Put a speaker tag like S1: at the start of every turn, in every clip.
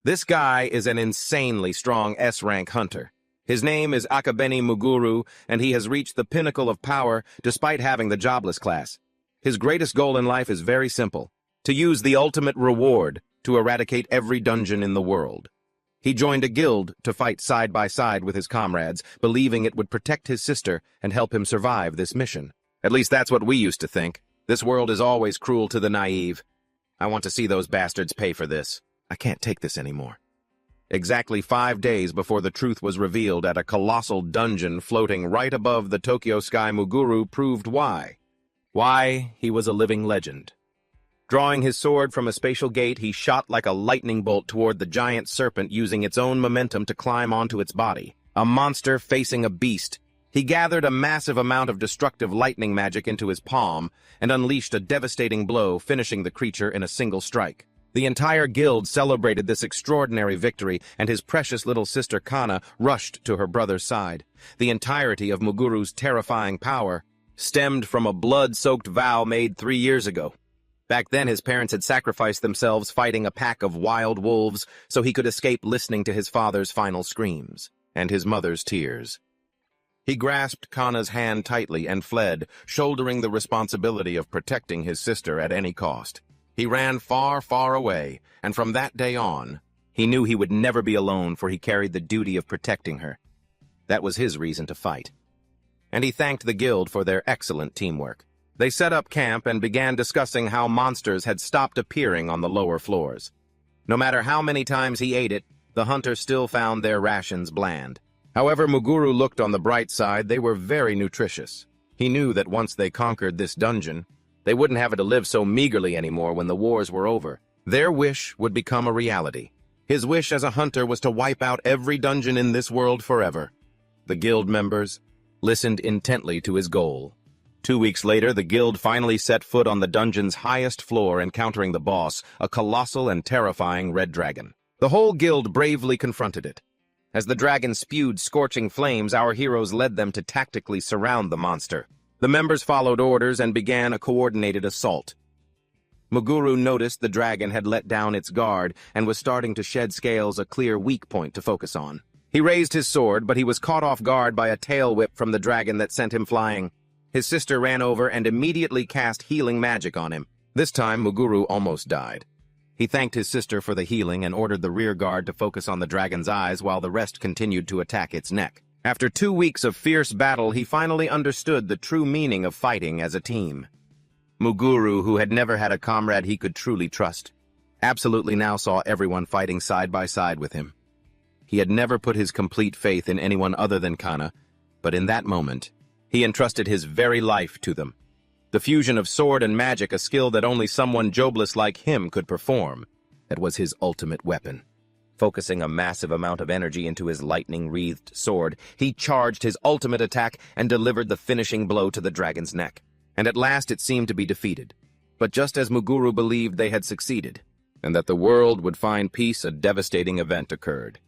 S1: This guy is an insanely strong S-rank hunter. His name is Akabeni Muguru, and he has reached the pinnacle of power despite having the jobless class. His greatest goal in life is very simple: to use the ultimate reward to eradicate every dungeon in the world. He joined a guild to fight side by side with his comrades, believing it would protect his sister and help him survive this mission. At least that's what we used to think. This world is always cruel to the naive. I want to see those bastards pay for this. I can't take this anymore. Exactly 5 days before the truth was revealed at a colossal dungeon floating right above the Tokyo sky, Muguru proved why. Why he was a living legend. Drawing his sword from a spatial gate, he shot like a lightning bolt toward the giant serpent, using its own momentum to climb onto its body. A monster facing a beast. He gathered a massive amount of destructive lightning magic into his palm and unleashed a devastating blow, finishing the creature in a single strike. The entire guild celebrated this extraordinary victory, and his precious little sister Kana rushed to her brother's side. The entirety of Muguru's terrifying power stemmed from a blood-soaked vow made 3 years ago. Back then, his parents had sacrificed themselves fighting a pack of wild wolves so he could escape listening to his father's final screams and his mother's tears. He grasped Kana's hand tightly and fled, shouldering the responsibility of protecting his sister at any cost. He ran far, far away, and from that day on, he knew he would never be alone, for he carried the duty of protecting her. That was his reason to fight. And he thanked the guild for their excellent teamwork. They set up camp and began discussing how monsters had stopped appearing on the lower floors. No matter how many times he ate it, the hunter still found their rations bland. However, Muguru looked on the bright side. They were very nutritious. He knew that once they conquered this dungeon, they wouldn't have to live so meagerly anymore when the wars were over. Their wish would become a reality. His wish as a hunter was to wipe out every dungeon in this world forever. The guild members listened intently to his goal. 2 weeks later, the guild finally set foot on the dungeon's highest floor, encountering the boss, a colossal and terrifying red dragon. The whole guild bravely confronted it. As the dragon spewed scorching flames, our heroes led them to tactically surround the monster. The members followed orders and began a coordinated assault. Muguru noticed the dragon had let down its guard and was starting to shed scales, a clear weak point to focus on. He raised his sword, but he was caught off guard by a tail whip from the dragon that sent him flying. His sister ran over and immediately cast healing magic on him. This time, Muguru almost died. He thanked his sister for the healing and ordered the rear guard to focus on the dragon's eyes while the rest continued to attack its neck. After 2 weeks of fierce battle, he finally understood the true meaning of fighting as a team. Muguru, who had never had a comrade he could truly trust, absolutely now saw everyone fighting side by side with him. He had never put his complete faith in anyone other than Kana, but in that moment, he entrusted his very life to them. The fusion of sword and magic, a skill that only someone jobless like him could perform. That was his ultimate weapon. Focusing a massive amount of energy into his lightning-wreathed sword, he charged his ultimate attack and delivered the finishing blow to the dragon's neck. And at last it seemed to be defeated. But just as Muguru believed they had succeeded, and that the world would find peace, a devastating event occurred.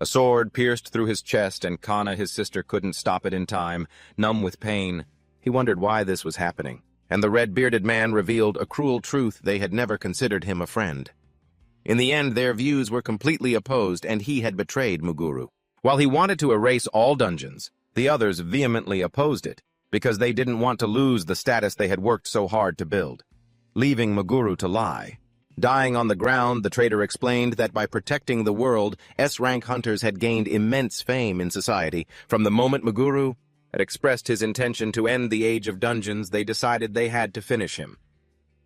S1: A sword pierced through his chest, and Kana, his sister, couldn't stop it in time. Numb with pain, he wondered why this was happening. And the red-bearded man revealed a cruel truth: they had never considered him a friend. In the end, their views were completely opposed, and he had betrayed Muguru. While he wanted to erase all dungeons, the others vehemently opposed it, because they didn't want to lose the status they had worked so hard to build. Leaving Muguru to lie. Dying on the ground, the traitor explained that by protecting the world, S-rank hunters had gained immense fame in society. From the moment Muguru had expressed his intention to end the age of dungeons, they decided they had to finish him.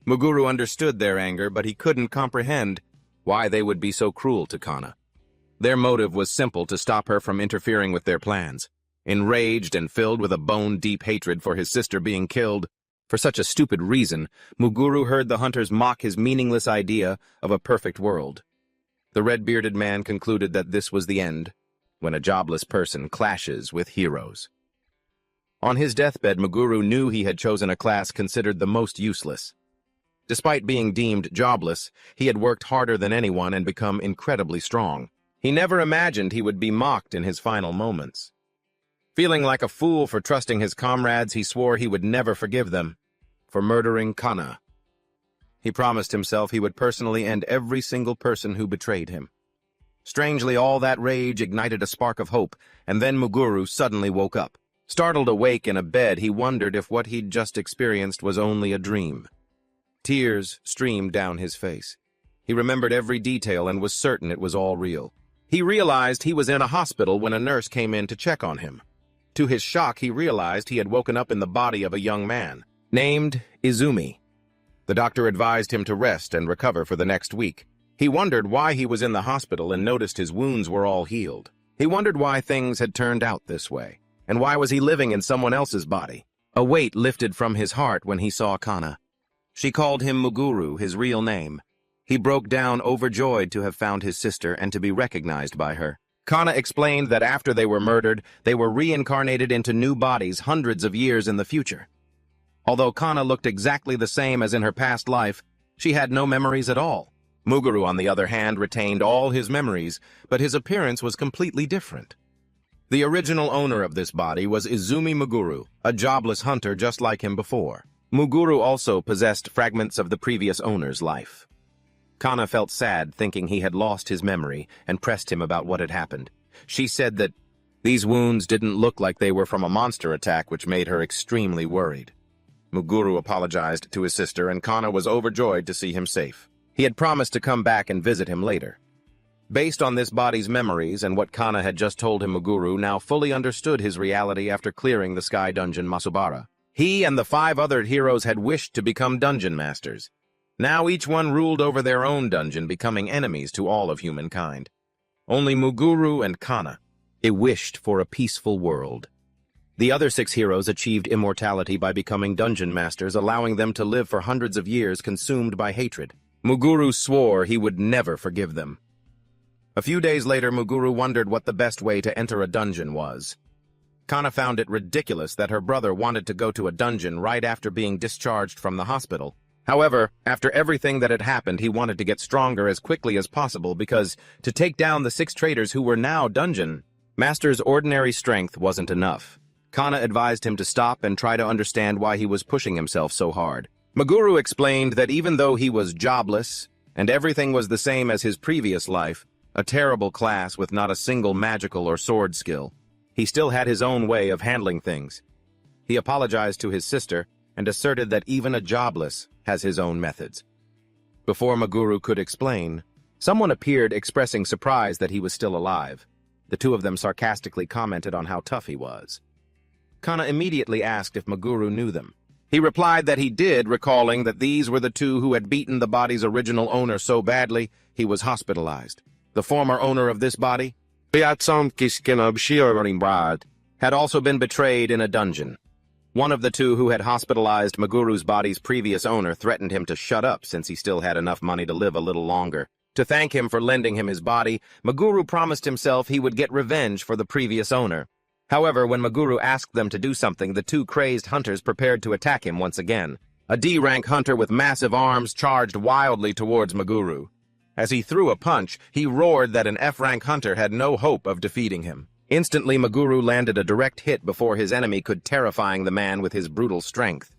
S1: Muguru understood their anger, but he couldn't comprehend why they would be so cruel to Kana. Their motive was simple: to stop her from interfering with their plans. Enraged and filled with a bone-deep hatred for his sister being killed for such a stupid reason, Muguru heard the hunters mock his meaningless idea of a perfect world. The red-bearded man concluded that this was the end, when a jobless person clashes with heroes. On his deathbed, Muguru knew he had chosen a class considered the most useless. Despite being deemed jobless, he had worked harder than anyone and become incredibly strong. He never imagined he would be mocked in his final moments. Feeling like a fool for trusting his comrades, he swore he would never forgive them for murdering Kana. He promised himself he would personally end every single person who betrayed him. Strangely, all that rage ignited a spark of hope, and then Muguru suddenly woke up. Startled awake in a bed, he wondered if what he'd just experienced was only a dream. Tears streamed down his face. He remembered every detail and was certain it was all real. He realized he was in a hospital when a nurse came in to check on him. To his shock, he realized he had woken up in the body of a young man, named Izumi. The doctor advised him to rest and recover for the next week. He wondered why he was in the hospital and noticed his wounds were all healed. He wondered why things had turned out this way, and why was he living in someone else's body. A weight lifted from his heart when he saw Kana. She called him Muguru, his real name. He broke down overjoyed to have found his sister and to be recognized by her. Kana explained that after they were murdered, they were reincarnated into new bodies hundreds of years in the future. Although Kana looked exactly the same as in her past life, she had no memories at all. Muguru, on the other hand, retained all his memories, but his appearance was completely different. The original owner of this body was Izumi Muguru, a jobless hunter just like him before. Muguru also possessed fragments of the previous owner's life. Kana felt sad, thinking he had lost his memory, and pressed him about what had happened. She said that these wounds didn't look like they were from a monster attack, which made her extremely worried. Muguru apologized to his sister, and Kana was overjoyed to see him safe. He had promised to come back and visit him later. Based on this body's memories and what Kana had just told him, Muguru now fully understood his reality after clearing the Sky Dungeon Masubara. He and the 5 other heroes had wished to become dungeon masters. Now each one ruled over their own dungeon, becoming enemies to all of humankind. Only Muguru and Kana wished for a peaceful world. The other 6 heroes achieved immortality by becoming dungeon masters, allowing them to live for hundreds of years consumed by hatred. Muguru swore he would never forgive them. A few days later, Muguru wondered what the best way to enter a dungeon was. Kana found it ridiculous that her brother wanted to go to a dungeon right after being discharged from the hospital. However, after everything that had happened, he wanted to get stronger as quickly as possible because to take down the 6 traitors who were now dungeon masters, ordinary strength wasn't enough. Kana advised him to stop and try to understand why he was pushing himself so hard. Muguru explained that even though he was jobless and everything was the same as his previous life, a terrible class with not a single magical or sword skill, he still had his own way of handling things. He apologized to his sister and asserted that even a jobless has his own methods. Before Muguru could explain, someone appeared expressing surprise that he was still alive. The 2 of them sarcastically commented on how tough he was. Kana immediately asked if Muguru knew them. He replied that he did, recalling that these were the 2 who had beaten the body's original owner so badly he was hospitalized. The former owner of this body had also been betrayed in a dungeon. One of the 2 who had hospitalized Muguru's body's previous owner threatened him to shut up since he still had enough money to live a little longer. To thank him for lending him his body, Muguru promised himself he would get revenge for the previous owner. However, when Muguru asked them to do something, the 2 crazed hunters prepared to attack him once again. A D-rank hunter with massive arms charged wildly towards Muguru. As he threw a punch, he roared that an F-rank hunter had no hope of defeating him. Instantly, Muguru landed a direct hit before his enemy could, terrifying the man with his brutal strength.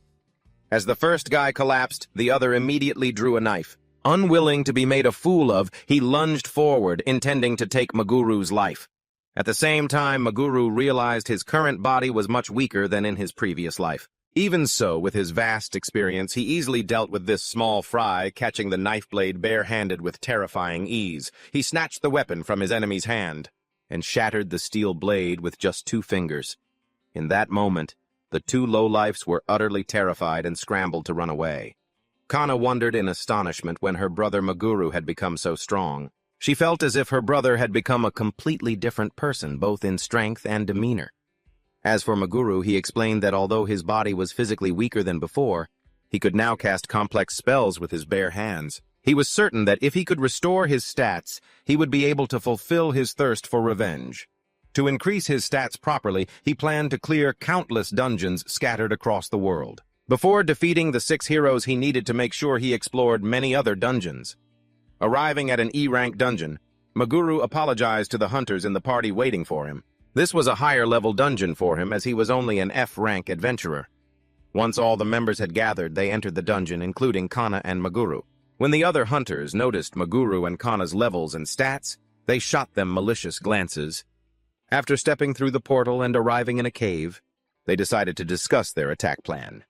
S1: As the first guy collapsed, the other immediately drew a knife. Unwilling to be made a fool of, he lunged forward, intending to take Muguru's life. At the same time, Muguru realized his current body was much weaker than in his previous life. Even so, with his vast experience, he easily dealt with this small fry, catching the knife blade bare-handed with terrifying ease. He snatched the weapon from his enemy's hand and shattered the steel blade with just 2 fingers. In that moment, the 2 lowlifes were utterly terrified and scrambled to run away. Kana wondered in astonishment when her brother Muguru had become so strong. She felt as if her brother had become a completely different person, both in strength and demeanor. As for Muguru, he explained that although his body was physically weaker than before, he could now cast complex spells with his bare hands. He was certain that if he could restore his stats, he would be able to fulfill his thirst for revenge. To increase his stats properly, he planned to clear countless dungeons scattered across the world. Before defeating the 6 heroes, he needed to make sure he explored many other dungeons. Arriving at an E-rank dungeon, Muguru apologized to the hunters in the party waiting for him. This was a higher-level dungeon for him, as he was only an F-rank adventurer. Once all the members had gathered, they entered the dungeon, including Kana and Muguru. When the other hunters noticed Muguru and Kana's levels and stats, They shot them malicious glances. After stepping through the portal and arriving in a cave, they decided to discuss their attack plan.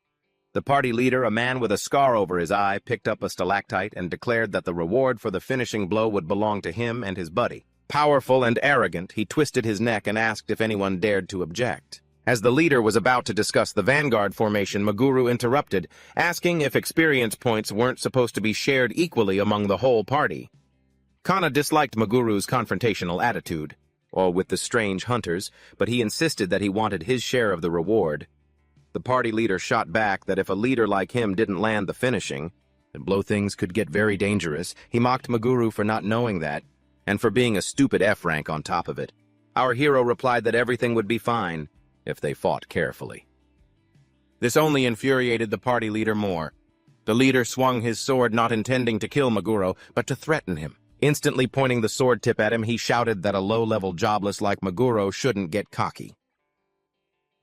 S1: The party leader, a man with a scar over his eye, picked up a stalactite and declared that the reward for the finishing blow would belong to him and his buddy. Powerful and arrogant, he twisted his neck and asked if anyone dared to object. As the leader was about to discuss the vanguard formation, Maguru interrupted, asking if experience points weren't supposed to be shared equally among the whole party. Kana disliked Maguru's confrontational attitude, or with the strange hunters, but he insisted that he wanted his share of the reward. The party leader shot back that if a leader like him didn't land the finishing, then blow things could get very dangerous. He mocked Maguru for not knowing that, and for being a stupid F rank on top of it. Our hero replied that everything would be fine if they fought carefully. This only infuriated the party leader more. The leader swung his sword, not intending to kill Maguro, but to threaten him. Instantly pointing the sword tip at him, he shouted that a low-level jobless like Maguro shouldn't get cocky.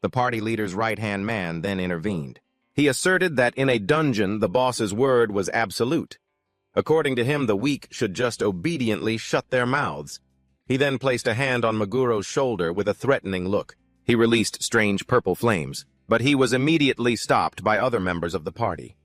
S1: The party leader's right-hand man then intervened. He asserted that in a dungeon, the boss's word was absolute. According to him, the weak should just obediently shut their mouths. He then placed a hand on Maguro's shoulder with a threatening look. He released strange purple flames, but he was immediately stopped by other members of the party.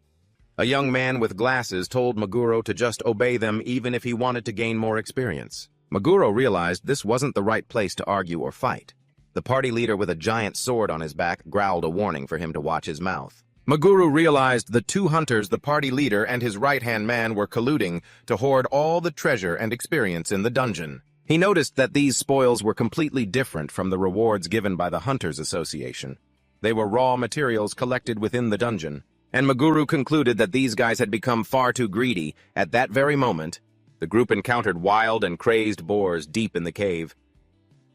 S1: A young man with glasses told Maguro to just obey them even if he wanted to gain more experience. Maguro realized this wasn't the right place to argue or fight. The party leader with a giant sword on his back growled a warning for him to watch his mouth. Maguru realized the two hunters, the party leader and his right-hand man, were colluding to hoard all the treasure and experience in the dungeon. He noticed that these spoils were completely different from the rewards given by the Hunters Association. They were raw materials collected within the dungeon, and Maguru concluded that these guys had become far too greedy. At that very moment, the group encountered wild and crazed boars deep in the cave.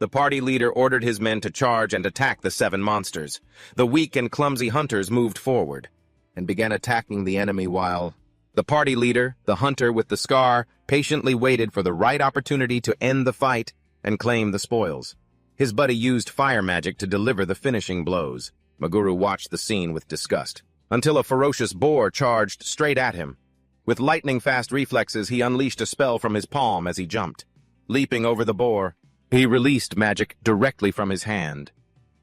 S1: The party leader ordered his men to charge and attack the 7 monsters. The weak and clumsy hunters moved forward and began attacking the enemy while the party leader, the hunter with the scar, patiently waited for the right opportunity to end the fight and claim the spoils. His buddy used fire magic to deliver the finishing blows. Maguru watched the scene with disgust, until a ferocious boar charged straight at him. With lightning-fast reflexes, he unleashed a spell from his palm as he jumped. Leaping over the boar, he released magic directly from his hand.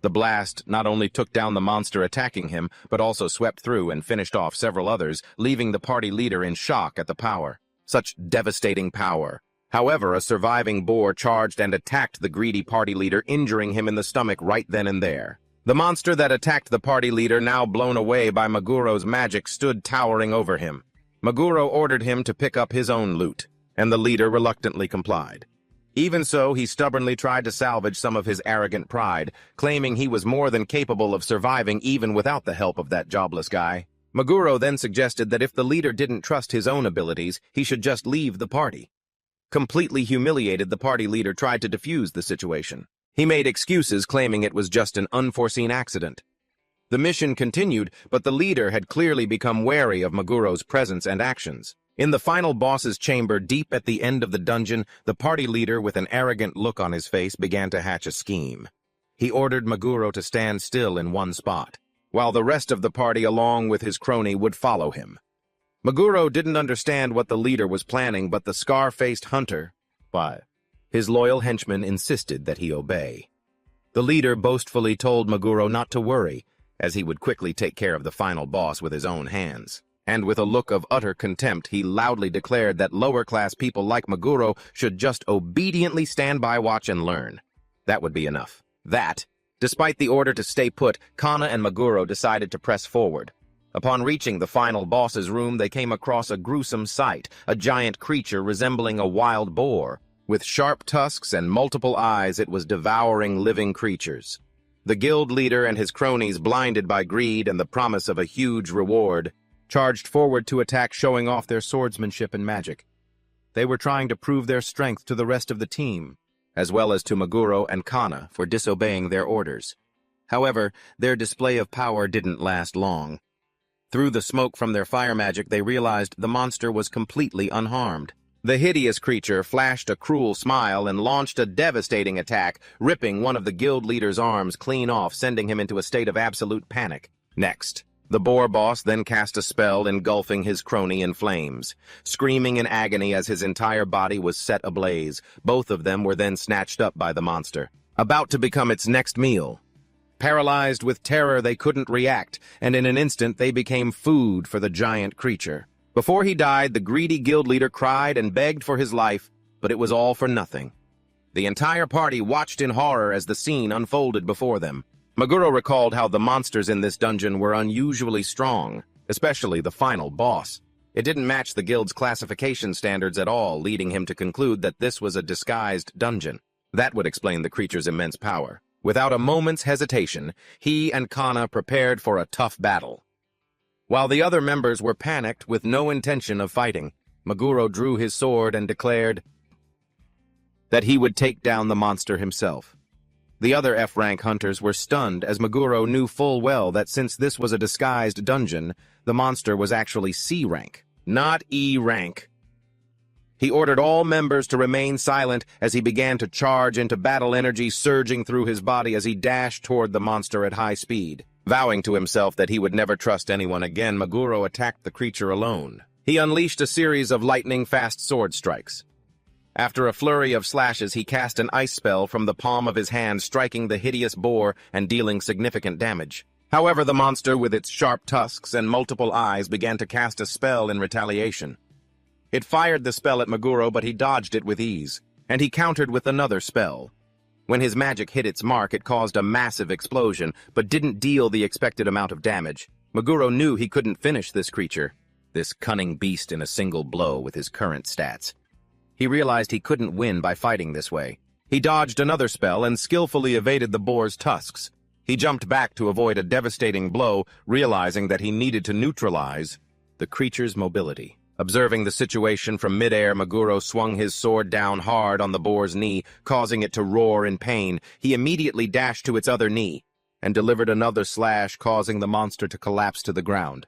S1: The blast not only took down the monster attacking him, but also swept through and finished off several others, leaving the party leader in shock at the power. Such devastating power. However, a surviving boar charged and attacked the greedy party leader, injuring him in the stomach right then and there. The monster that attacked the party leader, now blown away by Maguro's magic, stood towering over him. Maguro ordered him to pick up his own loot, and the leader reluctantly complied. Even so, he stubbornly tried to salvage some of his arrogant pride, claiming he was more than capable of surviving even without the help of that jobless guy. Maguro then suggested that if the leader didn't trust his own abilities, he should just leave the party. Completely humiliated, the party leader tried to defuse the situation. He made excuses, claiming it was just an unforeseen accident. The mission continued, but the leader had clearly become wary of Maguro's presence and actions. In the final boss's chamber, deep at the end of the dungeon, the party leader, with an arrogant look on his face, began to hatch a scheme. He ordered Maguro to stand still in one spot, while the rest of the party, along with his crony, would follow him. Maguro didn't understand what the leader was planning, but the scar-faced hunter, his loyal henchman, insisted that he obey. The leader boastfully told Maguro not to worry, as he would quickly take care of the final boss with his own hands. And with a look of utter contempt, he loudly declared that lower-class people like Maguro should just obediently stand by, watch, and learn. That would be enough. Despite the order to stay put, Kana and Maguro decided to press forward. Upon reaching the final boss's room, they came across a gruesome sight, a giant creature resembling a wild boar. With sharp tusks and multiple eyes, it was devouring living creatures. The guild leader and his cronies, blinded by greed and the promise of a huge reward, charged forward to attack, showing off their swordsmanship and magic. They were trying to prove their strength to the rest of the team, as well as to Maguro and Kana for disobeying their orders. However, their display of power didn't last long. Through the smoke from their fire magic, they realized the monster was completely unharmed. The hideous creature flashed a cruel smile and launched a devastating attack, ripping one of the guild leader's arms clean off, sending him into a state of absolute panic. Next, The boar boss then cast a spell engulfing his crony in flames. Screaming in agony as his entire body was set ablaze, both of them were then snatched up by the monster, about to become its next meal. Paralyzed with terror, they couldn't react, and in an instant they became food for the giant creature. Before he died, the greedy guild leader cried and begged for his life, but it was all for nothing. The entire party watched in horror as the scene unfolded before them. Meguro recalled how the monsters in this dungeon were unusually strong, especially the final boss. It didn't match the guild's classification standards at all, leading him to conclude that this was a disguised dungeon. That would explain the creature's immense power. Without a moment's hesitation, he and Kana prepared for a tough battle. While the other members were panicked with no intention of fighting, Meguro drew his sword and declared that he would take down the monster himself. The other F-rank hunters were stunned as Meguro knew full well that since this was a disguised dungeon, the monster was actually C-rank, not E-rank. He ordered all members to remain silent as he began to charge into battle energy surging through his body as he dashed toward the monster at high speed. Vowing to himself that he would never trust anyone again, Meguro attacked the creature alone. He unleashed a series of lightning-fast sword strikes. After a flurry of slashes, he cast an ice spell from the palm of his hand, striking the hideous boar and dealing significant damage. However, the monster, with its sharp tusks and multiple eyes, began to cast a spell in retaliation. It fired the spell at Meguro, but he dodged it with ease, and he countered with another spell. When his magic hit its mark, it caused a massive explosion, but didn't deal the expected amount of damage. Meguro knew he couldn't finish this creature, this cunning beast, in a single blow with his current stats. He realized he couldn't win by fighting this way. He dodged another spell and skillfully evaded the boar's tusks. He jumped back to avoid a devastating blow, realizing that he needed to neutralize the creature's mobility. Observing the situation from midair, Meguro swung his sword down hard on the boar's knee, causing it to roar in pain. He immediately dashed to its other knee and delivered another slash, causing the monster to collapse to the ground.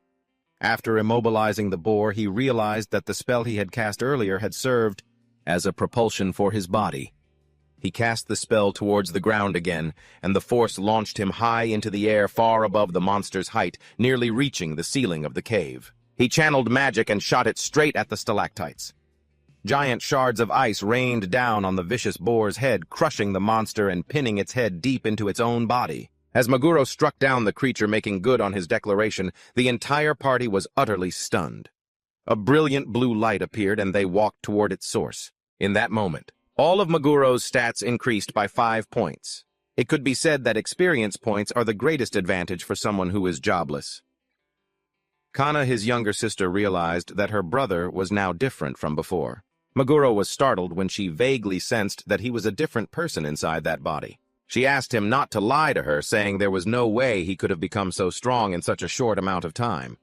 S1: After immobilizing the boar, he realized that the spell he had cast earlier had served as a propulsion for his body. He cast the spell towards the ground again, and the force launched him high into the air far above the monster's height, nearly reaching the ceiling of the cave. He channeled magic and shot it straight at the stalactites. Giant shards of ice rained down on the vicious boar's head, crushing the monster and pinning its head deep into its own body. As Meguro struck down the creature, making good on his declaration, the entire party was utterly stunned. A brilliant blue light appeared, and they walked toward its source. In that moment, all of Maguro's stats increased by 5 points. It could be said that experience points are the greatest advantage for someone who is jobless. Kana, his younger sister, realized that her brother was now different from before. Meguro was startled when she vaguely sensed that he was a different person inside that body. She asked him not to lie to her, saying there was no way he could have become so strong in such a short amount of time.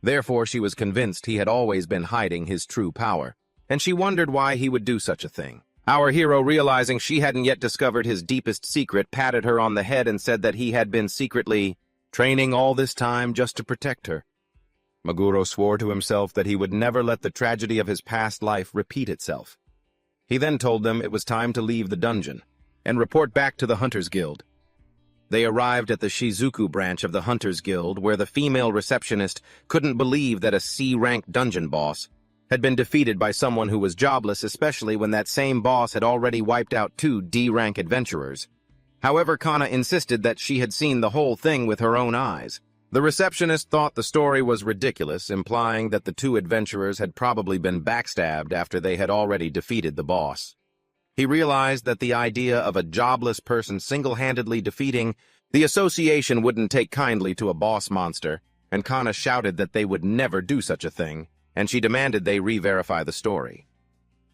S1: Therefore, she was convinced he had always been hiding his true power, and she wondered why he would do such a thing. Our hero, realizing she hadn't yet discovered his deepest secret, patted her on the head and said that he had been secretly training all this time just to protect her. Meguro swore to himself that he would never let the tragedy of his past life repeat itself. He then told them it was time to leave the dungeon and report back to the Hunters Guild. They arrived at the Shizuku branch of the Hunters Guild, where the female receptionist couldn't believe that a C-rank dungeon boss had been defeated by someone who was jobless, especially when that same boss had already wiped out 2 D-rank adventurers. However, Kana insisted that she had seen the whole thing with her own eyes. The receptionist thought the story was ridiculous, implying that the 2 adventurers had probably been backstabbed after they had already defeated the boss. He realized that the idea of a jobless person single-handedly defeating the association wouldn't take kindly to a boss monster, and Kana shouted that they would never do such a thing, and she demanded they re-verify the story.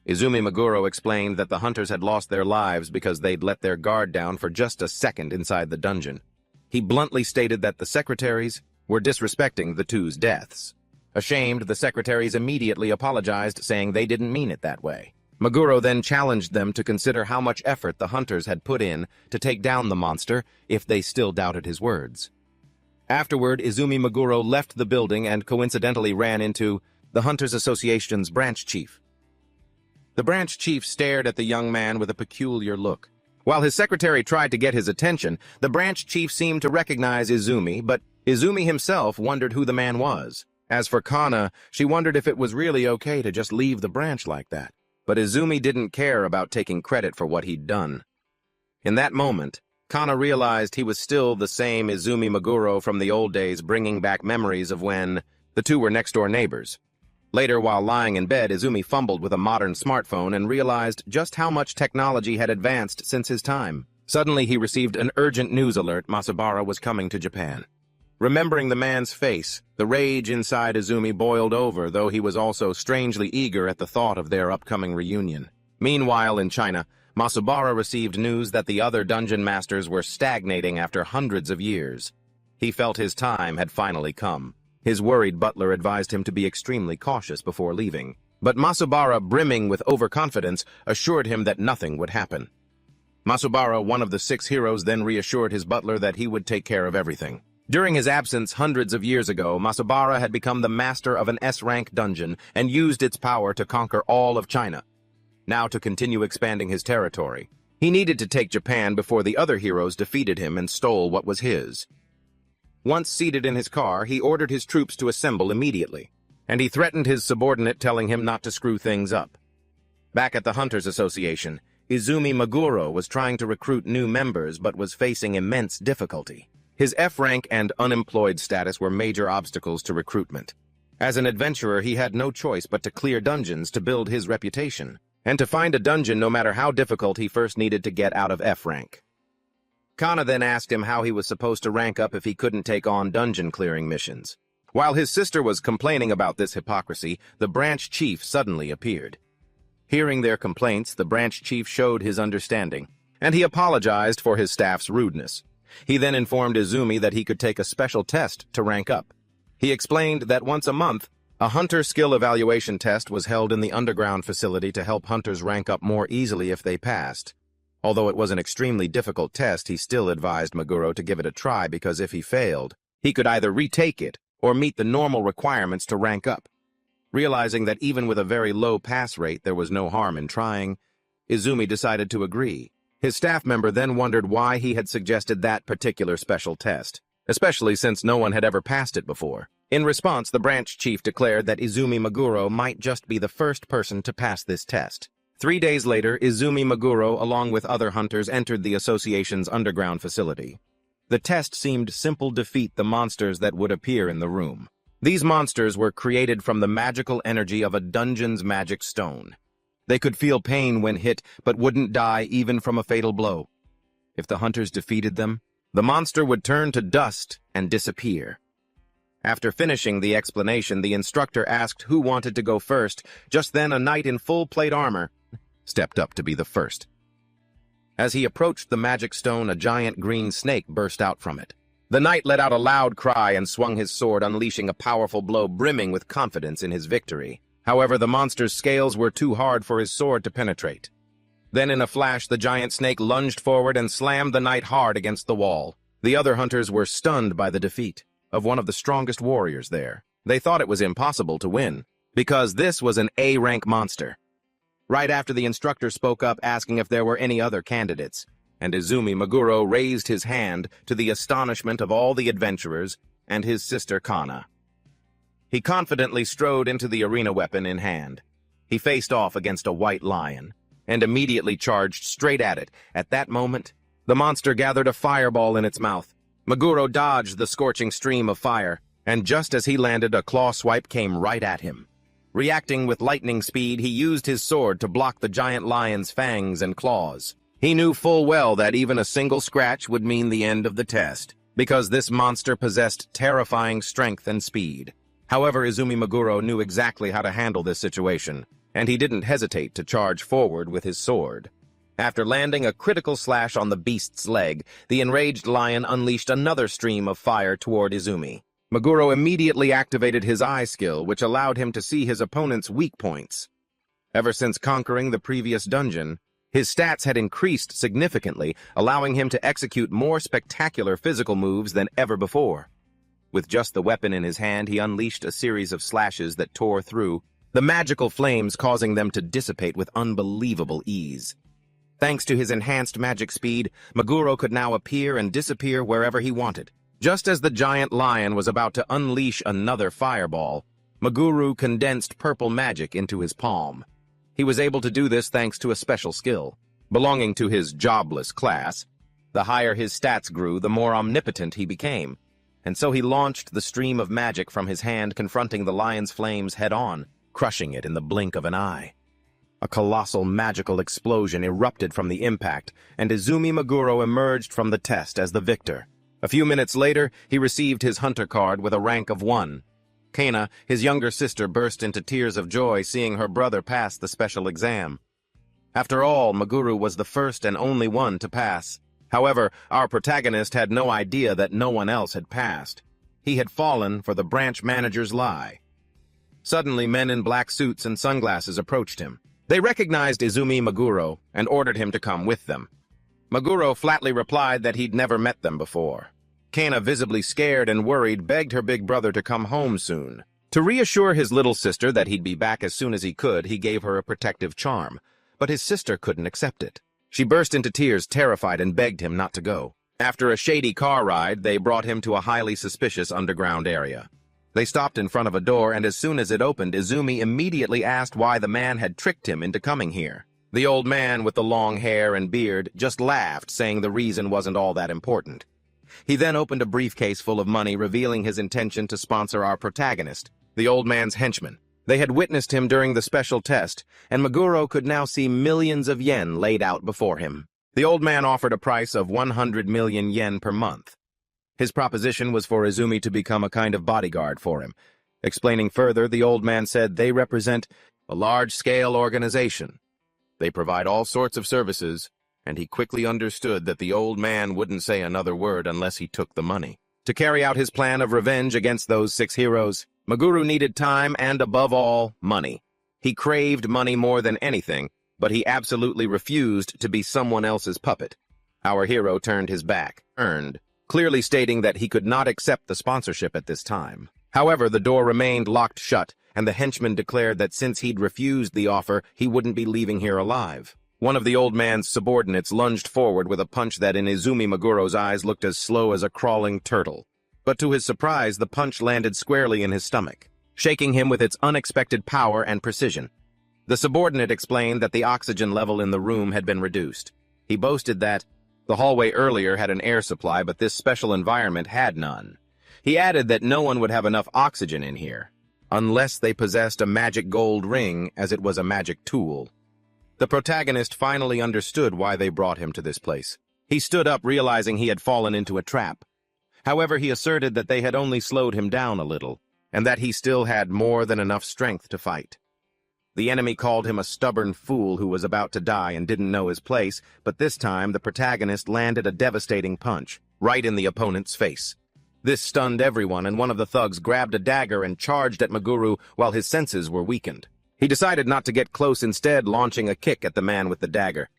S1: Izumi Meguro explained that the hunters had lost their lives because they'd let their guard down for just a second inside the dungeon. He bluntly stated that the secretaries were disrespecting the 2's deaths. Ashamed, the secretaries immediately apologized, saying they didn't mean it that way. Meguro then challenged them to consider how much effort the hunters had put in to take down the monster if they still doubted his words. Afterward, Izumi Meguro left the building and coincidentally ran into the Hunters Association's branch chief. The branch chief stared at the young man with a peculiar look. While his secretary tried to get his attention, the branch chief seemed to recognize Izumi, but Izumi himself wondered who the man was. As for Kana, she wondered if it was really okay to just leave the branch like that. But Izumi didn't care about taking credit for what he'd done. In that moment, Kana realized he was still the same Izumi Meguro from the old days, bringing back memories of when the two were next-door neighbors. Later, while lying in bed, Izumi fumbled with a modern smartphone and realized just how much technology had advanced since his time. Suddenly, he received an urgent news alert: Masabara was coming to Japan. Remembering the man's face, the rage inside Izumi boiled over, though he was also strangely eager at the thought of their upcoming reunion. Meanwhile, in China, Masabara received news that the other dungeon masters were stagnating after hundreds of years. He felt his time had finally come. His worried butler advised him to be extremely cautious before leaving. But Masabara, brimming with overconfidence, assured him that nothing would happen. Masabara, one of the 6 heroes, then reassured his butler that he would take care of everything. During his absence hundreds of years ago, Masabara had become the master of an S-rank dungeon and used its power to conquer all of China. Now, to continue expanding his territory, he needed to take Japan before the other heroes defeated him and stole what was his. Once seated in his car, he ordered his troops to assemble immediately, and he threatened his subordinate, telling him not to screw things up. Back at the Hunters Association, Izumi Meguro was trying to recruit new members but was facing immense difficulty. His F-rank and unemployed status were major obstacles to recruitment. As an adventurer, he had no choice but to clear dungeons to build his reputation. And to find a dungeon, no matter how difficult, he first needed to get out of F-rank. Kana then asked him how he was supposed to rank up if he couldn't take on dungeon-clearing missions. While his sister was complaining about this hypocrisy, the branch chief suddenly appeared. Hearing their complaints, the branch chief showed his understanding, and he apologized for his staff's rudeness. He then informed Izumi that he could take a special test to rank up. He explained that once a month, a hunter skill evaluation test was held in the underground facility to help hunters rank up more easily if they passed. Although it was an extremely difficult test, he still advised Meguro to give it a try because if he failed, he could either retake it or meet the normal requirements to rank up. Realizing that even with a very low pass rate there was no harm in trying, Izumi decided to agree. His staff member then wondered why he had suggested that particular special test, especially since no one had ever passed it before. In response, the branch chief declared that Izumi Meguro might just be the first person to pass this test. 3 days later, Izumi Meguro, along with other hunters, entered the association's underground facility. The test seemed simple: defeat the monsters that would appear in the room. These monsters were created from the magical energy of a dungeon's magic stone. They could feel pain when hit, but wouldn't die even from a fatal blow. If the hunters defeated them, the monster would turn to dust and disappear. After finishing the explanation, the instructor asked who wanted to go first. Just then, a knight in full plate armor stepped up to be the first. As he approached the magic stone, a giant green snake burst out from it. The knight let out a loud cry and swung his sword, unleashing a powerful blow, brimming with confidence in his victory. However, the monster's scales were too hard for his sword to penetrate. Then, in a flash, the giant snake lunged forward and slammed the knight hard against the wall. The other hunters were stunned by the defeat of one of the strongest warriors there. They thought it was impossible to win, because this was an A-rank monster. Right after, the instructor spoke up, asking if there were any other candidates, and Izumi Meguro raised his hand to the astonishment of all the adventurers and his sister Kana. He confidently strode into the arena, weapon in hand. He faced off against a white lion, and immediately charged straight at it. At that moment, the monster gathered a fireball in its mouth. Meguro dodged the scorching stream of fire, and just as he landed, a claw swipe came right at him. Reacting with lightning speed, he used his sword to block the giant lion's fangs and claws. He knew full well that even a single scratch would mean the end of the test, because this monster possessed terrifying strength and speed. However, Izumi Meguro knew exactly how to handle this situation, and he didn't hesitate to charge forward with his sword. After landing a critical slash on the beast's leg, the enraged lion unleashed another stream of fire toward Izumi. Meguro immediately activated his eye skill, which allowed him to see his opponent's weak points. Ever since conquering the previous dungeon, his stats had increased significantly, allowing him to execute more spectacular physical moves than ever before. With just the weapon in his hand, he unleashed a series of slashes that tore through the magical flames, causing them to dissipate with unbelievable ease. Thanks to his enhanced magic speed, Meguro could now appear and disappear wherever he wanted. Just as the giant lion was about to unleash another fireball, Maguru condensed purple magic into his palm. He was able to do this thanks to a special skill. Belonging to his jobless class, the higher his stats grew, the more omnipotent he became. And so he launched the stream of magic from his hand, confronting the lion's flames head-on, crushing it in the blink of an eye. A colossal magical explosion erupted from the impact, and Izumi Maguro emerged from the test as the victor. A few minutes later, he received his hunter card with a rank of 1. Kana, his younger sister, burst into tears of joy seeing her brother pass the special exam. After all, Maguru was the first and only one to pass. However, our protagonist had no idea that no one else had passed. He had fallen for the branch manager's lie. Suddenly, men in black suits and sunglasses approached him. They recognized Izumi Maguro and ordered him to come with them. Maguro flatly replied that he'd never met them before. Kana, visibly scared and worried, begged her big brother to come home soon. To reassure his little sister that he'd be back as soon as he could, he gave her a protective charm. But his sister couldn't accept it. She burst into tears, terrified, and begged him not to go. After a shady car ride, they brought him to a highly suspicious underground area. They stopped in front of a door, and as soon as it opened, Izumi immediately asked why the man had tricked him into coming here. The old man with the long hair and beard just laughed, saying the reason wasn't all that important. He then opened a briefcase full of money, revealing his intention to sponsor our protagonist, the old man's henchman. They had witnessed him during the special test, and Maguro could now see millions of yen laid out before him. The old man offered a price of 100 million yen per month. His proposition was for Izumi to become a kind of bodyguard for him. Explaining further, the old man said they represent a large-scale organization. They provide all sorts of services, and he quickly understood that the old man wouldn't say another word unless he took the money. To carry out his plan of revenge against those 6 heroes, Maguru needed time and, above all, money. He craved money more than anything, but he absolutely refused to be someone else's puppet. Our hero turned his back, clearly stating that he could not accept the sponsorship at this time. However, the door remained locked shut, and the henchman declared that since he'd refused the offer, he wouldn't be leaving here alive. One of the old man's subordinates lunged forward with a punch that in Izumi Maguro's eyes looked as slow as a crawling turtle. But to his surprise, the punch landed squarely in his stomach, shaking him with its unexpected power and precision. The subordinate explained that the oxygen level in the room had been reduced. He boasted that the hallway earlier had an air supply, but this special environment had none. He added that no one would have enough oxygen in here, unless they possessed a magic gold ring, as it was a magic tool. The protagonist finally understood why they brought him to this place. He stood up, realizing he had fallen into a trap. However, he asserted that they had only slowed him down a little, and that he still had more than enough strength to fight. The enemy called him a stubborn fool who was about to die and didn't know his place, but this time the protagonist landed a devastating punch, right in the opponent's face. This stunned everyone, and one of the thugs grabbed a dagger and charged at Maguru while his senses were weakened. He decided not to get close, instead launching a kick at the man with the dagger.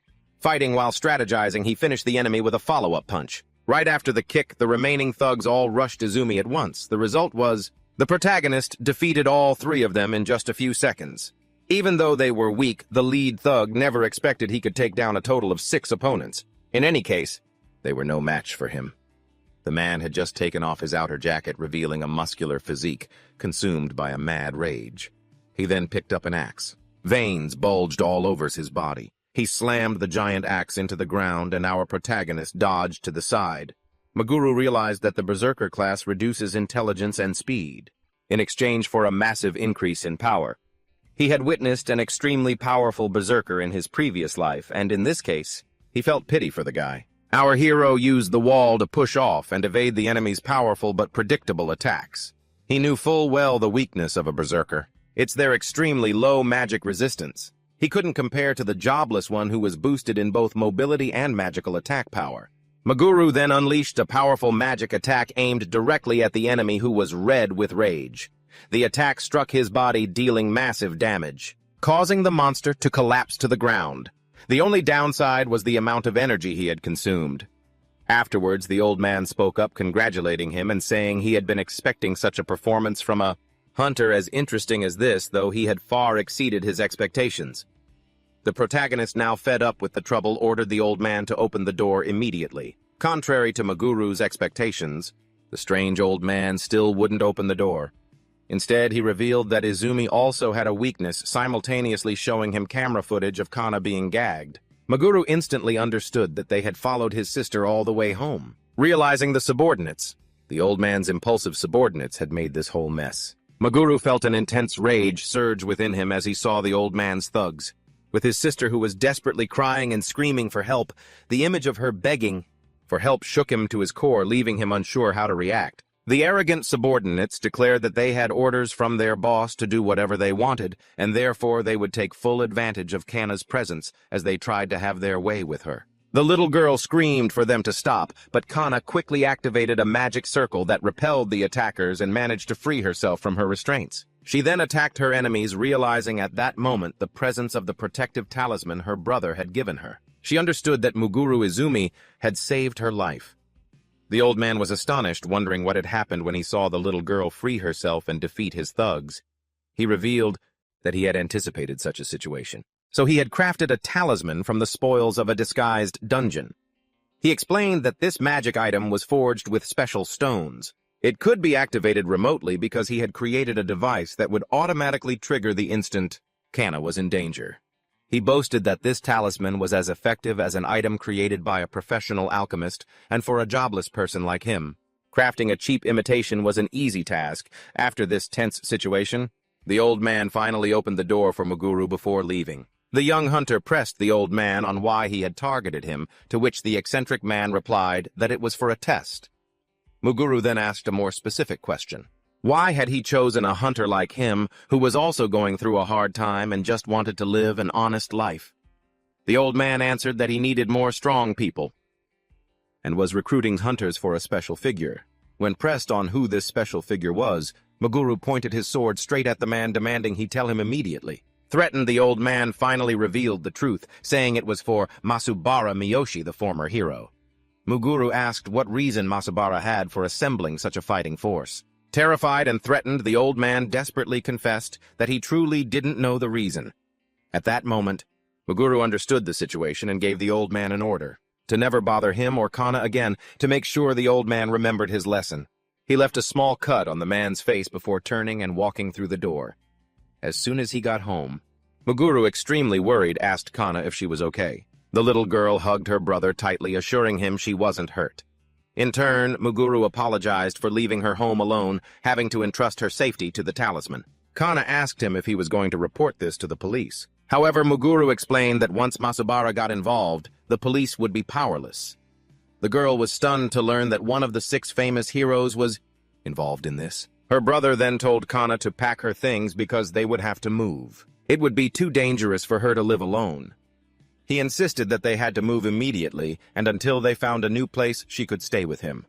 S1: Fighting while strategizing, he finished the enemy with a follow-up punch. Right after the kick, the remaining thugs all rushed Izumi at once. The result was, the protagonist defeated all 3 of them in just a few seconds. Even though they were weak, the lead thug never expected he could take down a total of 6 opponents. In any case, they were no match for him. The man had just taken off his outer jacket, revealing a muscular physique, consumed by a mad rage. He then picked up an axe. Veins bulged all over his body. He slammed the giant axe into the ground, and our protagonist dodged to the side. Maguru realized that the Berserker class reduces intelligence and speed, in exchange for a massive increase in power. He had witnessed an extremely powerful Berserker in his previous life, and in this case, he felt pity for the guy. Our hero used the wall to push off and evade the enemy's powerful but predictable attacks. He knew full well the weakness of a Berserker. It's their extremely low magic resistance. He couldn't compare to the jobless one who was boosted in both mobility and magical attack power. Maguru then unleashed a powerful magic attack aimed directly at the enemy, who was red with rage. The attack struck his body, dealing massive damage, causing the monster to collapse to the ground. The only downside was the amount of energy he had consumed. Afterwards, the old man spoke up, congratulating him and saying he had been expecting such a performance from a hunter as interesting as this, though he had far exceeded his expectations. The protagonist, now fed up with the trouble, ordered the old man to open the door immediately. Contrary to Maguru's expectations, The strange old man still wouldn't open the door. Instead, he revealed that Izumi also had a weakness, simultaneously showing him camera footage of Kana being gagged. Meguru instantly understood that they had followed his sister all the way home. Realizing the old man's impulsive subordinates had made this whole mess. Meguru felt an intense rage surge within him as he saw the old man's thugs. With his sister who was desperately crying and screaming for help, the image of her begging for help shook him to his core, leaving him unsure how to react. The arrogant subordinates declared that they had orders from their boss to do whatever they wanted, and therefore they would take full advantage of Kana's presence as they tried to have their way with her. The little girl screamed for them to stop, but Kana quickly activated a magic circle that repelled the attackers and managed to free herself from her restraints. She then attacked her enemies, realizing at that moment the presence of the protective talisman her brother had given her. She understood that Meguru Izumi had saved her life. The old man was astonished, wondering what had happened when he saw the little girl free herself and defeat his thugs. He revealed that he had anticipated such a situation. So he had crafted a talisman from the spoils of a disguised dungeon. He explained that this magic item was forged with special stones. It could be activated remotely because he had created a device that would automatically trigger the instant Kana was in danger. He boasted that this talisman was as effective as an item created by a professional alchemist, and for a jobless person like him, crafting a cheap imitation was an easy task. After this tense situation, the old man finally opened the door for Meguru before leaving. The young hunter pressed the old man on why he had targeted him, to which the eccentric man replied that it was for a test. Meguru then asked a more specific question. Why had he chosen a hunter like him, who was also going through a hard time and just wanted to live an honest life? The old man answered that he needed more strong people, and was recruiting hunters for a special figure. When pressed on who this special figure was, Meguru pointed his sword straight at the man, demanding he tell him immediately. Threatened, the old man finally revealed the truth, saying it was for Masubara Miyoshi, the former hero. Meguru asked what reason Masubara had for assembling such a fighting force. Terrified and threatened, the old man desperately confessed that he truly didn't know the reason. At that moment, Meguru understood the situation and gave the old man an order to never bother him or Kana again, to make sure the old man remembered his lesson. He left a small cut on the man's face before turning and walking through the door. As soon as he got home, Meguru, extremely worried, asked Kana if she was okay. The little girl hugged her brother tightly, assuring him she wasn't hurt. In turn, Meguru apologized for leaving her home alone, having to entrust her safety to the talisman. Kana asked him if he was going to report this to the police. However, Meguru explained that once Masubara got involved, the police would be powerless. The girl was stunned to learn that one of the 6 famous heroes was involved in this. Her brother then told Kana to pack her things because they would have to move. It would be too dangerous for her to live alone. He insisted that they had to move immediately, and until they found a new place, she could stay with him.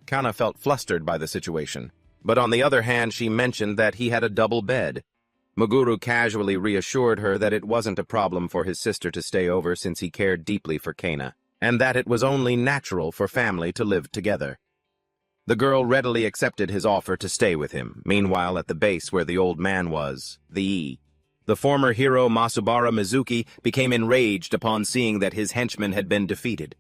S1: Kana felt flustered by the situation, but on the other hand, she mentioned that he had a double bed. Meguru casually reassured her that it wasn't a problem for his sister to stay over since he cared deeply for Kana, and that it was only natural for family to live together. The girl readily accepted his offer to stay with him. Meanwhile, at the base where the old man was, the former hero Masubara Mizuki became enraged upon seeing that his henchmen had been defeated.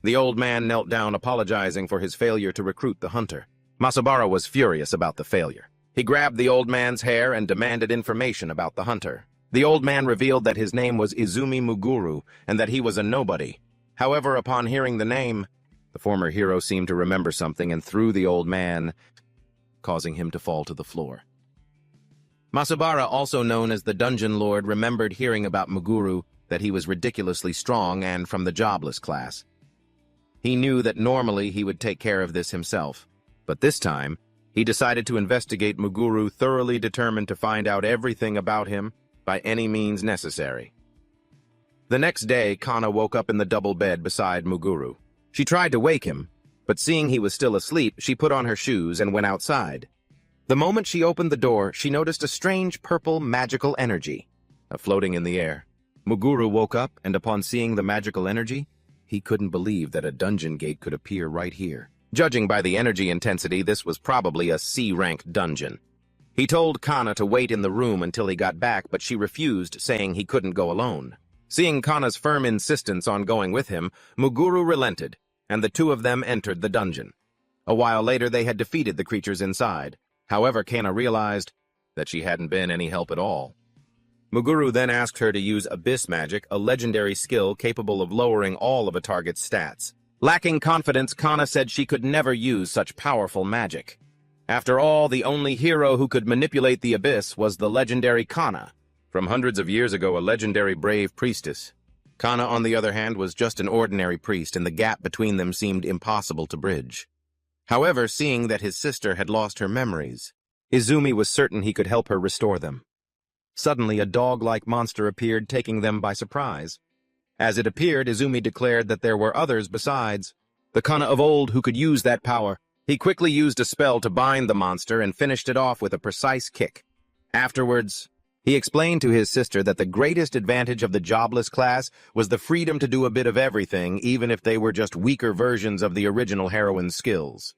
S1: The old man knelt down, apologizing for his failure to recruit the hunter. Masubara was furious about the failure. He grabbed the old man's hair and demanded information about the hunter. The old man revealed that his name was Izumi Meguru and that he was a nobody. However, upon hearing the name, the former hero seemed to remember something and threw the old man, causing him to fall to the floor. Masubara, also known as the Dungeon Lord, remembered hearing about Meguru, that he was ridiculously strong and from the jobless class. He knew that normally he would take care of this himself, but this time, he decided to investigate Meguru, thoroughly determined to find out everything about him by any means necessary. The next day, Kana woke up in the double bed beside Meguru. She tried to wake him, but seeing he was still asleep, she put on her shoes and went outside. The moment she opened the door, she noticed a strange purple magical energy floating in the air. Meguru woke up, and upon seeing the magical energy, he couldn't believe that a dungeon gate could appear right here. Judging by the energy intensity, this was probably a C-rank dungeon. He told Kana to wait in the room until he got back, but she refused, saying he couldn't go alone. Seeing Kana's firm insistence on going with him, Meguru relented, and the two of them entered the dungeon. A while later, they had defeated the creatures inside. However, Kana realized that she hadn't been any help at all. Muguru then asked her to use Abyss Magic, a legendary skill capable of lowering all of a target's stats. Lacking confidence, Kana said she could never use such powerful magic. After all, the only hero who could manipulate the Abyss was the legendary Kana, from hundreds of years ago, a legendary brave priestess. Kana, on the other hand, was just an ordinary priest, and the gap between them seemed impossible to bridge. However, seeing that his sister had lost her memories, Izumi was certain he could help her restore them. Suddenly, a dog-like monster appeared, taking them by surprise. As it appeared, Izumi declared that there were others besides the Kana of old who could use that power. He quickly used a spell to bind the monster and finished it off with a precise kick. Afterwards, he explained to his sister that the greatest advantage of the jobless class was the freedom to do a bit of everything, even if they were just weaker versions of the original heroine's skills.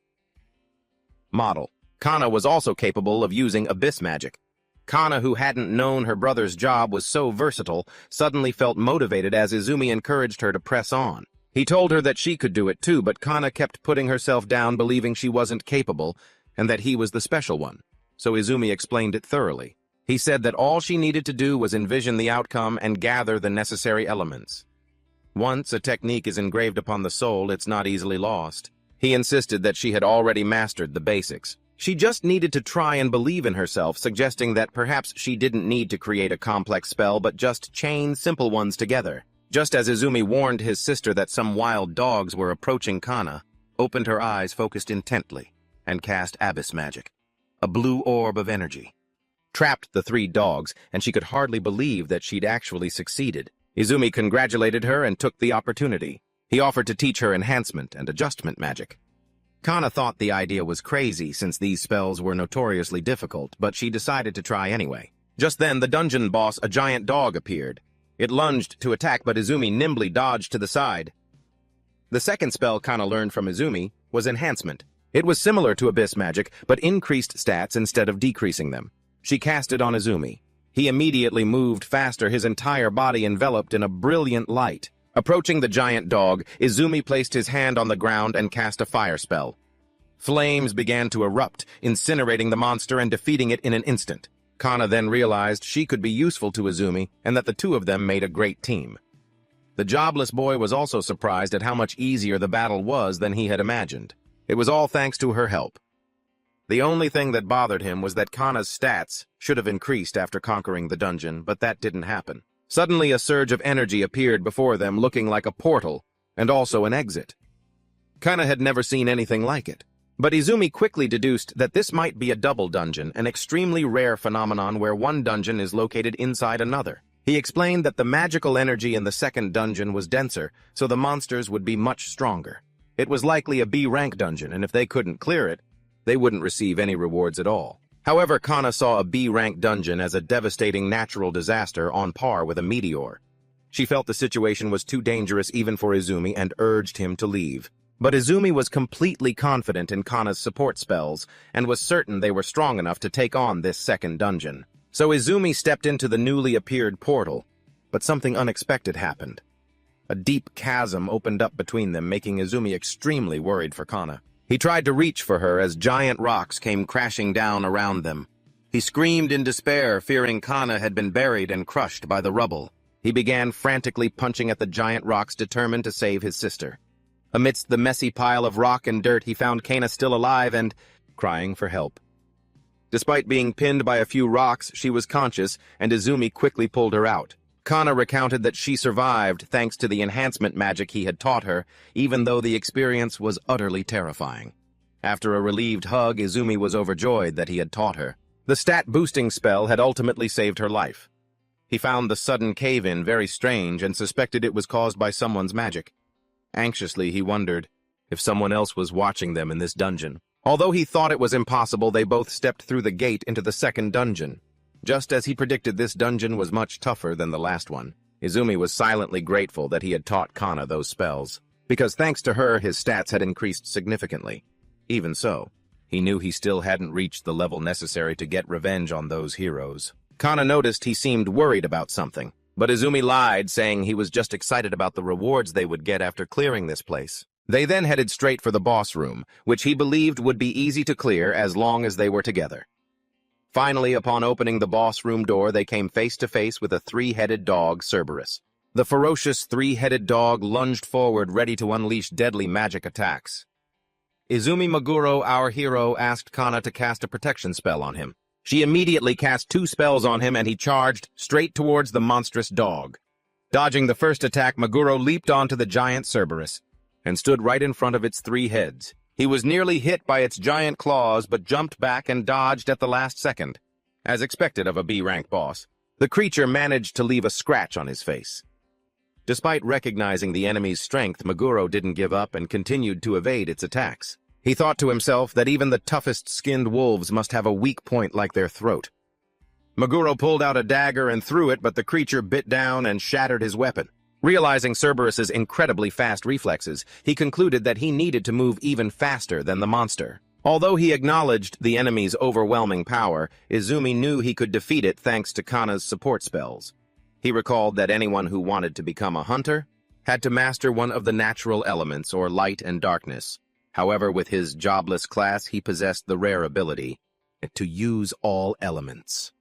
S1: Model. Kana was also capable of using Abyss Magic. Kana, who hadn't known her brother's job was so versatile, suddenly felt motivated as Izumi encouraged her to press on. He told her that she could do it too, but Kana kept putting herself down, believing she wasn't capable, and that he was the special one. So Izumi explained it thoroughly. He said that all she needed to do was envision the outcome and gather the necessary elements. Once a technique is engraved upon the soul, it's not easily lost. He insisted that she had already mastered the basics. She just needed to try and believe in herself, suggesting that perhaps she didn't need to create a complex spell, but just chain simple ones together. Just as Izumi warned his sister that some wild dogs were approaching, Kana opened her eyes, focused intently, and cast Abyss Magic, a blue orb of energy. Trapped the three dogs, and she could hardly believe that she'd actually succeeded. Izumi congratulated her and took the opportunity. He offered to teach her enhancement and adjustment magic. Kana thought the idea was crazy since these spells were notoriously difficult, but she decided to try anyway. Just then, the dungeon boss, a giant dog, appeared. It lunged to attack, but Izumi nimbly dodged to the side. The second spell Kana learned from Izumi was enhancement. It was similar to Abyss Magic, but increased stats instead of decreasing them. She cast it on Izumi. He immediately moved faster, his entire body enveloped in a brilliant light. Approaching the giant dog, Izumi placed his hand on the ground and cast a fire spell. Flames began to erupt, incinerating the monster and defeating it in an instant. Kana then realized she could be useful to Izumi and that the two of them made a great team. The jobless boy was also surprised at how much easier the battle was than he had imagined. It was all thanks to her help. The only thing that bothered him was that Kana's stats should have increased after conquering the dungeon, but that didn't happen. Suddenly, a surge of energy appeared before them, looking like a portal, and also an exit. Kana had never seen anything like it. But Izumi quickly deduced that this might be a double dungeon, an extremely rare phenomenon where one dungeon is located inside another. He explained that the magical energy in the second dungeon was denser, so the monsters would be much stronger. It was likely a B-rank dungeon, and if they couldn't clear it, they wouldn't receive any rewards at all. However, Kana saw a B-rank dungeon as a devastating natural disaster on par with a meteor. She felt the situation was too dangerous even for Izumi and urged him to leave. But Izumi was completely confident in Kana's support spells and was certain they were strong enough to take on this second dungeon. So Izumi stepped into the newly appeared portal, but something unexpected happened. A deep chasm opened up between them, making Izumi extremely worried for Kana. He tried to reach for her as giant rocks came crashing down around them. He screamed in despair, fearing Kana had been buried and crushed by the rubble. He began frantically punching at the giant rocks, determined to save his sister. Amidst the messy pile of rock and dirt, he found Kana still alive and crying for help. Despite being pinned by a few rocks, she was conscious, and Izumi quickly pulled her out. Kana recounted that she survived thanks to the enhancement magic he had taught her, even though the experience was utterly terrifying. After a relieved hug, Izumi was overjoyed that he had taught her. The stat-boosting spell had ultimately saved her life. He found the sudden cave-in very strange and suspected it was caused by someone's magic. Anxiously, he wondered if someone else was watching them in this dungeon. Although he thought it was impossible, they both stepped through the gate into the second dungeon. Just as he predicted, this dungeon was much tougher than the last one. Izumi was silently grateful that he had taught Kana those spells, because thanks to her, his stats had increased significantly. Even so, he knew he still hadn't reached the level necessary to get revenge on those heroes. Kana noticed he seemed worried about something, but Izumi lied, saying he was just excited about the rewards they would get after clearing this place. They then headed straight for the boss room, which he believed would be easy to clear as long as they were together. Finally, upon opening the boss room door, they came face to face with a three-headed dog, Cerberus. The ferocious three-headed dog lunged forward, ready to unleash deadly magic attacks. Izumi Meguro, our hero, asked Kana to cast a protection spell on him. She immediately cast 2 spells on him, and he charged straight towards the monstrous dog. Dodging the first attack, Meguro leaped onto the giant Cerberus and stood right in front of its 3 heads. He was nearly hit by its giant claws, but jumped back and dodged at the last second. As expected of a B-rank boss, the creature managed to leave a scratch on his face. Despite recognizing the enemy's strength, Meguro didn't give up and continued to evade its attacks. He thought to himself that even the toughest-skinned wolves must have a weak point like their throat. Meguro pulled out a dagger and threw it, but the creature bit down and shattered his weapon. Realizing Cerberus's incredibly fast reflexes, he concluded that he needed to move even faster than the monster. Although he acknowledged the enemy's overwhelming power, Izumi knew he could defeat it thanks to Kana's support spells. He recalled that anyone who wanted to become a hunter had to master one of the natural elements, or light and darkness. However, with his jobless class, he possessed the rare ability to use all elements.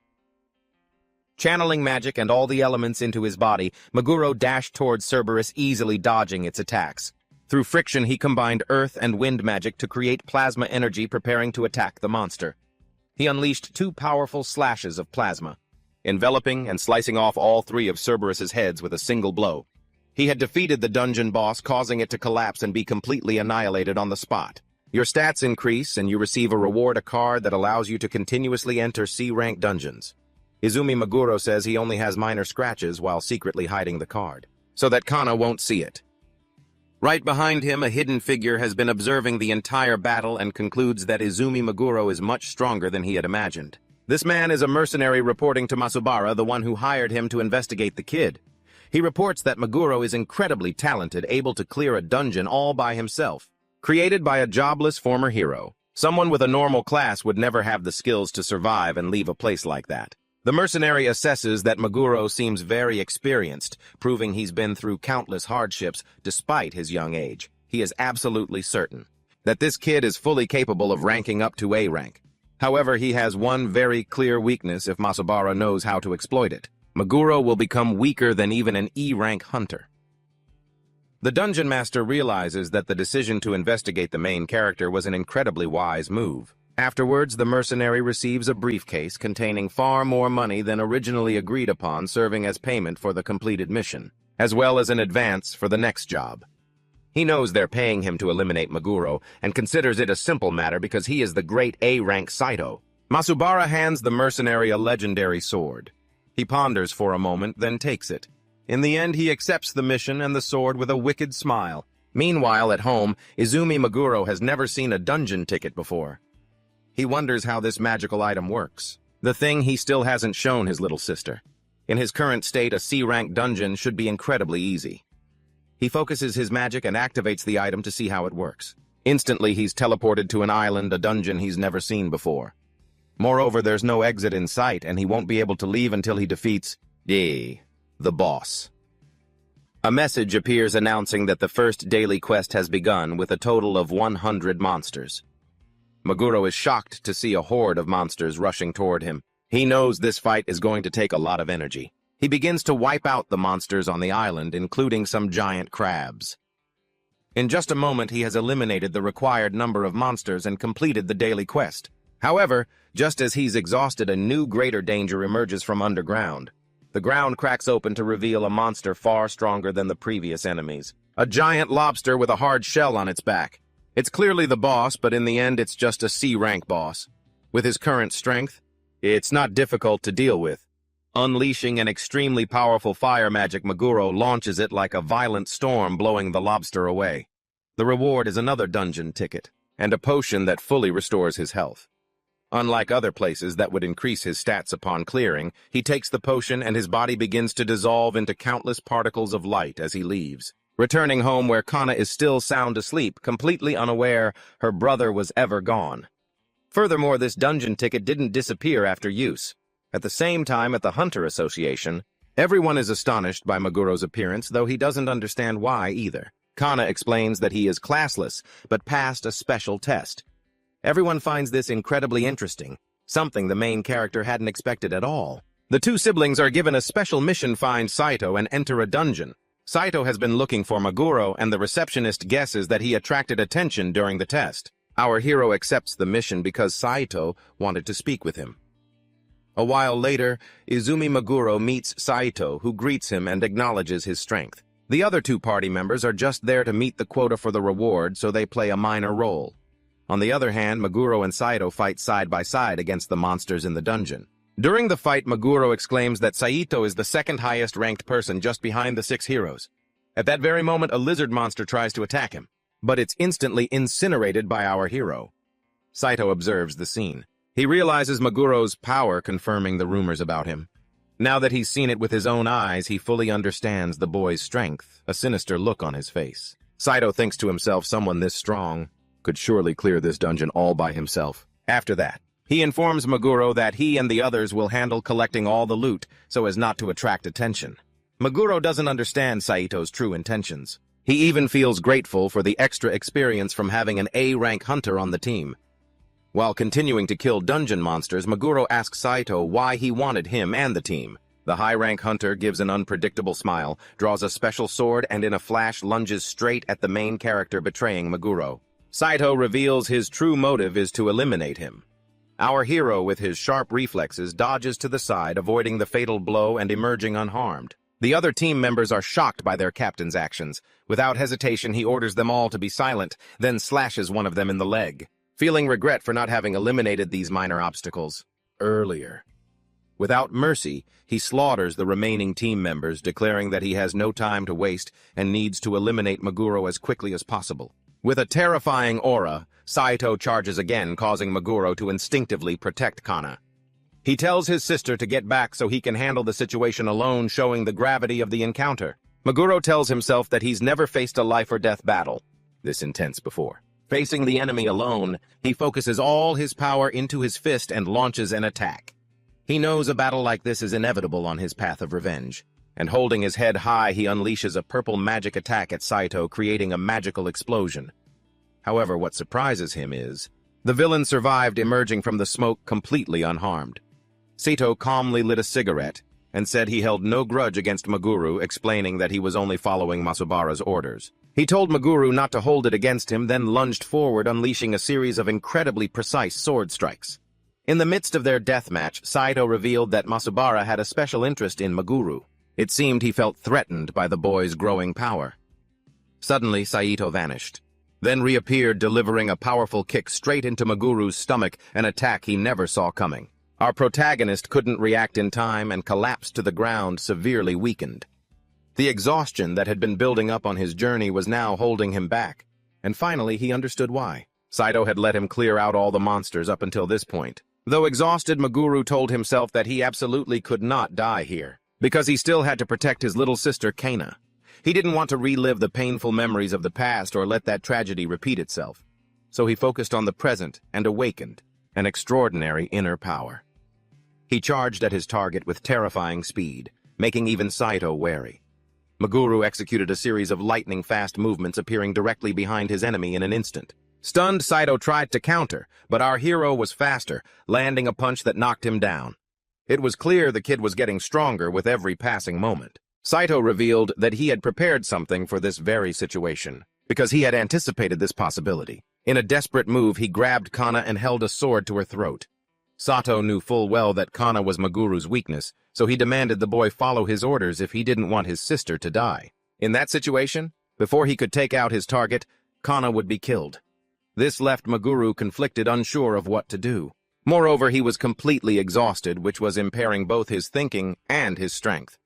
S1: Channeling magic and all the elements into his body, Meguro dashed towards Cerberus, easily dodging its attacks. Through friction, he combined earth and wind magic to create plasma energy, preparing to attack the monster. He unleashed 2 powerful slashes of plasma, enveloping and slicing off all 3 of Cerberus's heads with a single blow. He had defeated the dungeon boss, causing it to collapse and be completely annihilated on the spot. Your stats increase, and you receive a reward, a card that allows you to continuously enter C-rank dungeons. Izumi Meguro says he only has minor scratches while secretly hiding the card, so that Kana won't see it. Right behind him, a hidden figure has been observing the entire battle and concludes that Izumi Meguro is much stronger than he had imagined. This man is a mercenary reporting to Masubara, the one who hired him to investigate the kid. He reports that Meguro is incredibly talented, able to clear a dungeon all by himself. Created by a jobless former hero, someone with a normal class would never have the skills to survive and leave a place like that. The mercenary assesses that Meguro seems very experienced, proving he's been through countless hardships despite his young age. He is absolutely certain that this kid is fully capable of ranking up to A rank. However, he has one very clear weakness if Masubara knows how to exploit it. Meguro will become weaker than even an E-rank hunter. The Dungeon Master realizes that the decision to investigate the main character was an incredibly wise move. Afterwards, the mercenary receives a briefcase containing far more money than originally agreed upon, serving as payment for the completed mission, as well as an advance for the next job. He knows they're paying him to eliminate Meguro, and considers it a simple matter because he is the great A-rank Saito. Masubara hands the mercenary a legendary sword. He ponders for a moment, then takes it. In the end, he accepts the mission and the sword with a wicked smile. Meanwhile, at home, Izumi Meguro has never seen a dungeon ticket before. He wonders how this magical item works, the thing he still hasn't shown his little sister. In his current state, a C-rank dungeon should be incredibly easy. He focuses his magic and activates the item to see how it works. Instantly, he's teleported to an island, a dungeon he's never seen before. Moreover, there's no exit in sight, and he won't be able to leave until he defeats the boss. A message appears announcing that the first daily quest has begun with a total of 100 monsters. Meguro is shocked to see a horde of monsters rushing toward him. He knows this fight is going to take a lot of energy. He begins to wipe out the monsters on the island, including some giant crabs. In just a moment, he has eliminated the required number of monsters and completed the daily quest. However, just as he's exhausted, a new greater danger emerges from underground. The ground cracks open to reveal a monster far stronger than the previous enemies. A giant lobster with a hard shell on its back. It's clearly the boss, but in the end, it's just a C-rank boss. With his current strength, it's not difficult to deal with. Unleashing an extremely powerful fire magic, Meguro launches it like a violent storm, blowing the lobster away. The reward is another dungeon ticket, and a potion that fully restores his health. Unlike other places that would increase his stats upon clearing, he takes the potion and his body begins to dissolve into countless particles of light as he leaves. Returning home where Kana is still sound asleep, completely unaware her brother was ever gone. Furthermore, this dungeon ticket didn't disappear after use. At the same time, at the Hunter Association, everyone is astonished by Meguro's appearance, though he doesn't understand why either. Kana explains that he is classless, but passed a special test. Everyone finds this incredibly interesting, something the main character hadn't expected at all. The two siblings are given a special mission: find Saito and enter a dungeon. Saito has been looking for Meguro, and the receptionist guesses that he attracted attention during the test. Our hero accepts the mission because Saito wanted to speak with him. A while later, Izumi Meguro meets Saito, who greets him and acknowledges his strength. The other two party members are just there to meet the quota for the reward, so they play a minor role. On the other hand, Meguro and Saito fight side by side against the monsters in the dungeon. During the fight, Meguro exclaims that Saito is the second highest ranked person, just behind the 6 heroes. At that very moment, a lizard monster tries to attack him, but it's instantly incinerated by our hero. Saito observes the scene. He realizes Meguro's power, confirming the rumors about him. Now that he's seen it with his own eyes, he fully understands the boy's strength, a sinister look on his face. Saito thinks to himself, someone this strong could surely clear this dungeon all by himself. After that, he informs Meguro that he and the others will handle collecting all the loot so as not to attract attention. Meguro doesn't understand Saito's true intentions. He even feels grateful for the extra experience from having an A-rank hunter on the team. While continuing to kill dungeon monsters, Meguro asks Saito why he wanted him and the team. The high-rank hunter gives an unpredictable smile, draws a special sword, and in a flash lunges straight at the main character, betraying Meguro. Saito reveals his true motive is to eliminate him. Our hero, with his sharp reflexes, dodges to the side, avoiding the fatal blow and emerging unharmed. The other team members are shocked by their captain's actions. Without hesitation, he orders them all to be silent, then slashes one of them in the leg, feeling regret for not having eliminated these minor obstacles earlier. Without mercy, he slaughters the remaining team members, declaring that he has no time to waste and needs to eliminate Meguro as quickly as possible. With a terrifying aura, Saito charges again, causing Meguro to instinctively protect Kana. He tells his sister to get back so he can handle the situation alone, showing the gravity of the encounter. Meguro tells himself that he's never faced a life-or-death battle this intense before. Facing the enemy alone, he focuses all his power into his fist and launches an attack. He knows a battle like this is inevitable on his path of revenge, and holding his head high, he unleashes a purple magic attack at Saito, creating a magical explosion. However, what surprises him is the villain survived, emerging from the smoke completely unharmed. Saito calmly lit a cigarette and said he held no grudge against Meguro, explaining that he was only following Masubara's orders. He told Meguro not to hold it against him, then lunged forward, unleashing a series of incredibly precise sword strikes. In the midst of their death match, Saito revealed that Masubara had a special interest in Meguro. It seemed he felt threatened by the boy's growing power. Suddenly, Saito vanished, then reappeared, delivering a powerful kick straight into Meguro's stomach, an attack he never saw coming. Our protagonist couldn't react in time and collapsed to the ground, severely weakened. The exhaustion that had been building up on his journey was now holding him back, and finally he understood why. Saito had let him clear out all the monsters up until this point. Though exhausted, Meguro told himself that he absolutely could not die here, because he still had to protect his little sister Kana. He didn't want to relive the painful memories of the past or let that tragedy repeat itself. So he focused on the present and awakened an extraordinary inner power. He charged at his target with terrifying speed, making even Saito wary. Meguro executed a series of lightning-fast movements, appearing directly behind his enemy in an instant. Stunned, Saito tried to counter, but our hero was faster, landing a punch that knocked him down. It was clear the kid was getting stronger with every passing moment. Saito revealed that he had prepared something for this very situation, because he had anticipated this possibility. In a desperate move, he grabbed Kana and held a sword to her throat. Sato knew full well that Kana was Meguro's weakness, so he demanded the boy follow his orders if he didn't want his sister to die. In that situation, before he could take out his target, Kana would be killed. This left Meguro conflicted, unsure of what to do. Moreover, he was completely exhausted, which was impairing both his thinking and his strength.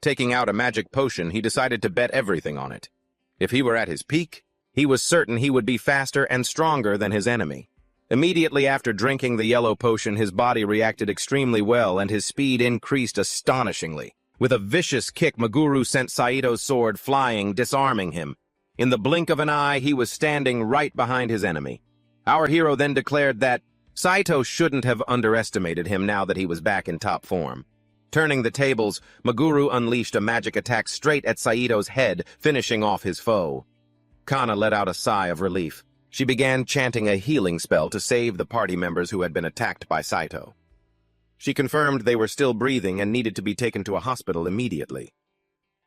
S1: Taking out a magic potion, he decided to bet everything on it. If he were at his peak, he was certain he would be faster and stronger than his enemy. Immediately after drinking the yellow potion, his body reacted extremely well and his speed increased astonishingly. With a vicious kick, Meguro sent Saito's sword flying, disarming him. In the blink of an eye, he was standing right behind his enemy. Our hero then declared that Saito shouldn't have underestimated him now that he was back in top form. Turning the tables, Meguro unleashed a magic attack straight at Saito's head, finishing off his foe. Kana let out a sigh of relief. She began chanting a healing spell to save the party members who had been attacked by Saito. She confirmed they were still breathing and needed to be taken to a hospital immediately.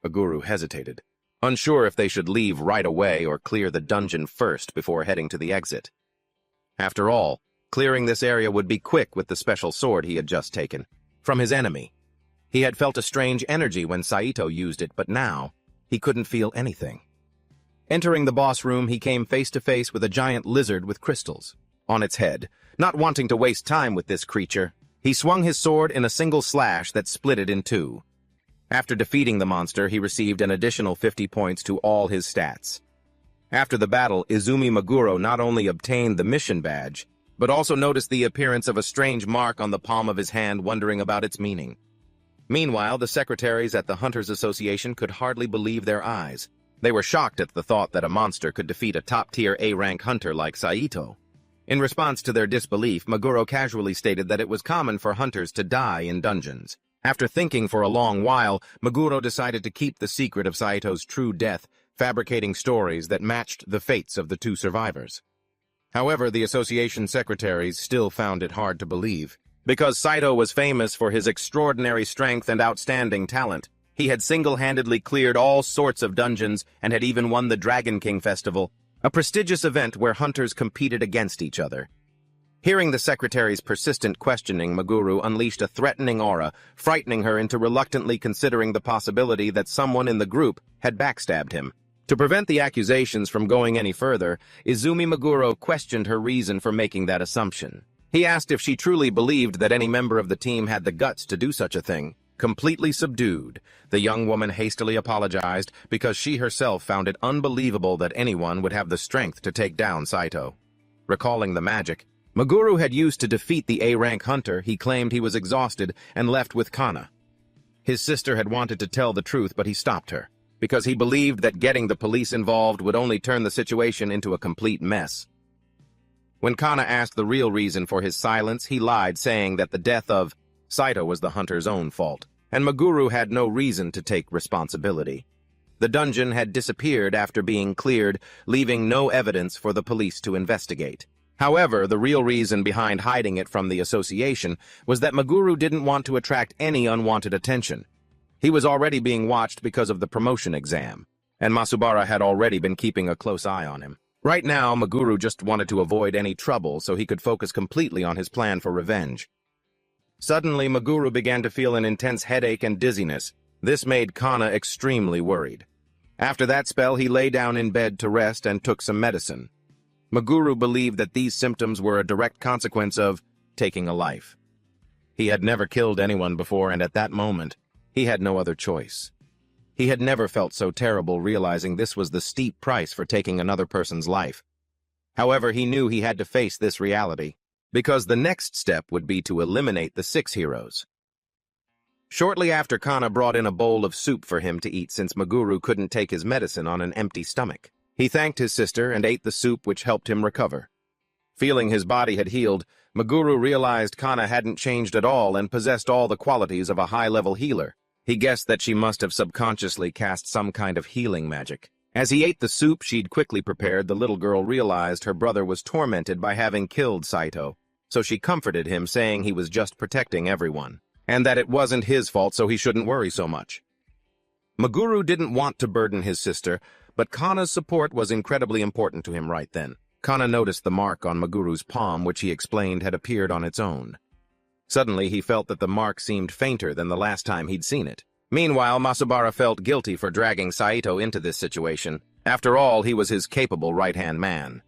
S1: Maguru hesitated, unsure if they should leave right away or clear the dungeon first before heading to the exit. After all, clearing this area would be quick with the special sword he had just taken from his enemy. He had felt a strange energy when Saito used it, but now he couldn't feel anything. Entering the boss room, he came face to face with a giant lizard with crystals on its head. Not wanting to waste time with this creature, he swung his sword in a single slash that split it in two. After defeating the monster, he received an additional 50 points to all his stats. After the battle, Izumi Maguro not only obtained the mission badge, but also noticed the appearance of a strange mark on the palm of his hand, wondering about its meaning. Meanwhile, the secretaries at the Hunters Association could hardly believe their eyes. They were shocked at the thought that a monster could defeat a top-tier A-rank hunter like Saito. In response to their disbelief, Maguro casually stated that it was common for hunters to die in dungeons. After thinking for a long while, Maguro decided to keep the secret of Saito's true death, fabricating stories that matched the fates of the two survivors. However, the association secretaries still found it hard to believe. Because Saito was famous for his extraordinary strength and outstanding talent, he had single-handedly cleared all sorts of dungeons and had even won the Dragon King Festival, a prestigious event where hunters competed against each other. Hearing the secretary's persistent questioning, Maguru unleashed a threatening aura, frightening her into reluctantly considering the possibility that someone in the group had backstabbed him. To prevent the accusations from going any further, Izumi Maguro questioned her reason for making that assumption. He asked if she truly believed that any member of the team had the guts to do such a thing. Completely subdued, the young woman hastily apologized because she herself found it unbelievable that anyone would have the strength to take down Saito. Recalling the magic Maguru had used to defeat the A-rank hunter, he claimed he was exhausted and left with Kana. His sister had wanted to tell the truth, but he stopped her, because he believed that getting the police involved would only turn the situation into a complete mess. When Kana asked the real reason for his silence, he lied, saying that the death of Saito was the hunter's own fault, and Maguru had no reason to take responsibility. The dungeon had disappeared after being cleared, leaving no evidence for the police to investigate. However, the real reason behind hiding it from the association was that Maguru didn't want to attract any unwanted attention. He was already being watched because of the promotion exam, and Masubara had already been keeping a close eye on him. Right now, Maguru just wanted to avoid any trouble so he could focus completely on his plan for revenge. Suddenly, Maguru began to feel an intense headache and dizziness. This made Kana extremely worried. After that spell, he lay down in bed to rest and took some medicine. Maguru believed that these symptoms were a direct consequence of taking a life. He had never killed anyone before, and at that moment, he had no other choice. He had never felt so terrible, realizing this was the steep price for taking another person's life. However, he knew he had to face this reality, because the next step would be to eliminate the 6 heroes. Shortly after, Kana brought in a bowl of soup for him to eat since Maguru couldn't take his medicine on an empty stomach. He thanked his sister and ate the soup, which helped him recover. Feeling his body had healed, Maguru realized Kana hadn't changed at all and possessed all the qualities of a high-level healer. He guessed that she must have subconsciously cast some kind of healing magic. As he ate the soup she'd quickly prepared, the little girl realized her brother was tormented by having killed Saito, so she comforted him, saying he was just protecting everyone, and that it wasn't his fault, so he shouldn't worry so much. Maguru didn't want to burden his sister, but Kana's support was incredibly important to him right then. Kana noticed the mark on Maguru's palm, which he explained had appeared on its own. Suddenly, he felt that the mark seemed fainter than the last time he'd seen it. Meanwhile, Masubara felt guilty for dragging Saito into this situation. After all, he was his capable right-hand man.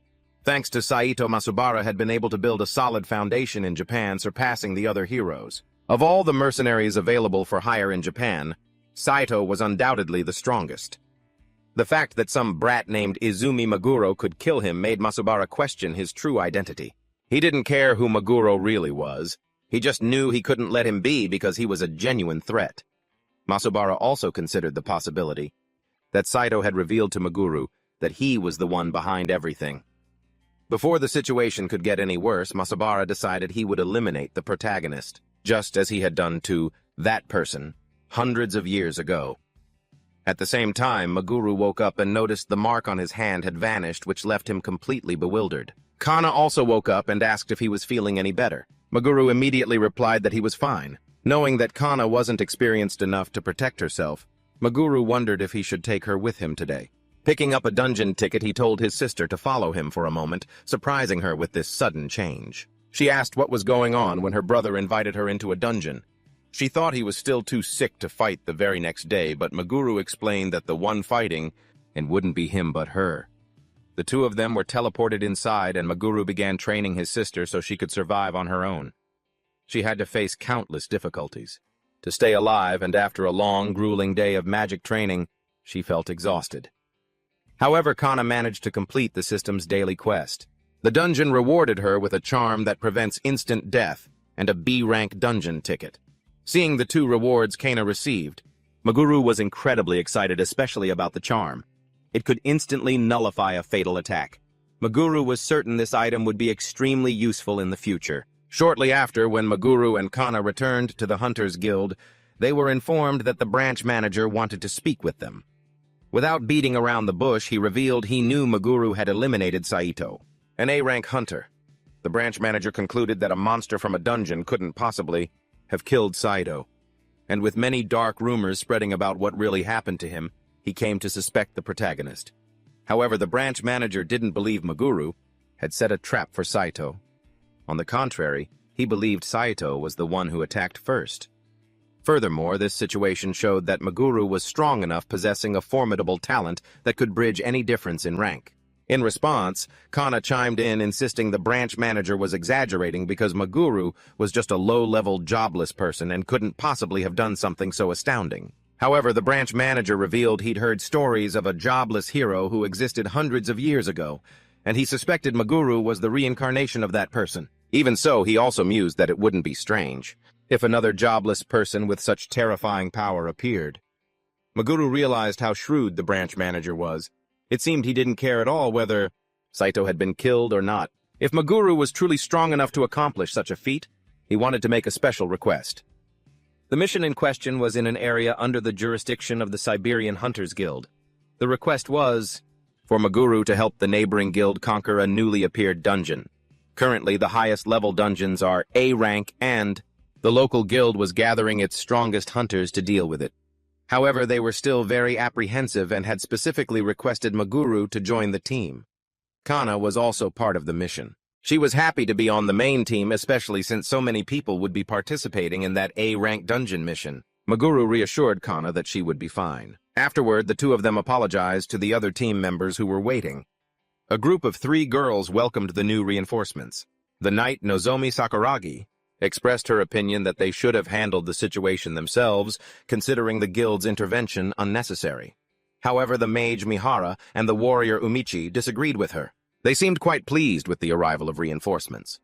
S1: Thanks to Saito, Masubara had been able to build a solid foundation in Japan, surpassing the other heroes. Of all the mercenaries available for hire in Japan, Saito was undoubtedly the strongest. The fact that some brat named Izumi Maguro could kill him made Masubara question his true identity. He didn't care who Maguro really was. He just knew he couldn't let him be because he was a genuine threat. Masubara also considered the possibility that Saito had revealed to Maguru that he was the one behind everything. Before the situation could get any worse, Masubara decided he would eliminate the protagonist, just as he had done to that person hundreds of years ago. At the same time, Maguru woke up and noticed the mark on his hand had vanished, which left him completely bewildered. Kana also woke up and asked if he was feeling any better. Maguru immediately replied that he was fine. Knowing that Kana wasn't experienced enough to protect herself, Maguru wondered if he should take her with him today. Picking up a dungeon ticket, he told his sister to follow him for a moment, surprising her with this sudden change. She asked what was going on when her brother invited her into a dungeon. She thought he was still too sick to fight the very next day, but Maguru explained that the one fighting, and wouldn't be him but her. The two of them were teleported inside, and Maguru began training his sister so she could survive on her own. She had to face countless difficulties. To stay alive, and after a long, grueling day of magic training, she felt exhausted. However, Kana managed to complete the system's daily quest. The dungeon rewarded her with a charm that prevents instant death and a B-rank dungeon ticket. Seeing the two rewards Kana received, Maguru was incredibly excited, especially about the charm. It could instantly nullify a fatal attack. Maguru was certain this item would be extremely useful in the future. Shortly after, when Maguru and Kana returned to the Hunters Guild, they were informed that the branch manager wanted to speak with them. Without beating around the bush, he revealed he knew Maguru had eliminated Saito, an A-rank hunter. The branch manager concluded that a monster from a dungeon couldn't possibly have killed Saito, and with many dark rumors spreading about what really happened to him, he came to suspect the protagonist. However, the branch manager didn't believe Maguru had set a trap for Saito. On the contrary, he believed Saito was the one who attacked first. Furthermore, this situation showed that Maguru was strong enough, possessing a formidable talent that could bridge any difference in rank. In response, Kana chimed in, insisting the branch manager was exaggerating because Maguru was just a low-level jobless person and couldn't possibly have done something so astounding. However, the branch manager revealed he'd heard stories of a jobless hero who existed hundreds of years ago, and he suspected Maguru was the reincarnation of that person. Even so, he also mused that it wouldn't be strange if another jobless person with such terrifying power appeared. Maguru realized how shrewd the branch manager was. It seemed he didn't care at all whether Saito had been killed or not. If Maguru was truly strong enough to accomplish such a feat, he wanted to make a special request. The mission in question was in an area under the jurisdiction of the Siberian Hunters Guild. The request was for Maguru to help the neighboring guild conquer a newly appeared dungeon. Currently, the highest level dungeons are A rank, and the local guild was gathering its strongest hunters to deal with it. However, they were still very apprehensive and had specifically requested Maguru to join the team. Kana was also part of the mission. She was happy to be on the main team, especially since so many people would be participating in that A-rank dungeon mission. Maguru reassured Kana that she would be fine. Afterward, the two of them apologized to the other team members who were waiting. A group of 3 girls welcomed the new reinforcements. The knight Nozomi Sakuragi expressed her opinion that they should have handled the situation themselves, considering the guild's intervention unnecessary. However, the mage Mihara and the warrior Umichi disagreed with her. They seemed quite pleased with the arrival of reinforcements.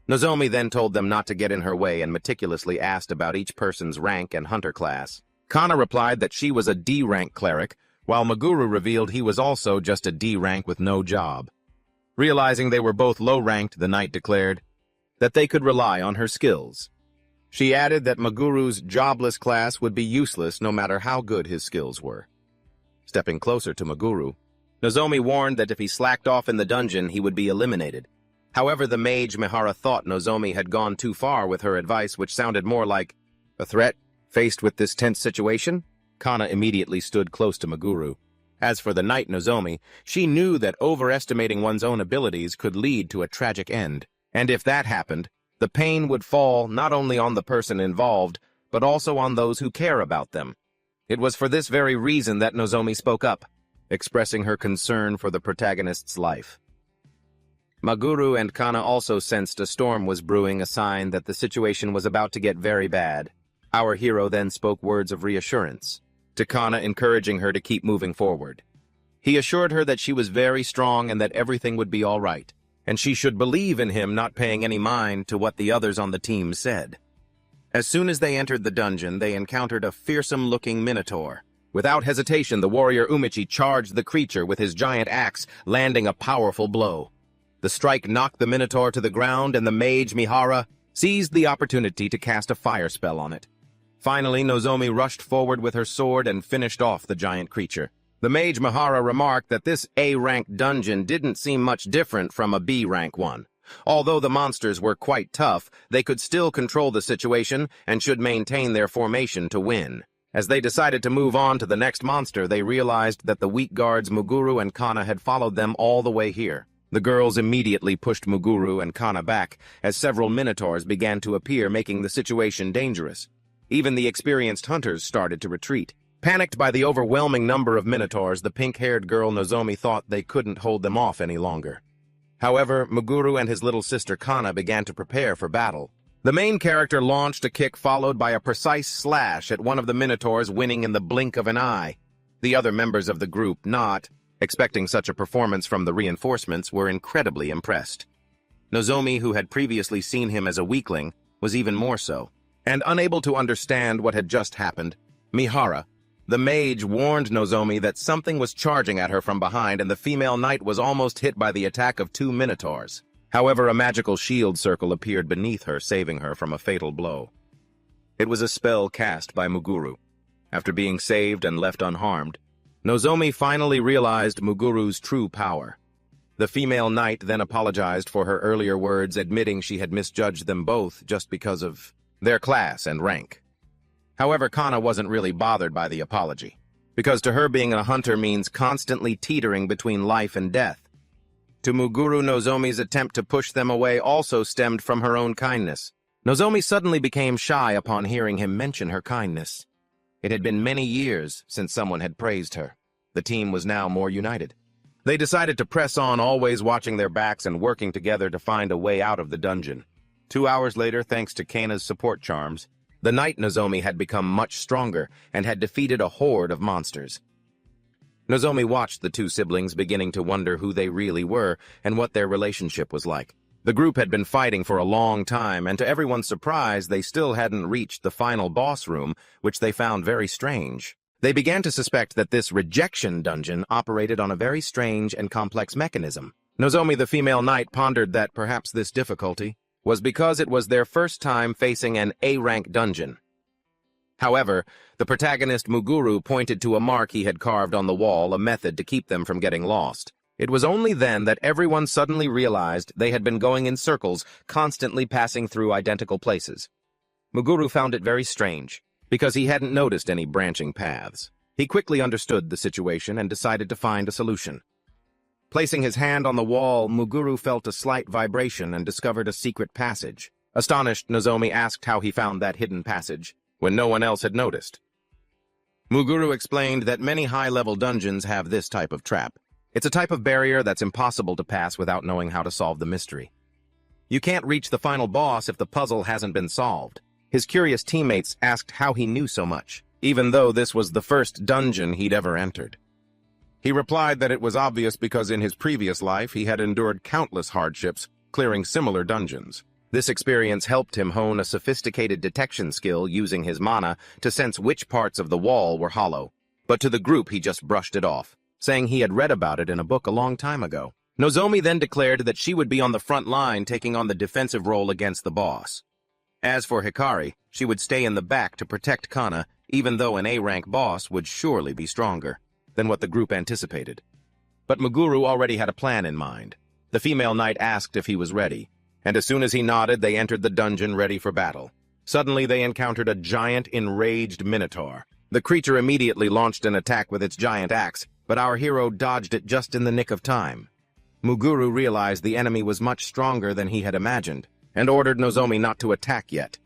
S1: Nozomi then told them not to get in her way and meticulously asked about each person's rank and hunter class. Kana replied that she was a D-rank cleric, while Maguru revealed he was also just a D-rank with no job. Realizing they were both low-ranked, the knight declared that they could rely on her skills. She added that Maguru's jobless class would be useless no matter how good his skills were. Stepping closer to Maguru, Nozomi warned that if he slacked off in the dungeon, he would be eliminated. However, the mage Mihara thought Nozomi had gone too far with her advice, which sounded more like a threat. Faced with this tense situation, Kana immediately stood close to Maguru. As for the knight Nozomi, she knew that overestimating one's own abilities could lead to a tragic end. And if that happened, the pain would fall not only on the person involved, but also on those who care about them. It was for this very reason that Nozomi spoke up, expressing her concern for the protagonist's life. Maguru and Kana also sensed a storm was brewing, a sign that the situation was about to get very bad. Our hero then spoke words of reassurance to Kana, encouraging her to keep moving forward. He assured her that she was very strong and that everything would be all right, and she should believe in him, not paying any mind to what the others on the team said. As soon as they entered the dungeon, they encountered a fearsome-looking minotaur. Without hesitation, the warrior Umichi charged the creature with his giant axe, landing a powerful blow. The strike knocked the minotaur to the ground, and the mage Mihara seized the opportunity to cast a fire spell on it. Finally, Nozomi rushed forward with her sword and finished off the giant creature. The mage Mihara remarked that this A-rank dungeon didn't seem much different from a B-rank one. Although the monsters were quite tough, they could still control the situation and should maintain their formation to win. As they decided to move on to the next monster, they realized that the weak guards Muguru and Kana had followed them all the way here. The girls immediately pushed Muguru and Kana back, as several minotaurs began to appear, making the situation dangerous. Even the experienced hunters started to retreat. Panicked by the overwhelming number of minotaurs, the pink-haired girl Nozomi thought they couldn't hold them off any longer. However, Muguru and his little sister Kana began to prepare for battle. The main character launched a kick followed by a precise slash at one of the minotaurs, winning in the blink of an eye. The other members of the group, not expecting such a performance from the reinforcements, were incredibly impressed. Nozomi, who had previously seen him as a weakling, was even more so. And unable to understand what had just happened, Mihara, the mage, warned Nozomi that something was charging at her from behind, and the female knight was almost hit by the attack of two minotaurs. However, a magical shield circle appeared beneath her, saving her from a fatal blow. It was a spell cast by Muguru. After being saved and left unharmed, Nozomi finally realized Muguru's true power. The female knight then apologized for her earlier words, admitting she had misjudged them both just because of their class and rank. However, Kana wasn't really bothered by the apology, because to her being a hunter means constantly teetering between life and death. To Muguru, Nozomi's attempt to push them away also stemmed from her own kindness. Nozomi suddenly became shy upon hearing him mention her kindness. It had been many years since someone had praised her. The team was now more united. They decided to press on, always watching their backs and working together to find a way out of the dungeon. 2 hours later, thanks to Kana's support charms, the knight Nozomi had become much stronger and had defeated a horde of monsters. Nozomi watched the two siblings, beginning to wonder who they really were and what their relationship was like. The group had been fighting for a long time, and to everyone's surprise, they still hadn't reached the final boss room, which they found very strange. They began to suspect that this rejection dungeon operated on a very strange and complex mechanism. Nozomi, the female knight, pondered that perhaps this difficulty was because it was their first time facing an A-rank dungeon. However, the protagonist Muguru pointed to a mark he had carved on the wall, a method to keep them from getting lost. It was only then that everyone suddenly realized they had been going in circles, constantly passing through identical places. Muguru found it very strange, because he hadn't noticed any branching paths. He quickly understood the situation and decided to find a solution. Placing his hand on the wall, Muguru felt a slight vibration and discovered a secret passage. Astonished, Nozomi asked how he found that hidden passage, when no one else had noticed. Muguru explained that many high-level dungeons have this type of trap. It's a type of barrier that's impossible to pass without knowing how to solve the mystery. You can't reach the final boss if the puzzle hasn't been solved. His curious teammates asked how he knew so much, even though this was the first dungeon he'd ever entered. He replied that it was obvious because in his previous life he had endured countless hardships clearing similar dungeons. This experience helped him hone a sophisticated detection skill using his mana to sense which parts of the wall were hollow. But to the group he just brushed it off, saying he had read about it in a book a long time ago. Nozomi then declared that she would be on the front line, taking on the defensive role against the boss. As for Hikari, she would stay in the back to protect Kana, even though an A-rank boss would surely be stronger than what the group anticipated. But Muguru already had a plan in mind. The female knight asked if he was ready, and as soon as he nodded, they entered the dungeon ready for battle. Suddenly, they encountered a giant, enraged minotaur. The creature immediately launched an attack with its giant axe, but our hero dodged it just in the nick of time. Muguru realized the enemy was much stronger than he had imagined, and ordered Nozomi not to attack yet.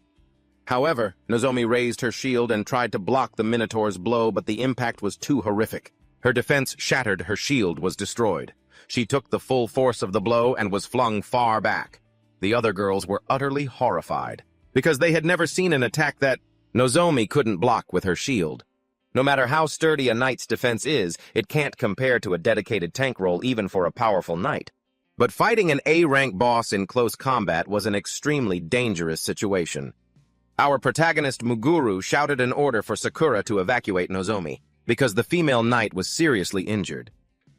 S1: However, Nozomi raised her shield and tried to block the minotaur's blow, but the impact was too horrific. Her defense shattered, her shield was destroyed. She took the full force of the blow and was flung far back. The other girls were utterly horrified, because they had never seen an attack that Nozomi couldn't block with her shield. No matter how sturdy a knight's defense is, it can't compare to a dedicated tank role even for a powerful knight. But fighting an A-rank boss in close combat was an extremely dangerous situation. Our protagonist Muguru shouted an order for Sakura to evacuate Nozomi, because the female knight was seriously injured.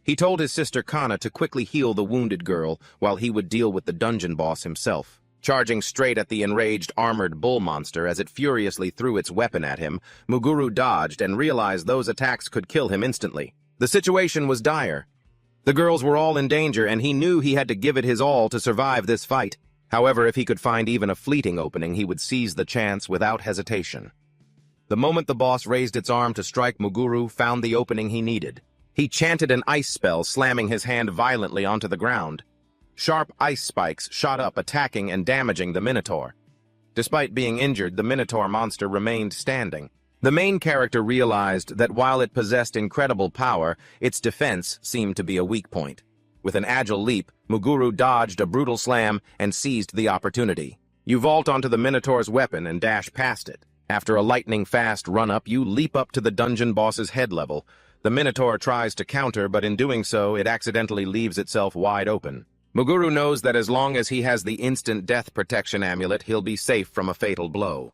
S1: He told his sister Kana to quickly heal the wounded girl while he would deal with the dungeon boss himself. Charging straight at the enraged armored bull monster as it furiously threw its weapon at him, Muguru dodged and realized those attacks could kill him instantly. The situation was dire. The girls were all in danger, and he knew he had to give it his all to survive this fight. However, if he could find even a fleeting opening, he would seize the chance without hesitation. The moment the boss raised its arm to strike, Muguru found the opening he needed. He chanted an ice spell, slamming his hand violently onto the ground. Sharp ice spikes shot up, attacking and damaging the Minotaur. Despite being injured, the Minotaur monster remained standing. The main character realized that while it possessed incredible power, its defense seemed to be a weak point. With an agile leap, Muguru dodged a brutal slam and seized the opportunity. You vault onto the Minotaur's weapon and dash past it. After a lightning-fast run-up, you leap up to the dungeon boss's head level. The Minotaur tries to counter, but in doing so, it accidentally leaves itself wide open. Muguru knows that as long as he has the instant death protection amulet, he'll be safe from a fatal blow.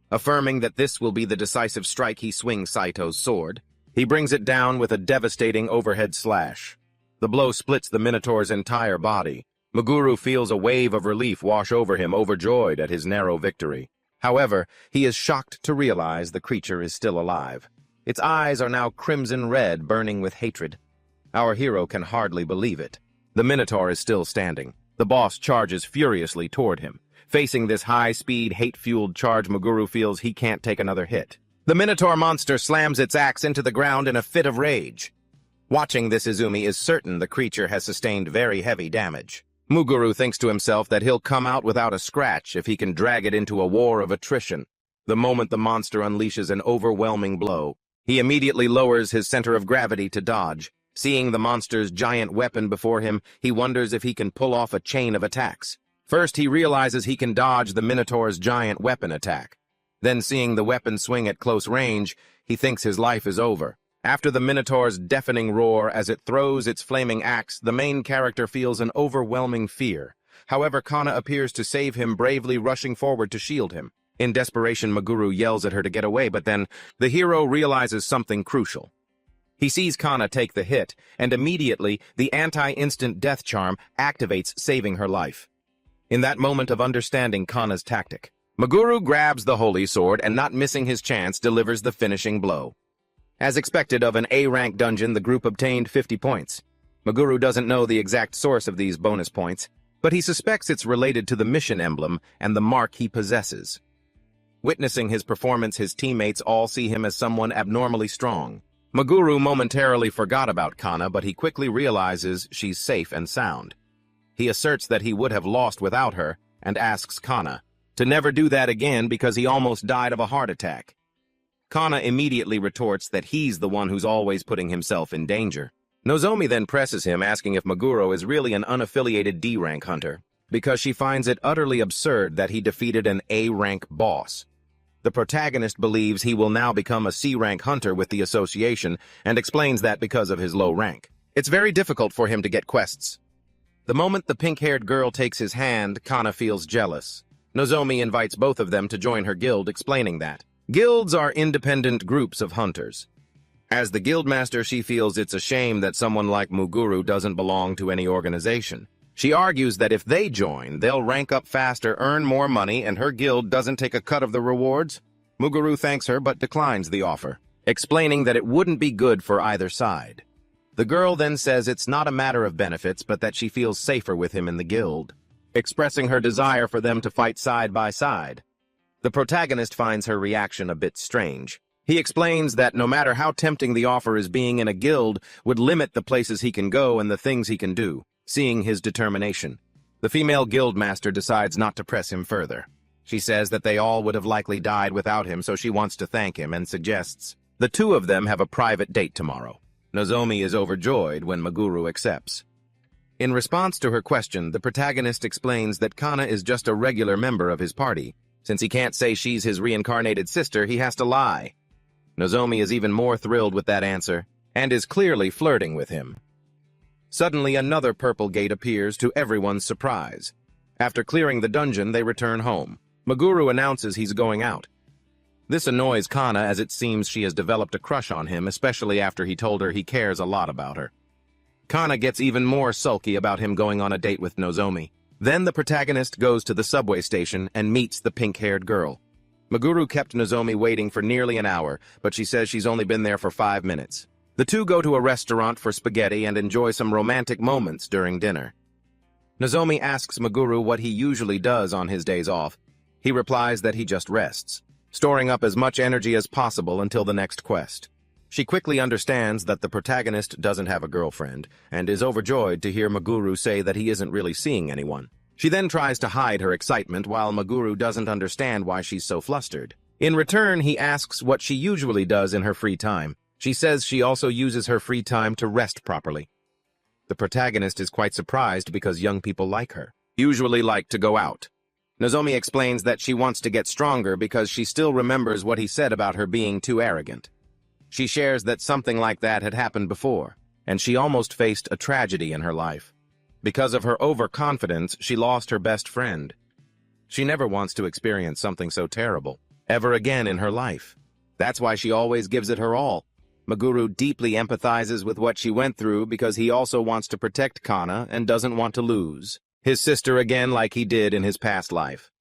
S1: Affirming that this will be the decisive strike, he swings Saito's sword. He brings it down with a devastating overhead slash. The blow splits the Minotaur's entire body. Muguru feels a wave of relief wash over him, overjoyed at his narrow victory. However, he is shocked to realize the creature is still alive. Its eyes are now crimson red, burning with hatred. Our hero can hardly believe it. The Minotaur is still standing. The boss charges furiously toward him. Facing this high-speed, hate-fueled charge, Muguru feels he can't take another hit. The Minotaur monster slams its axe into the ground in a fit of rage. Watching this, Izumi is certain the creature has sustained very heavy damage. Muguru thinks to himself that he'll come out without a scratch if he can drag it into a war of attrition. The moment the monster unleashes an overwhelming blow, he immediately lowers his center of gravity to dodge. Seeing the monster's giant weapon before him, he wonders if he can pull off a chain of attacks. First, he realizes he can dodge the Minotaur's giant weapon attack. Then, seeing the weapon swing at close range, he thinks his life is over. After the Minotaur's deafening roar as it throws its flaming axe, the main character feels an overwhelming fear. However, Kana appears to save him, bravely rushing forward to shield him. In desperation, Muguru yells at her to get away, but then the hero realizes something crucial. He sees Kana take the hit, and immediately the anti-instant death charm activates, saving her life. In that moment of understanding Kana's tactic, Muguru grabs the holy sword and, not missing his chance, delivers the finishing blow. As expected of an A-rank dungeon, the group obtained 50 points. Muguru doesn't know the exact source of these bonus points, but he suspects it's related to the mission emblem and the mark he possesses. Witnessing his performance, his teammates all see him as someone abnormally strong. Muguru momentarily forgot about Kana, but he quickly realizes she's safe and sound. He asserts that he would have lost without her, and asks Kana to never do that again because he almost died of a heart attack. Kana immediately retorts that he's the one who's always putting himself in danger. Nozomi then presses him, asking if Muguru is really an unaffiliated D-rank hunter, because she finds it utterly absurd that he defeated an A-rank boss. The protagonist believes he will now become a C-rank hunter with the association, and explains that because of his low rank. It's very difficult for him to get quests. The moment the pink-haired girl takes his hand, Kana feels jealous. Nozomi invites both of them to join her guild, explaining that guilds are independent groups of hunters. As the guildmaster, she feels it's a shame that someone like Muguru doesn't belong to any organization. She argues that if they join, they'll rank up faster, earn more money, and her guild doesn't take a cut of the rewards. Muguru thanks her but declines the offer, explaining that it wouldn't be good for either side. The girl then says it's not a matter of benefits, but that she feels safer with him in the guild, expressing her desire for them to fight side by side. The protagonist finds her reaction a bit strange. He explains that no matter how tempting the offer is, being in a guild would limit the places he can go and the things he can do. Seeing his determination, the female guildmaster decides not to press him further. She says that they all would have likely died without him, so she wants to thank him and suggests the two of them have a private date tomorrow. Nozomi is overjoyed when Muguru accepts. In response to her question, the protagonist explains that Kana is just a regular member of his party. Since he can't say she's his reincarnated sister, he has to lie. Nozomi is even more thrilled with that answer, and is clearly flirting with him. Suddenly, another purple gate appears to everyone's surprise. After clearing the dungeon, they return home. Muguru announces he's going out. This annoys Kana, as it seems she has developed a crush on him, especially after he told her he cares a lot about her. Kana gets even more sulky about him going on a date with Nozomi. Then the protagonist goes to the subway station and meets the pink-haired girl. Meguru kept Nozomi waiting for nearly an hour, but she says she's only been there for 5 minutes. The two go to a restaurant for spaghetti and enjoy some romantic moments during dinner. Nozomi asks Meguru what he usually does on his days off. He replies that he just rests, storing up as much energy as possible until the next quest. She quickly understands that the protagonist doesn't have a girlfriend, and is overjoyed to hear Meguru say that he isn't really seeing anyone. She then tries to hide her excitement while Meguru doesn't understand why she's so flustered. In return, he asks what she usually does in her free time. She says she also uses her free time to rest properly. The protagonist is quite surprised because young people like her, usually like to go out. Nozomi explains that she wants to get stronger because she still remembers what he said about her being too arrogant. She shares that something like that had happened before, and she almost faced a tragedy in her life. Because of her overconfidence, she lost her best friend. She never wants to experience something so terrible ever again in her life. That's why she always gives it her all. Meguru deeply empathizes with what she went through because he also wants to protect Kana and doesn't want to lose his sister again like he did in his past life.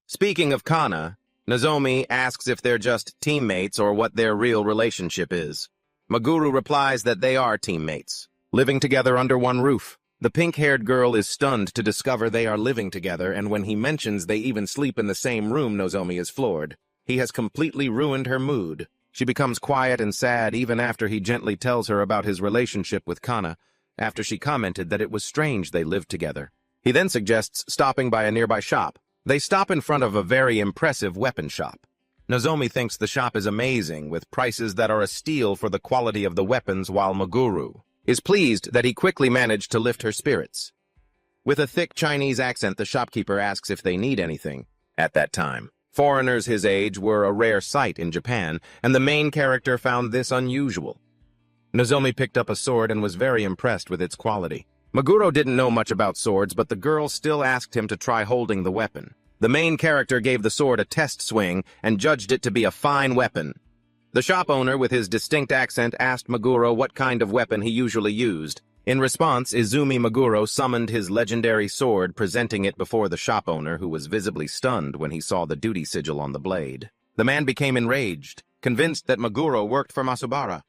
S1: Speaking of Kana, Nozomi asks if they're just teammates or what their real relationship is. Meguru replies that they are teammates, living together under one roof. The pink-haired girl is stunned to discover they are living together, and when he mentions they even sleep in the same room, Nozomi is floored. He has completely ruined her mood. She becomes quiet and sad even after he gently tells her about his relationship with Kana, after she commented that it was strange they lived together. He then suggests stopping by a nearby shop. They stop in front of a very impressive weapon shop. Nozomi thinks the shop is amazing, with prices that are a steal for the quality of the weapons, while Meguru is pleased that he quickly managed to lift her spirits. With a thick Chinese accent, the shopkeeper asks if they need anything. At that time, foreigners his age were a rare sight in Japan, and the main character found this unusual. Nozomi picked up a sword and was very impressed with its quality. Meguro didn't know much about swords, but the girl still asked him to try holding the weapon. The main character gave the sword a test swing and judged it to be a fine weapon. The shop owner, with his distinct accent, asked Meguro what kind of weapon he usually used. In response, Izumi Meguro summoned his legendary sword, presenting it before the shop owner, who was visibly stunned when he saw the duty sigil on the blade. The man became enraged, convinced that Meguro worked for Masubara.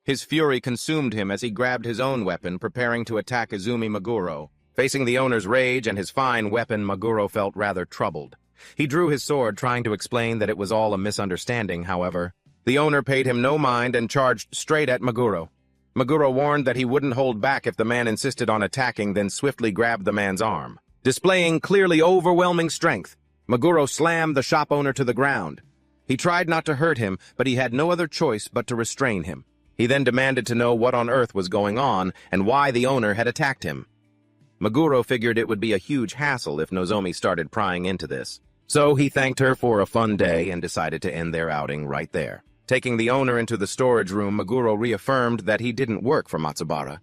S1: His fury consumed him as he grabbed his own weapon, preparing to attack Izumi Meguro. Facing the owner's rage and his fine weapon, Meguro felt rather troubled. He drew his sword, trying to explain that it was all a misunderstanding. However, the owner paid him no mind and charged straight at Meguro. Meguro warned that he wouldn't hold back if the man insisted on attacking, then swiftly grabbed the man's arm. Displaying clearly overwhelming strength, Meguro slammed the shop owner to the ground. He tried not to hurt him, but he had no other choice but to restrain him. He then demanded to know what on earth was going on and why the owner had attacked him. Meguro figured it would be a huge hassle if Nozomi started prying into this. So he thanked her for a fun day and decided to end their outing right there. Taking the owner into the storage room, Meguro reaffirmed that he didn't work for Matsubara.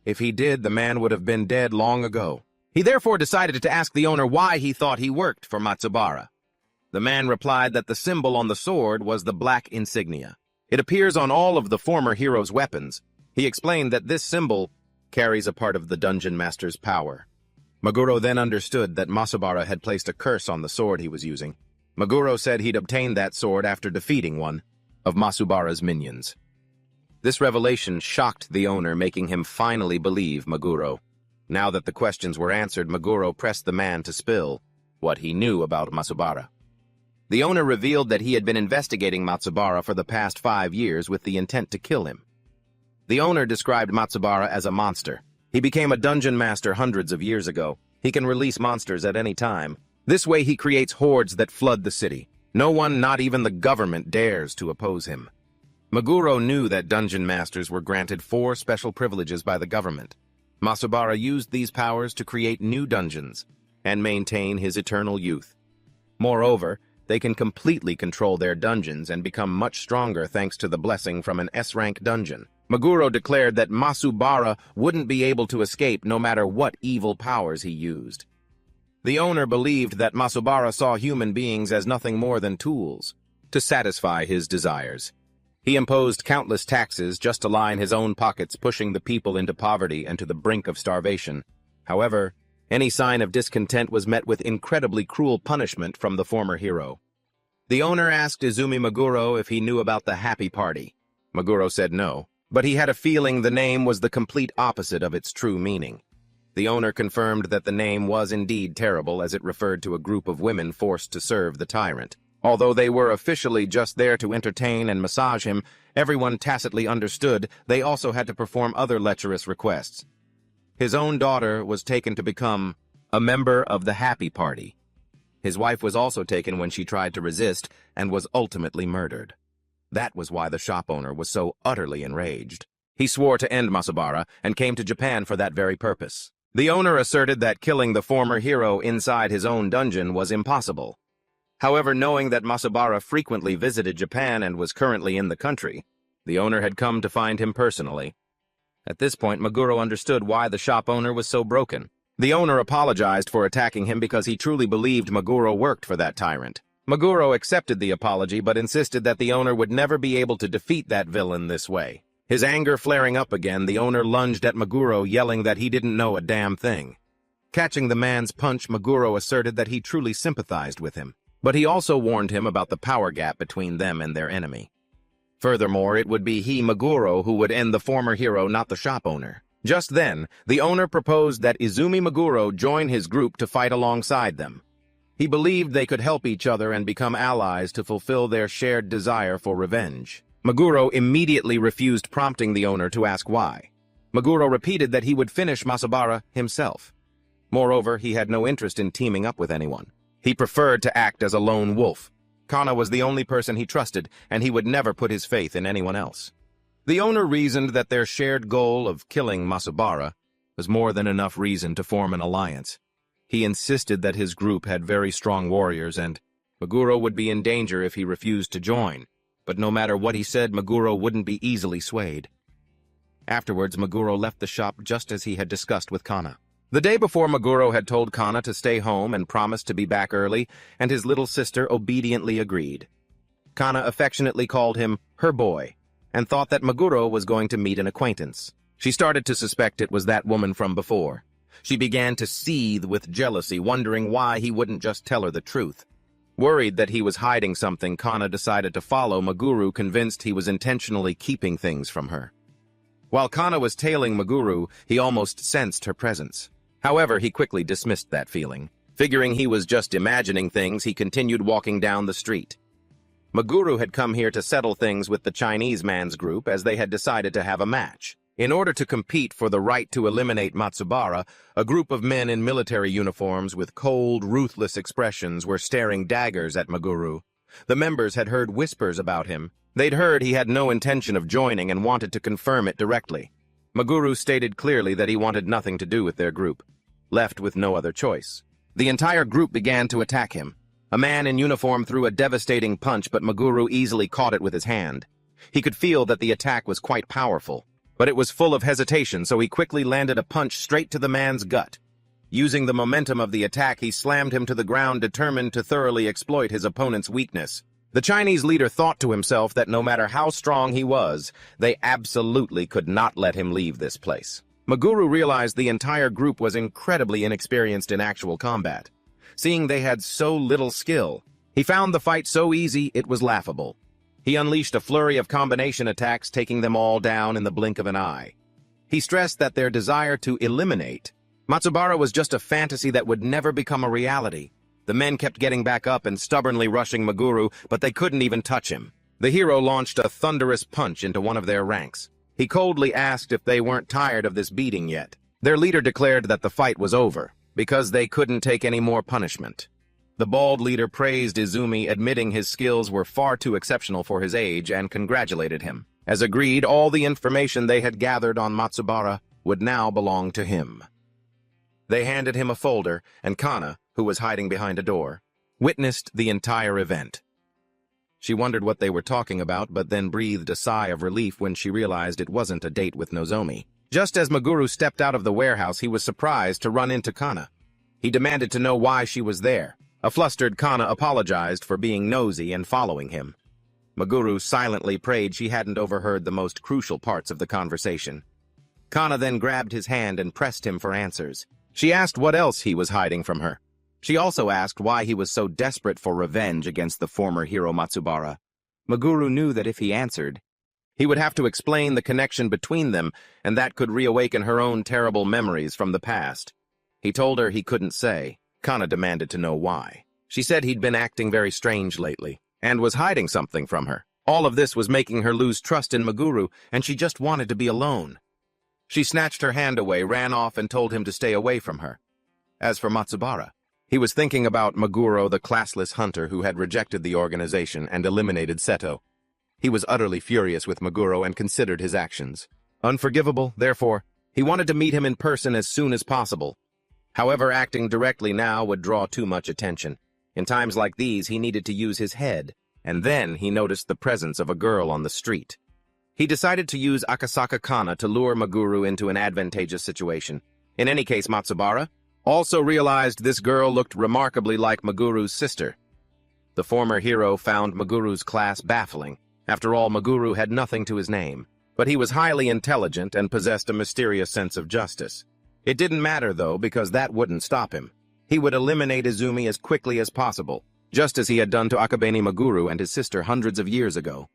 S1: If he did, the man would have been dead long ago. He therefore decided to ask the owner why he thought he worked for Matsubara. The man replied that the symbol on the sword was the black insignia. It appears on all of the former hero's weapons. He explained that this symbol carries a part of the dungeon master's power. Meguro then understood that Masubara had placed a curse on the sword he was using. Meguro said he'd obtained that sword after defeating one of Masubara's minions. This revelation shocked the owner, making him finally believe Meguro. Now that the questions were answered, Meguro pressed the man to spill what he knew about Masubara. The owner revealed that he had been investigating Matsubara for the past 5 years with the intent to kill him. The owner described Matsubara as a monster. He became a dungeon master hundreds of years ago. He can release monsters at any time. This way he creates hordes that flood the city. No one, not even the government, dares to oppose him. Meguro knew that dungeon masters were granted 4 special privileges by the government. Masubara used these powers to create new dungeons and maintain his eternal youth. Moreover, they can completely control their dungeons and become much stronger thanks to the blessing from an S-rank dungeon. Meguro declared that Masubara wouldn't be able to escape no matter what evil powers he used. The owner believed that Masubara saw human beings as nothing more than tools to satisfy his desires. He imposed countless taxes just to line his own pockets, pushing the people into poverty and to the brink of starvation. However, Any sign of discontent was met with incredibly cruel punishment from the former hero. The owner asked Izumi Meguro if he knew about the happy party. Meguro said no, but he had a feeling the name was the complete opposite of its true meaning. The owner confirmed that the name was indeed terrible, as it referred to a group of women forced to serve the tyrant. Although they were officially just there to entertain and massage him, everyone tacitly understood they also had to perform other lecherous requests. His own daughter was taken to become a member of the happy party. His wife was also taken when she tried to resist and was ultimately murdered. That was why the shop owner was so utterly enraged. He swore to end Masabara and came to Japan for that very purpose. The owner asserted that killing the former hero inside his own dungeon was impossible. However, knowing that Masabara frequently visited Japan and was currently in the country, the owner had come to find him personally. At this point, Meguro understood why the shop owner was so broken. The owner apologized for attacking him because he truly believed Meguro worked for that tyrant. Meguro accepted the apology but insisted that the owner would never be able to defeat that villain this way. His anger flaring up again, the owner lunged at Meguro, yelling that he didn't know a damn thing. Catching the man's punch, Meguro asserted that he truly sympathized with him, but he also warned him about the power gap between them and their enemy. Furthermore, it would be he, Meguro, who would end the former hero, not the shop owner. Just then, the owner proposed that Izumi Meguro join his group to fight alongside them. He believed they could help each other and become allies to fulfill their shared desire for revenge. Meguro immediately refused, prompting the owner to ask why. Meguro repeated that he would finish Masabara himself. Moreover, he had no interest in teaming up with anyone. He preferred to act as a lone wolf. Kana was the only person he trusted, and he would never put his faith in anyone else. The owner reasoned that their shared goal of killing Masabara was more than enough reason to form an alliance. He insisted that his group had very strong warriors, and Meguro would be in danger if he refused to join. But no matter what he said, Meguro wouldn't be easily swayed. Afterwards, Meguro left the shop just as he had discussed with Kana. The day before, Meguro had told Kana to stay home and promised to be back early, and his little sister obediently agreed. Kana affectionately called him her boy, and thought that Meguro was going to meet an acquaintance. She started to suspect it was that woman from before. She began to seethe with jealousy, wondering why he wouldn't just tell her the truth. Worried that he was hiding something, Kana decided to follow Meguro, convinced he was intentionally keeping things from her. While Kana was tailing Meguro, he almost sensed her presence. However, he quickly dismissed that feeling. Figuring he was just imagining things, he continued walking down the street. Meguro had come here to settle things with the Chinese man's group, as they had decided to have a match. In order to compete for the right to eliminate Matsubara, a group of men in military uniforms with cold, ruthless expressions were staring daggers at Meguro. The members had heard whispers about him. They'd heard he had no intention of joining and wanted to confirm it directly. Meguro stated clearly that he wanted nothing to do with their group, left with no other choice. The entire group began to attack him. A man in uniform threw a devastating punch, but Meguro easily caught it with his hand. He could feel that the attack was quite powerful, but it was full of hesitation, so he quickly landed a punch straight to the man's gut. Using the momentum of the attack, he slammed him to the ground, determined to thoroughly exploit his opponent's weakness. The Chinese leader thought to himself that no matter how strong he was, they absolutely could not let him leave this place. Meguro realized the entire group was incredibly inexperienced in actual combat. Seeing they had so little skill, he found the fight so easy it was laughable. He unleashed a flurry of combination attacks, taking them all down in the blink of an eye. He stressed that their desire to eliminate Matsubara was just a fantasy that would never become a reality. The men kept getting back up and stubbornly rushing Meguro, but they couldn't even touch him. The hero launched a thunderous punch into one of their ranks. He coldly asked if they weren't tired of this beating yet. Their leader declared that the fight was over, because they couldn't take any more punishment. The bald leader praised Izumi, admitting his skills were far too exceptional for his age, and congratulated him. As agreed, all the information they had gathered on Matsubara would now belong to him. They handed him a folder, and Kana, who was hiding behind a door, witnessed the entire event. She wondered what they were talking about, but then breathed a sigh of relief when she realized it wasn't a date with Nozomi. Just as Meguro stepped out of the warehouse, he was surprised to run into Kana. He demanded to know why she was there. A flustered Kana apologized for being nosy and following him. Meguro silently prayed she hadn't overheard the most crucial parts of the conversation. Kana then grabbed his hand and pressed him for answers. She asked what else he was hiding from her. She also asked why he was so desperate for revenge against the former hero Matsubara. Meguru knew that if he answered, he would have to explain the connection between them, and that could reawaken her own terrible memories from the past. He told her he couldn't say. Kana demanded to know why. She said he'd been acting very strange lately, and was hiding something from her. All of this was making her lose trust in Meguru, and she just wanted to be alone. She snatched her hand away, ran off, and told him to stay away from her. As for Matsubara, he was thinking about Meguro, the classless hunter who had rejected the organization and eliminated Seto. He was utterly furious with Meguro and considered his actions unforgivable. Therefore, he wanted to meet him in person as soon as possible. However, acting directly now would draw too much attention. In times like these, he needed to use his head, and then he noticed the presence of a girl on the street. He decided to use Akasaka Kana to lure Meguru into an advantageous situation. In any case, Matsubara also realized this girl looked remarkably like Meguru's sister. The former hero found Meguru's class baffling. After all, Meguru had nothing to his name, but he was highly intelligent and possessed a mysterious sense of justice. It didn't matter, though, because that wouldn't stop him. He would eliminate Izumi as quickly as possible, just as he had done to Akabeni Meguru and his sister hundreds of years ago.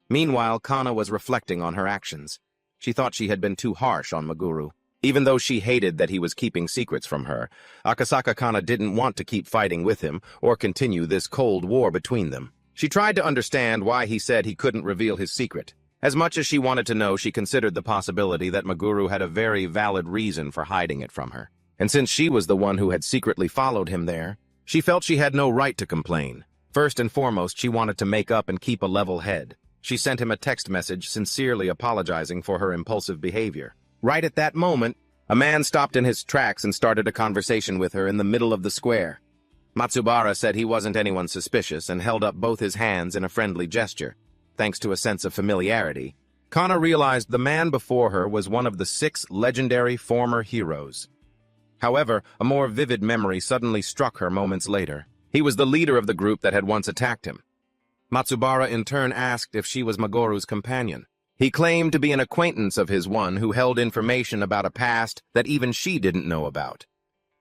S1: Meanwhile, Kana was reflecting on her actions. She thought she had been too harsh on Meguru. Even though she hated that he was keeping secrets from her, Akasaka Kana didn't want to keep fighting with him or continue this cold war between them. She tried to understand why he said he couldn't reveal his secret. As much as she wanted to know, she considered the possibility that Meguru had a very valid reason for hiding it from her. And since she was the one who had secretly followed him there, she felt she had no right to complain. First and foremost, she wanted to make up and keep a level head. She sent him a text message sincerely apologizing for her impulsive behavior. Right at that moment, a man stopped in his tracks and started a conversation with her in the middle of the square. Matsubara said he wasn't anyone suspicious and held up both his hands in a friendly gesture. Thanks to a sense of familiarity, Kana realized the man before her was one of the 6 legendary former heroes. However, a more vivid memory suddenly struck her moments later. He was the leader of the group that had once attacked him. Matsubara in turn asked if she was Meguru's companion. He claimed to be an acquaintance of his one who held information about a past that even she didn't know about.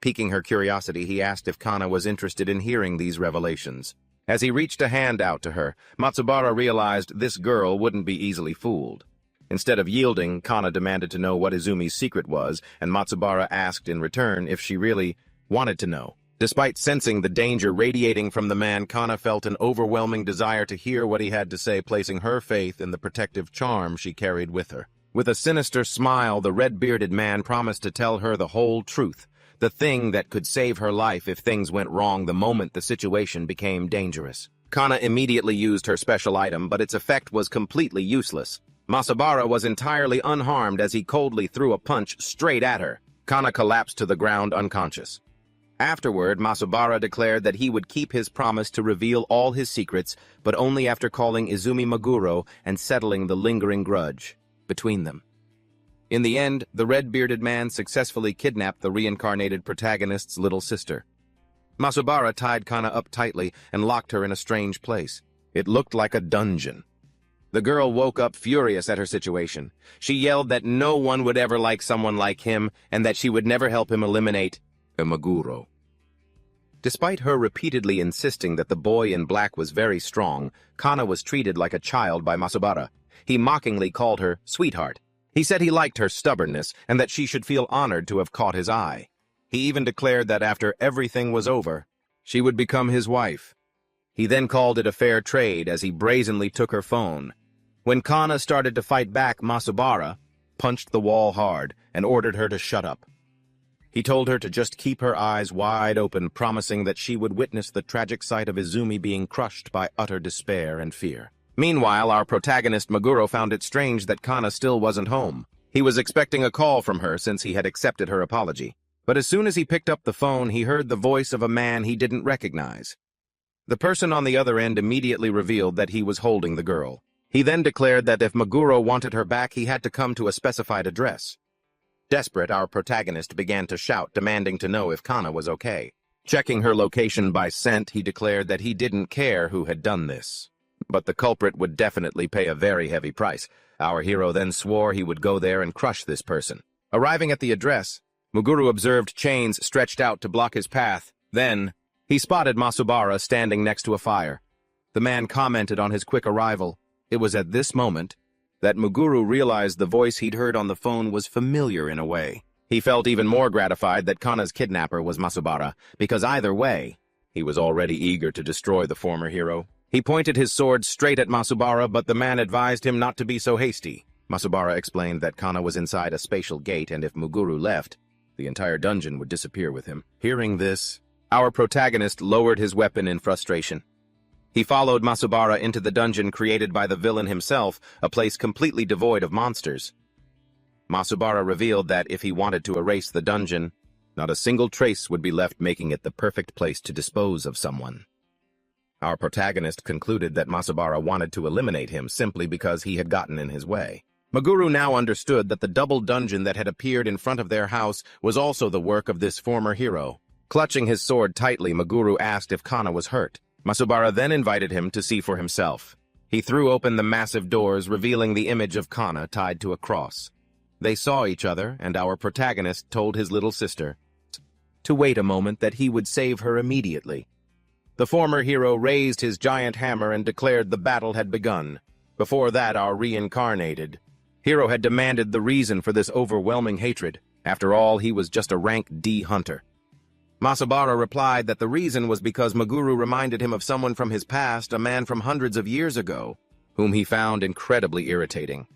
S1: Piquing her curiosity, he asked if Kana was interested in hearing these revelations. As he reached a hand out to her, Matsubara realized this girl wouldn't be easily fooled. Instead of yielding, Kana demanded to know what Izumi's secret was, and Matsubara asked in return if she really wanted to know. Despite sensing the danger radiating from the man, Kana felt an overwhelming desire to hear what he had to say, placing her faith in the protective charm she carried with her. With a sinister smile, the red-bearded man promised to tell her the whole truth, the thing that could save her life if things went wrong the moment the situation became dangerous. Kana immediately used her special item, but its effect was completely useless. Matsubara was entirely unharmed as he coldly threw a punch straight at her. Kana collapsed to the ground unconscious. Afterward, Matsubara declared that he would keep his promise to reveal all his secrets, but only after calling Izumi Meguro and settling the lingering grudge between them. In the end, the red-bearded man successfully kidnapped the reincarnated protagonist's little sister. Matsubara tied Kana up tightly and locked her in a strange place. It looked like a dungeon. The girl woke up furious at her situation. She yelled that no one would ever like someone like him and that she would never help him eliminate Meguro. Despite her repeatedly insisting that the boy in black was very strong, Kana was treated like a child by Matsubara. He mockingly called her sweetheart. He said he liked her stubbornness and that she should feel honored to have caught his eye. He even declared that after everything was over, she would become his wife. He then called it a fair trade as he brazenly took her phone. When Kana started to fight back, Matsubara punched the wall hard and ordered her to shut up. He told her to just keep her eyes wide open, promising that she would witness the tragic sight of Izumi being crushed by utter despair and fear. Meanwhile, our protagonist Meguro found it strange that Kana still wasn't home. He was expecting a call from her since he had accepted her apology. But as soon as he picked up the phone, he heard the voice of a man he didn't recognize. The person on the other end immediately revealed that he was holding the girl. He then declared that if Meguro wanted her back, he had to come to a specified address. Desperate, our protagonist began to shout, demanding to know if Kana was okay. Checking her location by scent, he declared that he didn't care who had done this, but the culprit would definitely pay a very heavy price. Our hero then swore he would go there and crush this person. Arriving at the address, Muguru observed chains stretched out to block his path. Then, he spotted Masubara standing next to a fire. The man commented on his quick arrival. It was at this moment that Muguru realized the voice he'd heard on the phone was familiar in a way. He felt even more gratified that Kana's kidnapper was Masubara, because either way, he was already eager to destroy the former hero. He pointed his sword straight at Masubara, but the man advised him not to be so hasty. Masubara explained that Kana was inside a spatial gate, and if Muguru left, the entire dungeon would disappear with him. Hearing this, our protagonist lowered his weapon in frustration. He followed Masubara into the dungeon created by the villain himself, a place completely devoid of monsters. Masubara revealed that if he wanted to erase the dungeon, not a single trace would be left, making it the perfect place to dispose of someone. Our protagonist concluded that Masubara wanted to eliminate him simply because he had gotten in his way. Muguru now understood that the double dungeon that had appeared in front of their house was also the work of this former hero. Clutching his sword tightly, Muguru asked if Kana was hurt. Masubara then invited him to see for himself. He threw open the massive doors, revealing the image of Kana tied to a cross. They saw each other, and our protagonist told his little sister to wait a moment, that he would save her immediately. The former hero raised his giant hammer and declared the battle had begun. Before that, our reincarnated hero had demanded the reason for this overwhelming hatred. After all, he was just a rank D hunter. Masubara replied that the reason was because Muguru reminded him of someone from his past, a man from hundreds of years ago, whom he found incredibly irritating.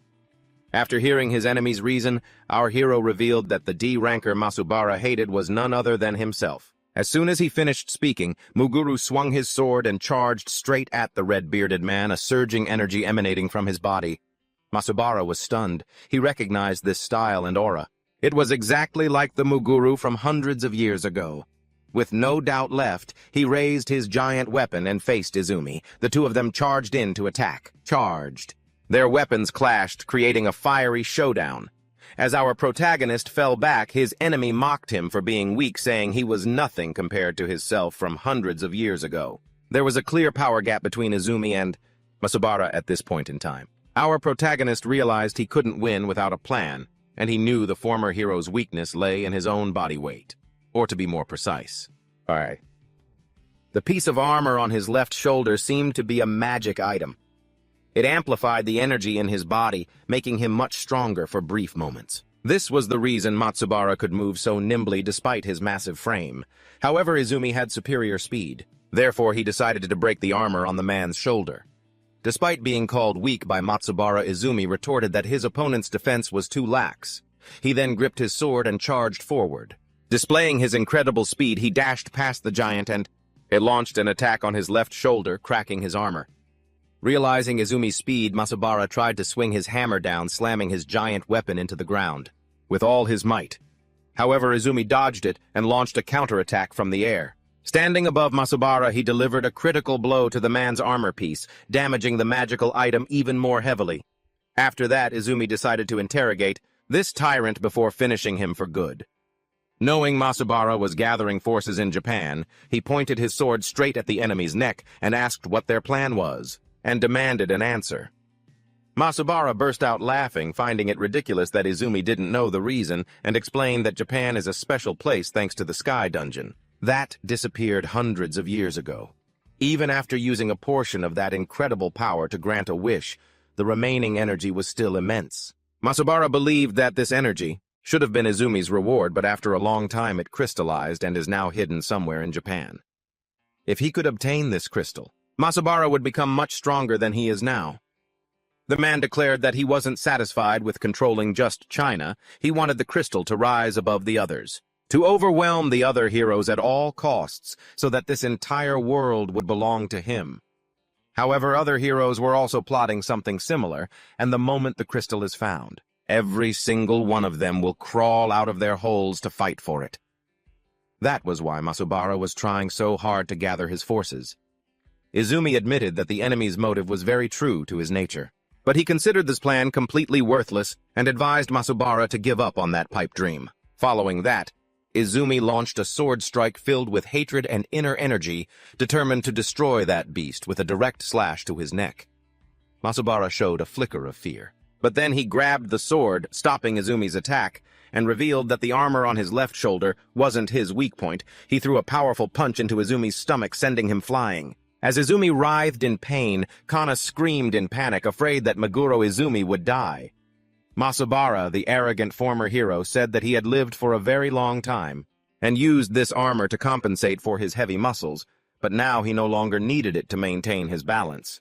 S1: After hearing his enemy's reason, our hero revealed that the D-ranker Masubara hated was none other than himself. As soon as he finished speaking, Muguru swung his sword and charged straight at the red-bearded man, a surging energy emanating from his body. Masubara was stunned. He recognized this style and aura. It was exactly like the Muguru from hundreds of years ago. With no doubt left, he raised his giant weapon and faced Izumi. The two of them charged in to attack. Charged. Their weapons clashed, creating a fiery showdown. As our protagonist fell back, his enemy mocked him for being weak, saying he was nothing compared to his self from hundreds of years ago. There was a clear power gap between Izumi and Masubara at this point in time. Our protagonist realized he couldn't win without a plan, and he knew the former hero's weakness lay in his own body weight. Or to be more precise. Alright. The piece of armor on his left shoulder seemed to be a magic item. It amplified the energy in his body, making him much stronger for brief moments. This was the reason Matsubara could move so nimbly despite his massive frame. However, Izumi had superior speed. Therefore, he decided to break the armor on the man's shoulder. Despite being called weak by Matsubara, Izumi retorted that his opponent's defense was too lax. He then gripped his sword and charged forward. Displaying his incredible speed, he dashed past the giant and launched an attack on his left shoulder, cracking his armor. Realizing Izumi's speed, Masubara tried to swing his hammer down, slamming his giant weapon into the ground with all his might. However, Izumi dodged it and launched a counterattack from the air. Standing above Masubara, he delivered a critical blow to the man's armor piece, damaging the magical item even more heavily. After that, Izumi decided to interrogate this tyrant before finishing him for good. Knowing Masubara was gathering forces in Japan, he pointed his sword straight at the enemy's neck and asked what their plan was, and demanded an answer. Masubara burst out laughing, finding it ridiculous that Izumi didn't know the reason, and explained that Japan is a special place thanks to the Sky Dungeon. That disappeared hundreds of years ago. Even after using a portion of that incredible power to grant a wish, the remaining energy was still immense. Masubara believed that this energy should have been Izumi's reward, but after a long time it crystallized and is now hidden somewhere in Japan. If he could obtain this crystal, Masubara would become much stronger than he is now. The man declared that he wasn't satisfied with controlling just China. He wanted the crystal to rise above the others, to overwhelm the other heroes at all costs, so that this entire world would belong to him. However, other heroes were also plotting something similar, and the moment the crystal is found, every single one of them will crawl out of their holes to fight for it. That was why Masubara was trying so hard to gather his forces. Izumi admitted that the enemy's motive was very true to his nature, but he considered this plan completely worthless and advised Masubara to give up on that pipe dream. Following that, Izumi launched a sword strike filled with hatred and inner energy, determined to destroy that beast with a direct slash to his neck. Masubara showed a flicker of fear, but then he grabbed the sword, stopping Izumi's attack, and revealed that the armor on his left shoulder wasn't his weak point. He threw a powerful punch into Izumi's stomach, sending him flying. As Izumi writhed in pain, Kana screamed in panic, afraid that Meguro Izumi would die. Masabara, the arrogant former hero, said that he had lived for a very long time and used this armor to compensate for his heavy muscles, but now he no longer needed it to maintain his balance.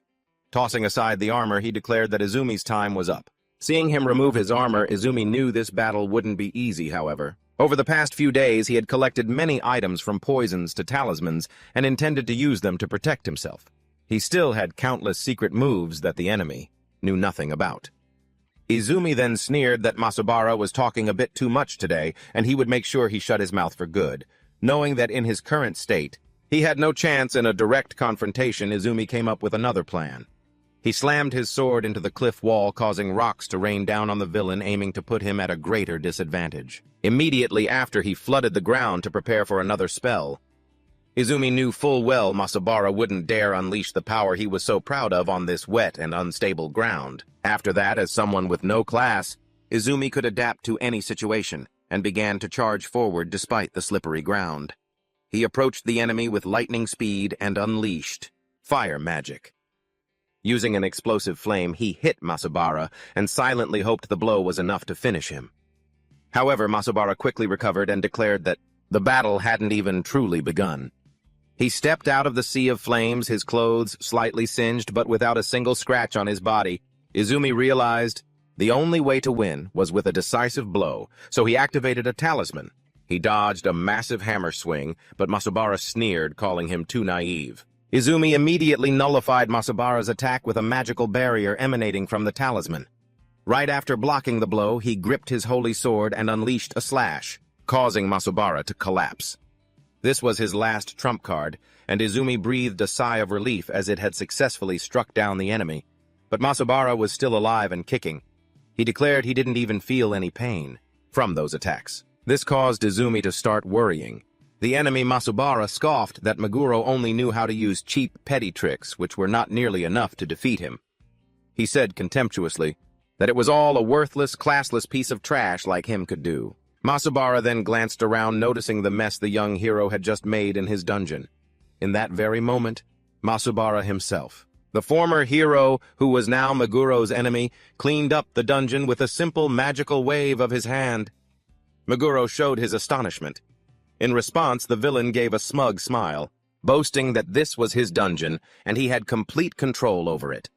S1: Tossing aside the armor, he declared that Izumi's time was up. Seeing him remove his armor, Izumi knew this battle wouldn't be easy, however. Over the past few days, he had collected many items from poisons to talismans and intended to use them to protect himself. He still had countless secret moves that the enemy knew nothing about. Izumi then sneered that Masabara was talking a bit too much today, and he would make sure he shut his mouth for good. Knowing that in his current state, he had no chance in a direct confrontation, Izumi came up with another plan. He slammed his sword into the cliff wall, causing rocks to rain down on the villain, aiming to put him at a greater disadvantage. Immediately after, he flooded the ground to prepare for another spell. Izumi knew full well Masabara wouldn't dare unleash the power he was so proud of on this wet and unstable ground. After that, as someone with no class, Izumi could adapt to any situation and began to charge forward despite the slippery ground. He approached the enemy with lightning speed and unleashed fire magic. Using an explosive flame, he hit Masabara and silently hoped the blow was enough to finish him. However, Masabara quickly recovered and declared that the battle hadn't even truly begun. He stepped out of the sea of flames, his clothes slightly singed but without a single scratch on his body. Izumi realized the only way to win was with a decisive blow, so he activated a talisman. He dodged a massive hammer swing, but Masabara sneered, calling him too naive. Izumi immediately nullified Masabara's attack with a magical barrier emanating from the talisman. Right after blocking the blow, he gripped his holy sword and unleashed a slash, causing Masabara to collapse. This was his last trump card, and Izumi breathed a sigh of relief as it had successfully struck down the enemy. But Masabara was still alive and kicking. He declared he didn't even feel any pain from those attacks. This caused Izumi to start worrying. The enemy Masabara scoffed that Meguro only knew how to use cheap, petty tricks, which were not nearly enough to defeat him. He said contemptuously that it was all a worthless, classless piece of trash like him could do. Masabara then glanced around, noticing the mess the young hero had just made in his dungeon. In that very moment, Masabara himself, the former hero who was now Meguro's enemy, cleaned up the dungeon with a simple magical wave of his hand. Meguro showed his astonishment. In response, the villain gave a smug smile, boasting that this was his dungeon and he had complete control over it.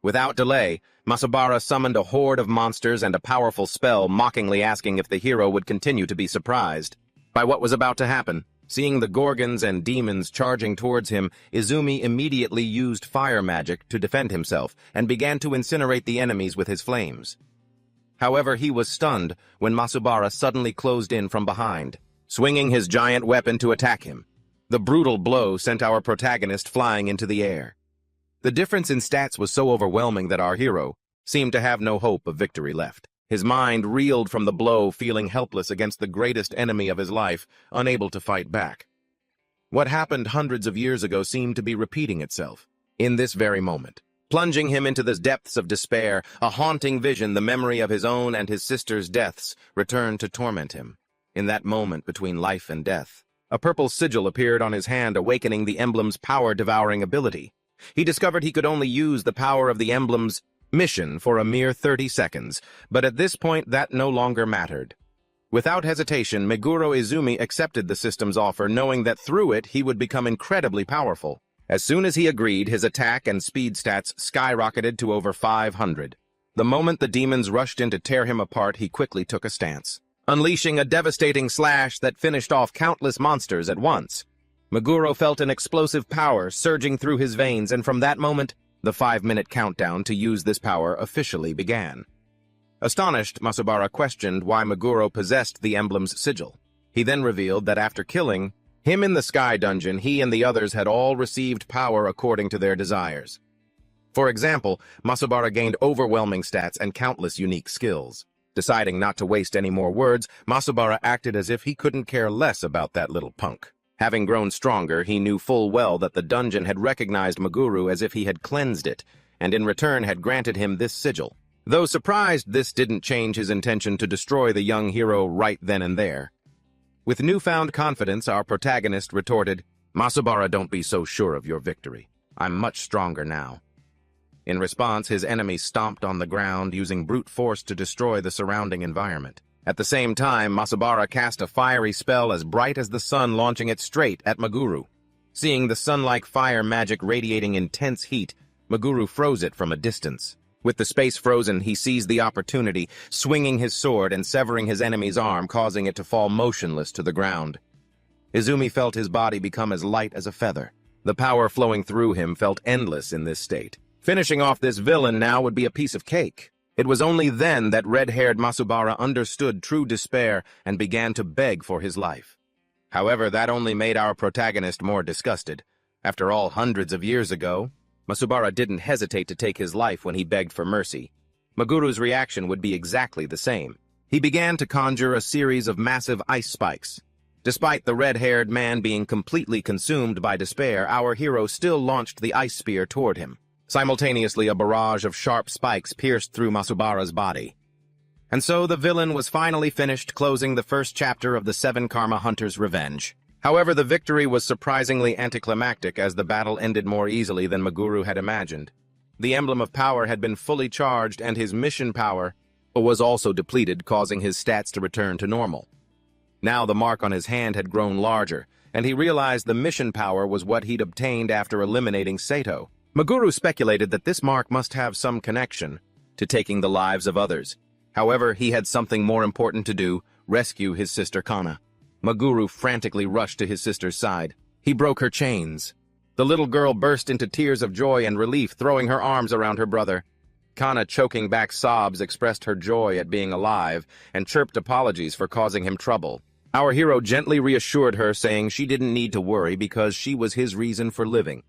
S1: Without delay, Masabara summoned a horde of monsters and a powerful spell, mockingly asking if the hero would continue to be surprised by what was about to happen. Seeing the gorgons and demons charging towards him, Izumi immediately used fire magic to defend himself and began to incinerate the enemies with his flames. However, he was stunned when Masabara suddenly closed in from behind, swinging his giant weapon to attack him. The brutal blow sent our protagonist flying into the air. The difference in stats was so overwhelming that our hero seemed to have no hope of victory left. His mind reeled from the blow, feeling helpless against the greatest enemy of his life, unable to fight back. What happened hundreds of years ago seemed to be repeating itself in this very moment, plunging him into the depths of despair. A haunting vision, the memory of his own and his sister's deaths, returned to torment him. In that moment between life and death, a purple sigil appeared on his hand, awakening the emblem's power-devouring ability. He discovered he could only use the power of the emblem's mission for a mere 30 seconds, but at this point that no longer mattered. Without hesitation, Meguro Izumi accepted the system's offer, knowing that through it he would become incredibly powerful. As soon as he agreed, his attack and speed stats skyrocketed to over 500. The moment the demons rushed in to tear him apart, he quickly took a stance, unleashing a devastating slash that finished off countless monsters at once. Meguro felt an explosive power surging through his veins, and from that moment, the 5-minute countdown to use this power officially began. Astonished, Masabara questioned why Meguro possessed the emblem's sigil. He then revealed that after killing him in the Sky Dungeon, he and the others had all received power according to their desires. For example, Masabara gained overwhelming stats and countless unique skills. Deciding not to waste any more words, Masabara acted as if he couldn't care less about that little punk. Having grown stronger, he knew full well that the dungeon had recognized Meguro as if he had cleansed it, and in return had granted him this sigil. Though surprised, this didn't change his intention to destroy the young hero right then and there. With newfound confidence, our protagonist retorted, "Masubara, don't be so sure of your victory. I'm much stronger now." In response, his enemy stomped on the ground, using brute force to destroy the surrounding environment. At the same time, Masubara cast a fiery spell as bright as the sun, launching it straight at Maguru. Seeing the sun-like fire magic radiating intense heat, Maguru froze it from a distance. With the space frozen, he seized the opportunity, swinging his sword and severing his enemy's arm, causing it to fall motionless to the ground. Izumi felt his body become as light as a feather. The power flowing through him felt endless in this state. Finishing off this villain now would be a piece of cake. It was only then that red-haired Masubara understood true despair and began to beg for his life. However, that only made our protagonist more disgusted. After all, hundreds of years ago, Masubara didn't hesitate to take his life when he begged for mercy. Maguru's reaction would be exactly the same. He began to conjure a series of massive ice spikes. Despite the red-haired man being completely consumed by despair, our hero still launched the ice spear toward him. Simultaneously, a barrage of sharp spikes pierced through Masubara's body. And so the villain was finally finished, closing the first chapter of the Seven Karma Hunters' Revenge. However, the victory was surprisingly anticlimactic as the battle ended more easily than Maguru had imagined. The emblem of power had been fully charged and his mission power was also depleted, causing his stats to return to normal. Now the mark on his hand had grown larger, and he realized the mission power was what he'd obtained after eliminating Sato. Maguru speculated that this mark must have some connection to taking the lives of others. However, he had something more important to do: rescue his sister Kana. Maguru frantically rushed to his sister's side. He broke her chains. The little girl burst into tears of joy and relief, throwing her arms around her brother. Kana, choking back sobs, expressed her joy at being alive and chirped apologies for causing him trouble. Our hero gently reassured her, saying she didn't need to worry because she was his reason for living.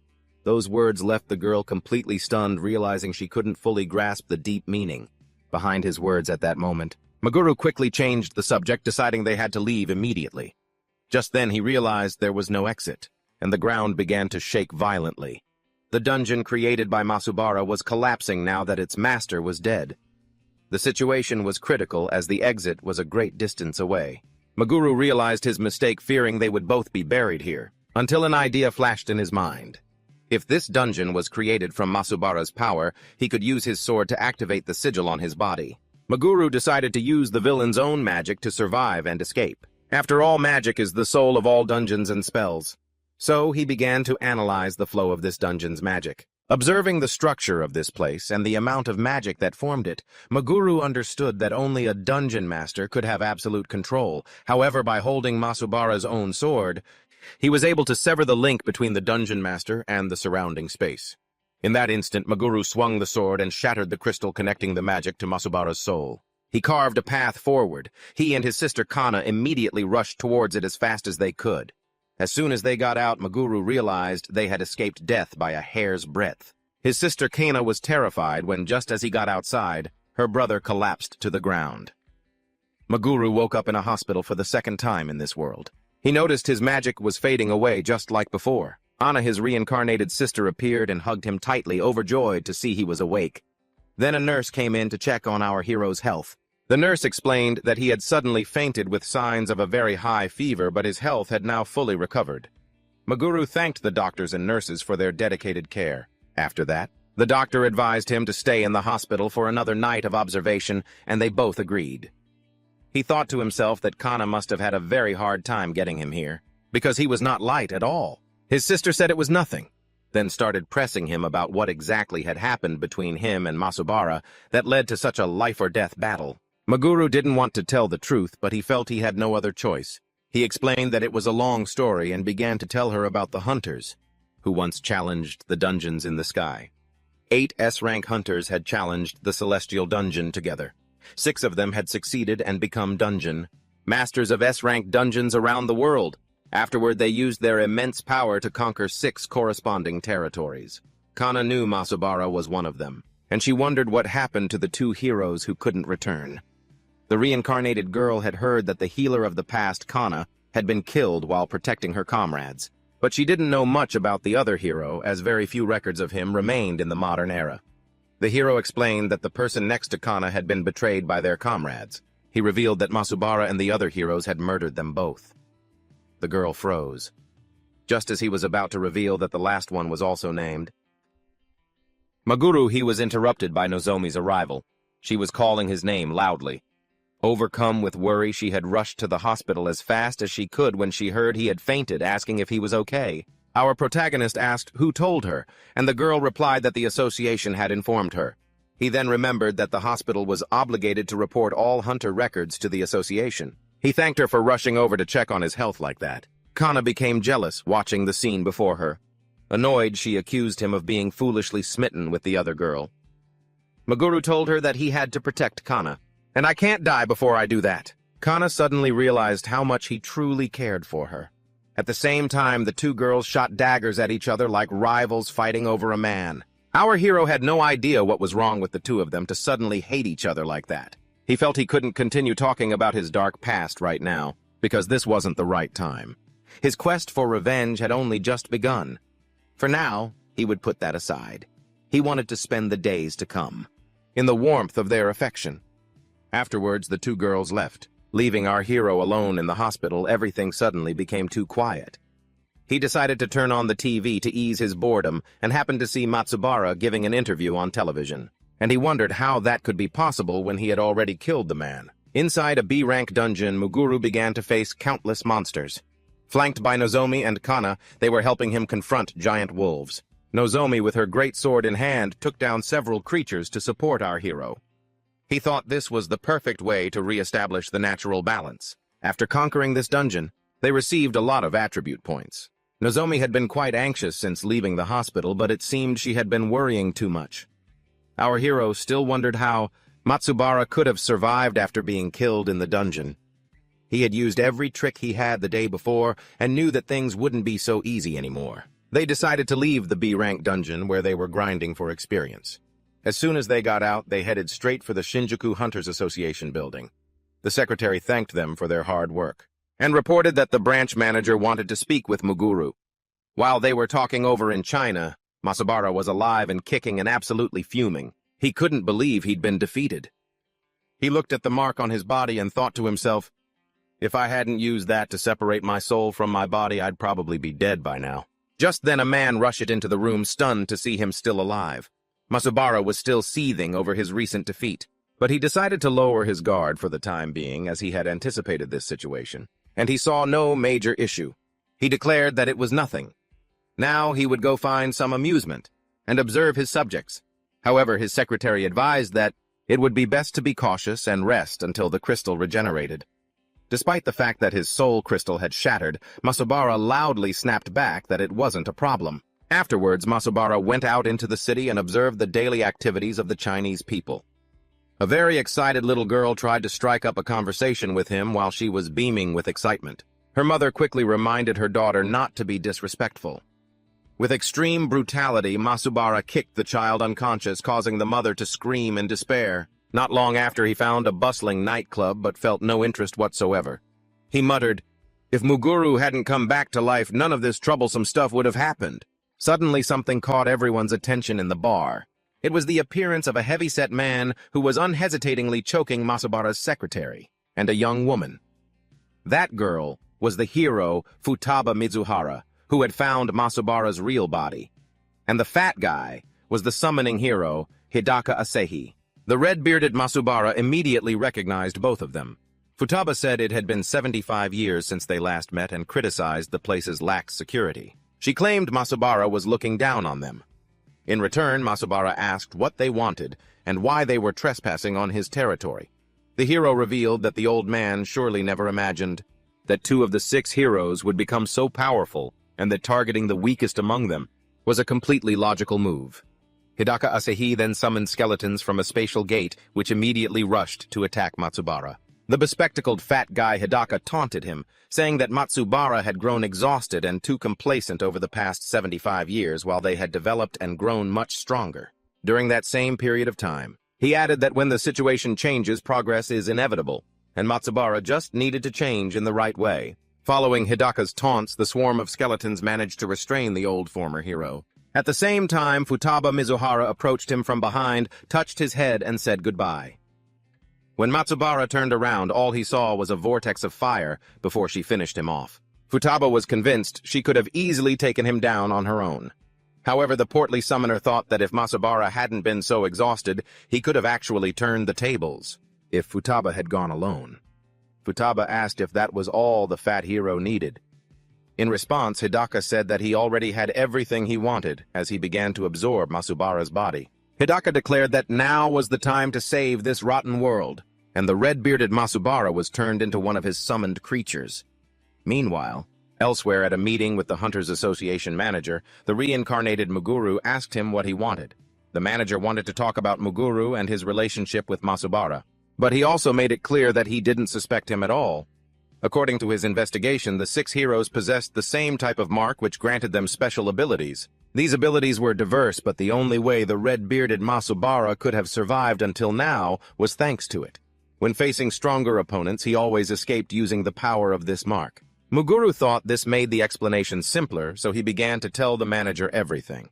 S1: Those words left the girl completely stunned, realizing she couldn't fully grasp the deep meaning behind his words at that moment. Maguru quickly changed the subject, deciding they had to leave immediately. Just then he realized there was no exit, and the ground began to shake violently. The dungeon created by Masubara was collapsing now that its master was dead. The situation was critical as the exit was a great distance away. Maguru realized his mistake, fearing they would both be buried here, until an idea flashed in his mind. If this dungeon was created from Masubara's power, he could use his sword to activate the sigil on his body. Maguru decided to use the villain's own magic to survive and escape. After all, magic is the soul of all dungeons and spells. So he began to analyze the flow of this dungeon's magic. Observing the structure of this place and the amount of magic that formed it, Maguru understood that only a dungeon master could have absolute control. However, by holding Masubara's own sword, he was able to sever the link between the dungeon master and the surrounding space. In that instant, Maguru swung the sword and shattered the crystal connecting the magic to Masubara's soul. He carved a path forward. He and his sister Kana immediately rushed towards it as fast as they could. As soon as they got out, Maguru realized they had escaped death by a hair's breadth. His sister Kana was terrified when, just as he got outside, her brother collapsed to the ground. Maguru woke up in a hospital for the second time in this world. He noticed his magic was fading away just like before. Anna, his reincarnated sister, appeared and hugged him tightly, overjoyed to see he was awake. Then a nurse came in to check on our hero's health. The nurse explained that he had suddenly fainted with signs of a very high fever, but his health had now fully recovered. Maguru thanked the doctors and nurses for their dedicated care. After that, the doctor advised him to stay in the hospital for another night of observation, and they both agreed. He thought to himself that Kana must have had a very hard time getting him here, because he was not light at all. His sister said it was nothing, then started pressing him about what exactly had happened between him and Masubara that led to such a life-or-death battle. Maguru didn't want to tell the truth, but he felt he had no other choice. He explained that it was a long story and began to tell her about the hunters, who once challenged the dungeons in the sky. 8 S-rank hunters had challenged the celestial dungeon together. 6 of them had succeeded and become dungeon masters of S-rank dungeons around the world. Afterward, they used their immense power to conquer 6 corresponding territories. Kana knew Masubara was one of them, and she wondered what happened to the 2 heroes who couldn't return. The reincarnated girl had heard that the healer of the past, Kana, had been killed while protecting her comrades, but she didn't know much about the other hero, as very few records of him remained in the modern era. The hero explained that the person next to Kana had been betrayed by their comrades. He revealed that Masubara and the other heroes had murdered them both. The girl froze. Just as he was about to reveal that the last one was also named Maguru, he was interrupted by Nozomi's arrival. She was calling his name loudly. Overcome with worry, she had rushed to the hospital as fast as she could when she heard he had fainted, asking if he was okay. Our protagonist asked who told her, and the girl replied that the association had informed her. He then remembered that the hospital was obligated to report all Hunter records to the association. He thanked her for rushing over to check on his health like that. Kana became jealous, watching the scene before her. Annoyed, she accused him of being foolishly smitten with the other girl. Maguru told her that he had to protect Kana. "And I can't die before I do that." Kana suddenly realized how much he truly cared for her. At the same time, the two girls shot daggers at each other like rivals fighting over a man. Our hero had no idea what was wrong with the two of them to suddenly hate each other like that. He felt he couldn't continue talking about his dark past right now, because this wasn't the right time. His quest for revenge had only just begun. For now, he would put that aside. He wanted to spend the days to come in the warmth of their affection. Afterwards, the two girls left. Leaving our hero alone in the hospital, everything suddenly became too quiet. He decided to turn on the TV to ease his boredom and happened to see Matsubara giving an interview on television. And he wondered how that could be possible when he had already killed the man. Inside a B-rank dungeon, Muguru began to face countless monsters. Flanked by Nozomi and Kana, they were helping him confront giant wolves. Nozomi, with her great sword in hand, took down several creatures to support our hero. He thought this was the perfect way to re-establish the natural balance. After conquering this dungeon, they received a lot of attribute points. Nozomi had been quite anxious since leaving the hospital, but it seemed she had been worrying too much. Our hero still wondered how Matsubara could have survived after being killed in the dungeon. He had used every trick he had the day before and knew that things wouldn't be so easy anymore. They decided to leave the B-rank dungeon where they were grinding for experience. As soon as they got out, they headed straight for the Shinjuku Hunters Association building. The secretary thanked them for their hard work and reported that the branch manager wanted to speak with Muguru. While they were talking over in China, Masubara was alive and kicking and absolutely fuming. He couldn't believe he'd been defeated. He looked at the mark on his body and thought to himself, "If I hadn't used that to separate my soul from my body, I'd probably be dead by now." Just then a man rushed into the room, stunned to see him still alive. Masubara was still seething over his recent defeat, but he decided to lower his guard for the time being, as he had anticipated this situation, and he saw no major issue. He declared that it was nothing. Now he would go find some amusement and observe his subjects. However, his secretary advised that it would be best to be cautious and rest until the crystal regenerated. Despite the fact that his soul crystal had shattered, Masubara loudly snapped back that it wasn't a problem. Afterwards, Masubara went out into the city and observed the daily activities of the Chinese people. A very excited little girl tried to strike up a conversation with him while she was beaming with excitement. Her mother quickly reminded her daughter not to be disrespectful. With extreme brutality, Masubara kicked the child unconscious, causing the mother to scream in despair. Not long after, he found a bustling nightclub but felt no interest whatsoever. He muttered, "If Muguru hadn't come back to life, none of this troublesome stuff would have happened." Suddenly, something caught everyone's attention in the bar. It was the appearance of a heavy-set man who was unhesitatingly choking Masubara's secretary, and a young woman. That girl was the hero Futaba Mizuhara, who had found Masubara's real body. And the fat guy was the summoning hero Hidaka Asehi. The red-bearded Masubara immediately recognized both of them. Futaba said it had been 75 years since they last met and criticized the place's lax security. She claimed Masubara was looking down on them. In return, Masubara asked what they wanted and why they were trespassing on his territory. The hero revealed that the old man surely never imagined that 2 of the 6 heroes would become so powerful and that targeting the weakest among them was a completely logical move. Hidaka Asehi then summoned skeletons from a spatial gate, which immediately rushed to attack Matsubara. The bespectacled fat guy Hidaka taunted him, saying that Matsubara had grown exhausted and too complacent over the past 75 years while they had developed and grown much stronger. During that same period of time, he added that when the situation changes, progress is inevitable, and Matsubara just needed to change in the right way. Following Hidaka's taunts, the swarm of skeletons managed to restrain the old former hero. At the same time, Futaba Mizuhara approached him from behind, touched his head, and said goodbye. When Matsubara turned around, all he saw was a vortex of fire before she finished him off. Futaba was convinced she could have easily taken him down on her own. However, the portly summoner thought that if Matsubara hadn't been so exhausted, he could have actually turned the tables, if Futaba had gone alone. Futaba asked if that was all the fat hero needed. In response, Hidaka said that he already had everything he wanted as he began to absorb Matsubara's body. Hidaka declared that now was the time to save this rotten world, and the red-bearded Matsubara was turned into one of his summoned creatures. Meanwhile, elsewhere at a meeting with the Hunters Association manager, the reincarnated Muguru asked him what he wanted. The manager wanted to talk about Muguru and his relationship with Matsubara, but he also made it clear that he didn't suspect him at all. According to his investigation, the 6 heroes possessed the same type of mark which granted them special abilities. These abilities were diverse, but the only way the red-bearded Matsubara could have survived until now was thanks to it. When facing stronger opponents, he always escaped using the power of this mark. Muguru thought this made the explanation simpler, so he began to tell the manager everything.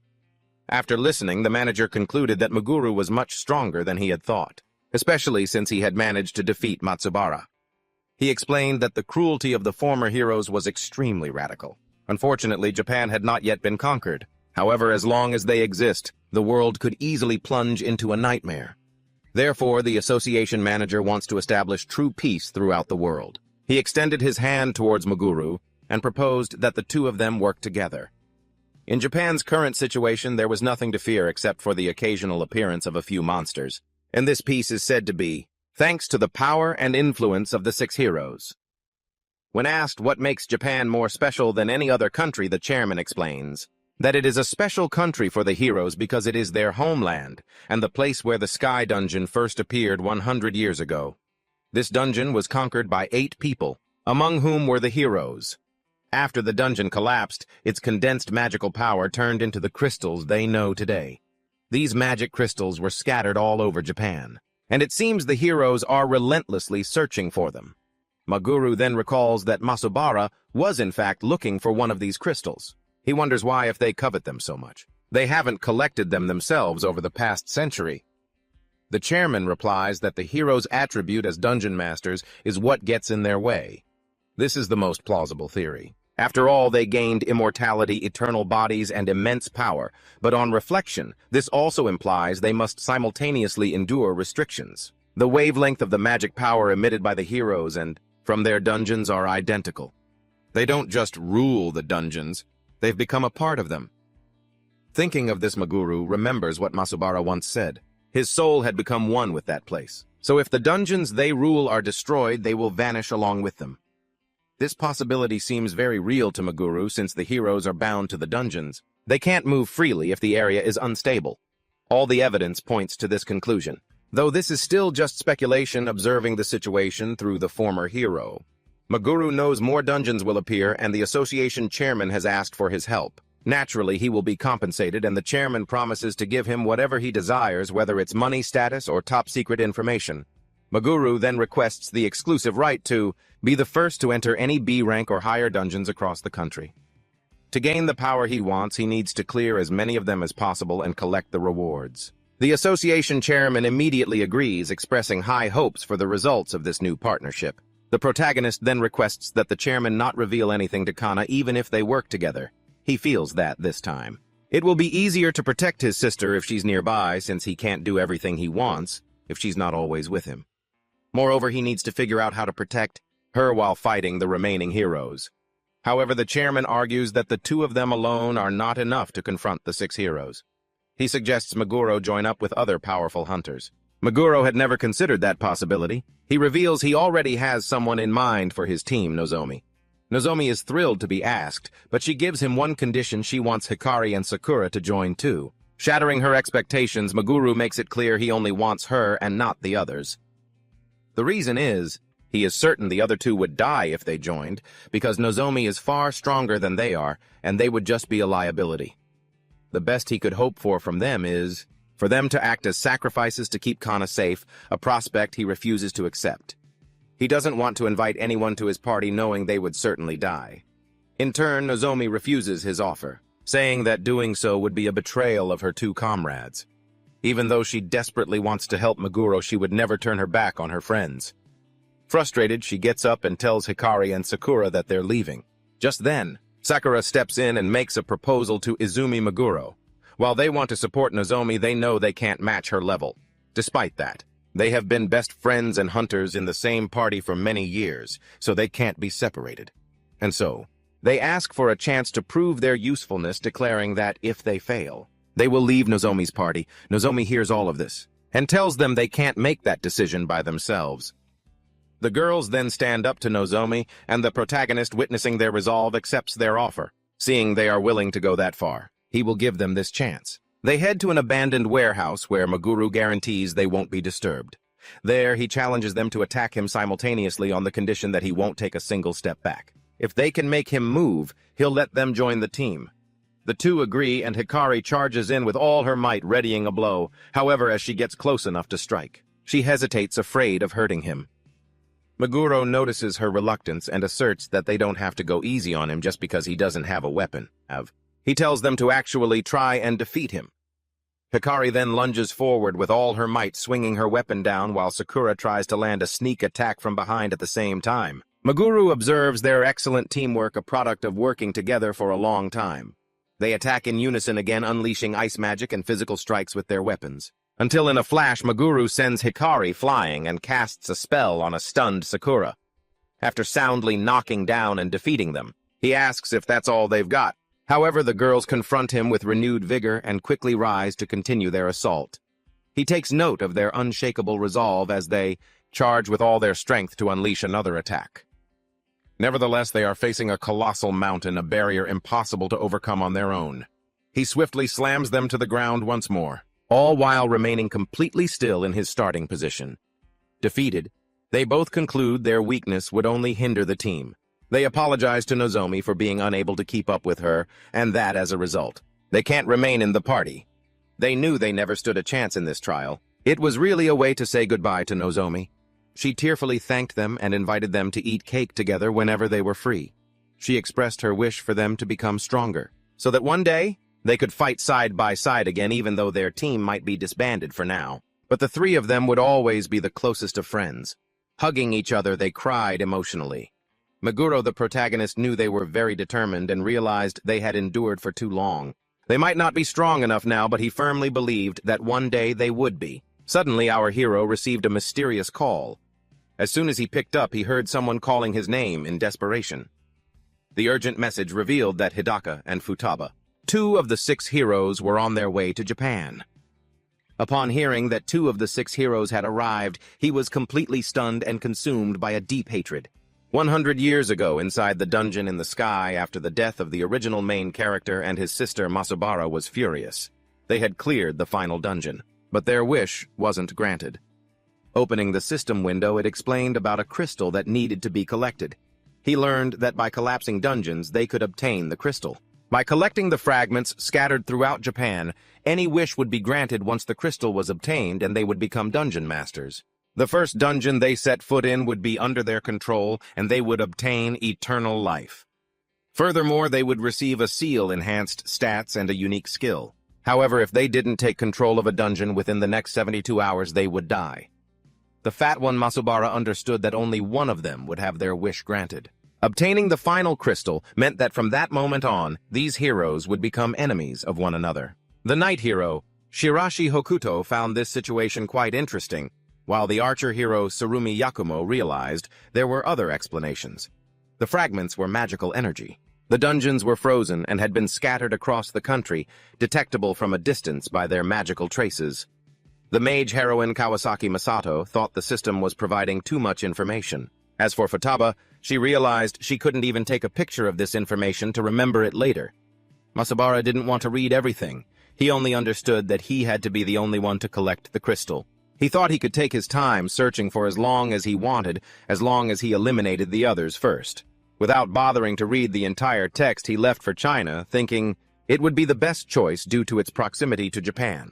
S1: After listening, the manager concluded that Muguru was much stronger than he had thought, especially since he had managed to defeat Matsubara. He explained that the cruelty of the former heroes was extremely radical. Unfortunately, Japan had not yet been conquered. However, as long as they exist, the world could easily plunge into a nightmare. Therefore, the association manager wants to establish true peace throughout the world. He extended his hand towards Muguru and proposed that the two of them work together. In Japan's current situation, there was nothing to fear except for the occasional appearance of a few monsters, and this peace is said to be thanks to the power and influence of the 6 heroes. When asked what makes Japan more special than any other country, the chairman explains that it is a special country for the heroes because it is their homeland and the place where the Sky Dungeon first appeared 100 years ago. This dungeon was conquered by 8 people, among whom were the heroes. After the dungeon collapsed, its condensed magical power turned into the crystals they know today. These magic crystals were scattered all over Japan, and it seems the heroes are relentlessly searching for them. Muguru then recalls that Matsubara was in fact looking for one of these crystals. He wonders why if they covet them so much. They haven't collected them themselves over the past century. The chairman replies that the heroes' attribute as dungeon masters is what gets in their way. This is the most plausible theory. After all, they gained immortality, eternal bodies, and immense power, but on reflection, this also implies they must simultaneously endure restrictions. The wavelength of the magic power emitted by the heroes and from their dungeons are identical. They don't just rule the dungeons, they've become a part of them. Thinking of this, Muguru remembers what Matsubara once said. His soul had become one with that place. So if the dungeons they rule are destroyed, they will vanish along with them. This possibility seems very real to Muguru since the heroes are bound to the dungeons. They can't move freely if the area is unstable. All the evidence points to this conclusion, though this is still just speculation observing the situation through the former hero. Muguru knows more dungeons will appear and the association chairman has asked for his help. Naturally, he will be compensated and the chairman promises to give him whatever he desires, whether it's money, status, or top-secret information. Muguru then requests the exclusive right to be the first to enter any B rank or higher dungeons across the country. To gain the power he wants, he needs to clear as many of them as possible and collect the rewards. The association chairman immediately agrees, expressing high hopes for the results of this new partnership. The protagonist then requests that the chairman not reveal anything to Kana even if they work together. He feels that this time. It will be easier to protect his sister if she's nearby, since he can't do everything he wants if she's not always with him. Moreover, he needs to figure out how to protect her while fighting the remaining heroes. However, the chairman argues that the two of them alone are not enough to confront the 6 heroes. He suggests Muguru join up with other powerful hunters. Muguru had never considered that possibility. He reveals he already has someone in mind for his team, Nozomi. Nozomi is thrilled to be asked, but she gives him one condition: she wants Hikari and Sakura to join too. Shattering her expectations, Muguru makes it clear he only wants her and not the others. The reason is, he is certain the other two would die if they joined, because Nozomi is far stronger than they are, and they would just be a liability. The best he could hope for from them is for them to act as sacrifices to keep Kana safe, a prospect he refuses to accept. He doesn't want to invite anyone to his party knowing they would certainly die. In turn, Nozomi refuses his offer. saying that doing so would be a betrayal of her two comrades. Even though she desperately wants to help Meguro, she would never turn her back on her friends. Frustrated, she gets up and tells Hikari and Sakura that they're leaving. Just then, Sakura steps in and makes a proposal to Izumi Meguro. While they want to support Nozomi, they know they can't match her level. Despite that, they have been best friends and hunters in the same party for many years, so they can't be separated. And so, they ask for a chance to prove their usefulness, declaring that if they fail, they will leave Nozomi's party. Nozomi hears all of this and tells them they can't make that decision by themselves. The girls then stand up to Nozomi, and the protagonist, witnessing their resolve, accepts their offer. Seeing they are willing to go that far, he will give them this chance. They head to an abandoned warehouse where Meguro guarantees they won't be disturbed. There, he challenges them to attack him simultaneously on the condition that he won't take a single step back. If they can make him move, he'll let them join the team. The two agree, and Hikari charges in with all her might, readying a blow. However, as she gets close enough to strike, she hesitates, afraid of hurting him. Meguro notices her reluctance and asserts that they don't have to go easy on him just because he doesn't have a weapon. He tells them to actually try and defeat him. Hikari then lunges forward with all her might, swinging her weapon down while Sakura tries to land a sneak attack from behind at the same time. Meguro observes their excellent teamwork, a product of working together for a long time. They attack in unison again, unleashing ice magic and physical strikes with their weapons. Until in a flash, Meguro sends Hikari flying and casts a spell on a stunned Sakura. After soundly knocking down and defeating them, he asks if that's all they've got. However, the girls confront him with renewed vigor and quickly rise to continue their assault. He takes note of their unshakable resolve as they charge with all their strength to unleash another attack. Nevertheless, they are facing a colossal mountain, a barrier impossible to overcome on their own. He swiftly slams them to the ground once more, all while remaining completely still in his starting position. Defeated, they both conclude their weakness would only hinder the team. They apologize to Nozomi for being unable to keep up with her, and that as a result, they can't remain in the party. They knew they never stood a chance in this trial. It was really a way to say goodbye to Nozomi. She tearfully thanked them and invited them to eat cake together whenever they were free. She expressed her wish for them to become stronger, so that one day they could fight side by side again, even though their team might be disbanded for now. But the three of them would always be the closest of friends. Hugging each other, they cried emotionally. Meguro, the protagonist, knew they were very determined and realized they had endured for too long. They might not be strong enough now, but he firmly believed that one day they would be. Suddenly, our hero received a mysterious call. As soon as he picked up, he heard someone calling his name in desperation. The urgent message revealed that Hidaka and Futaba, two of the 6 heroes, were on their way to Japan. Upon hearing that 2 of the 6 heroes had arrived, he was completely stunned and consumed by a deep hatred. 100 years ago, inside the dungeon in the sky, after the death of the original main character and his sister, Masubara was furious. They had cleared the final dungeon, but their wish wasn't granted. Opening the system window, it explained about a crystal that needed to be collected. He learned that by collapsing dungeons, they could obtain the crystal. By collecting the fragments scattered throughout Japan, any wish would be granted once the crystal was obtained, and they would become dungeon masters. The first dungeon they set foot in would be under their control, and they would obtain eternal life. Furthermore, they would receive a seal, enhanced stats, and a unique skill. However, if they didn't take control of a dungeon within the next 72 hours, they would die. The fat one, Masubara, understood that only one of them would have their wish granted. Obtaining the final crystal meant that from that moment on, these heroes would become enemies of one another. The knight hero, Shirashi Hokuto, found this situation quite interesting, while the archer hero Tsurumi Yakumo realized there were other explanations. The fragments were magical energy. The dungeons were frozen and had been scattered across the country, detectable from a distance by their magical traces. The mage heroine Kawasaki Masato thought the system was providing too much information. As for Futaba, she realized she couldn't even take a picture of this information to remember it later. Masubara didn't want to read everything. He only understood that he had to be the only one to collect the crystal. He thought he could take his time searching for as long as he wanted, as long as he eliminated the others first. Without bothering to read the entire text, he left for China, thinking it would be the best choice due to its proximity to Japan.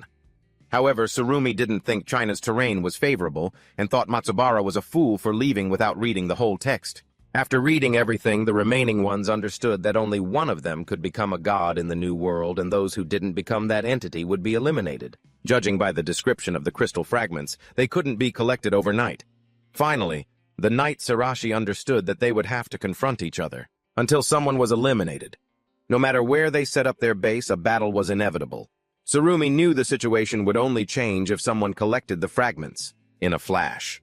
S1: However, Tsurumi didn't think China's terrain was favorable and thought Matsubara was a fool for leaving without reading the whole text. After reading everything, the remaining ones understood that only one of them could become a god in the new world, and those who didn't become that entity would be eliminated. Judging by the description of the crystal fragments, they couldn't be collected overnight. Finally, the Knight Sarashi understood that they would have to confront each other until someone was eliminated. No matter where they set up their base, a battle was inevitable. Tsurumi knew the situation would only change if someone collected the fragments in a flash.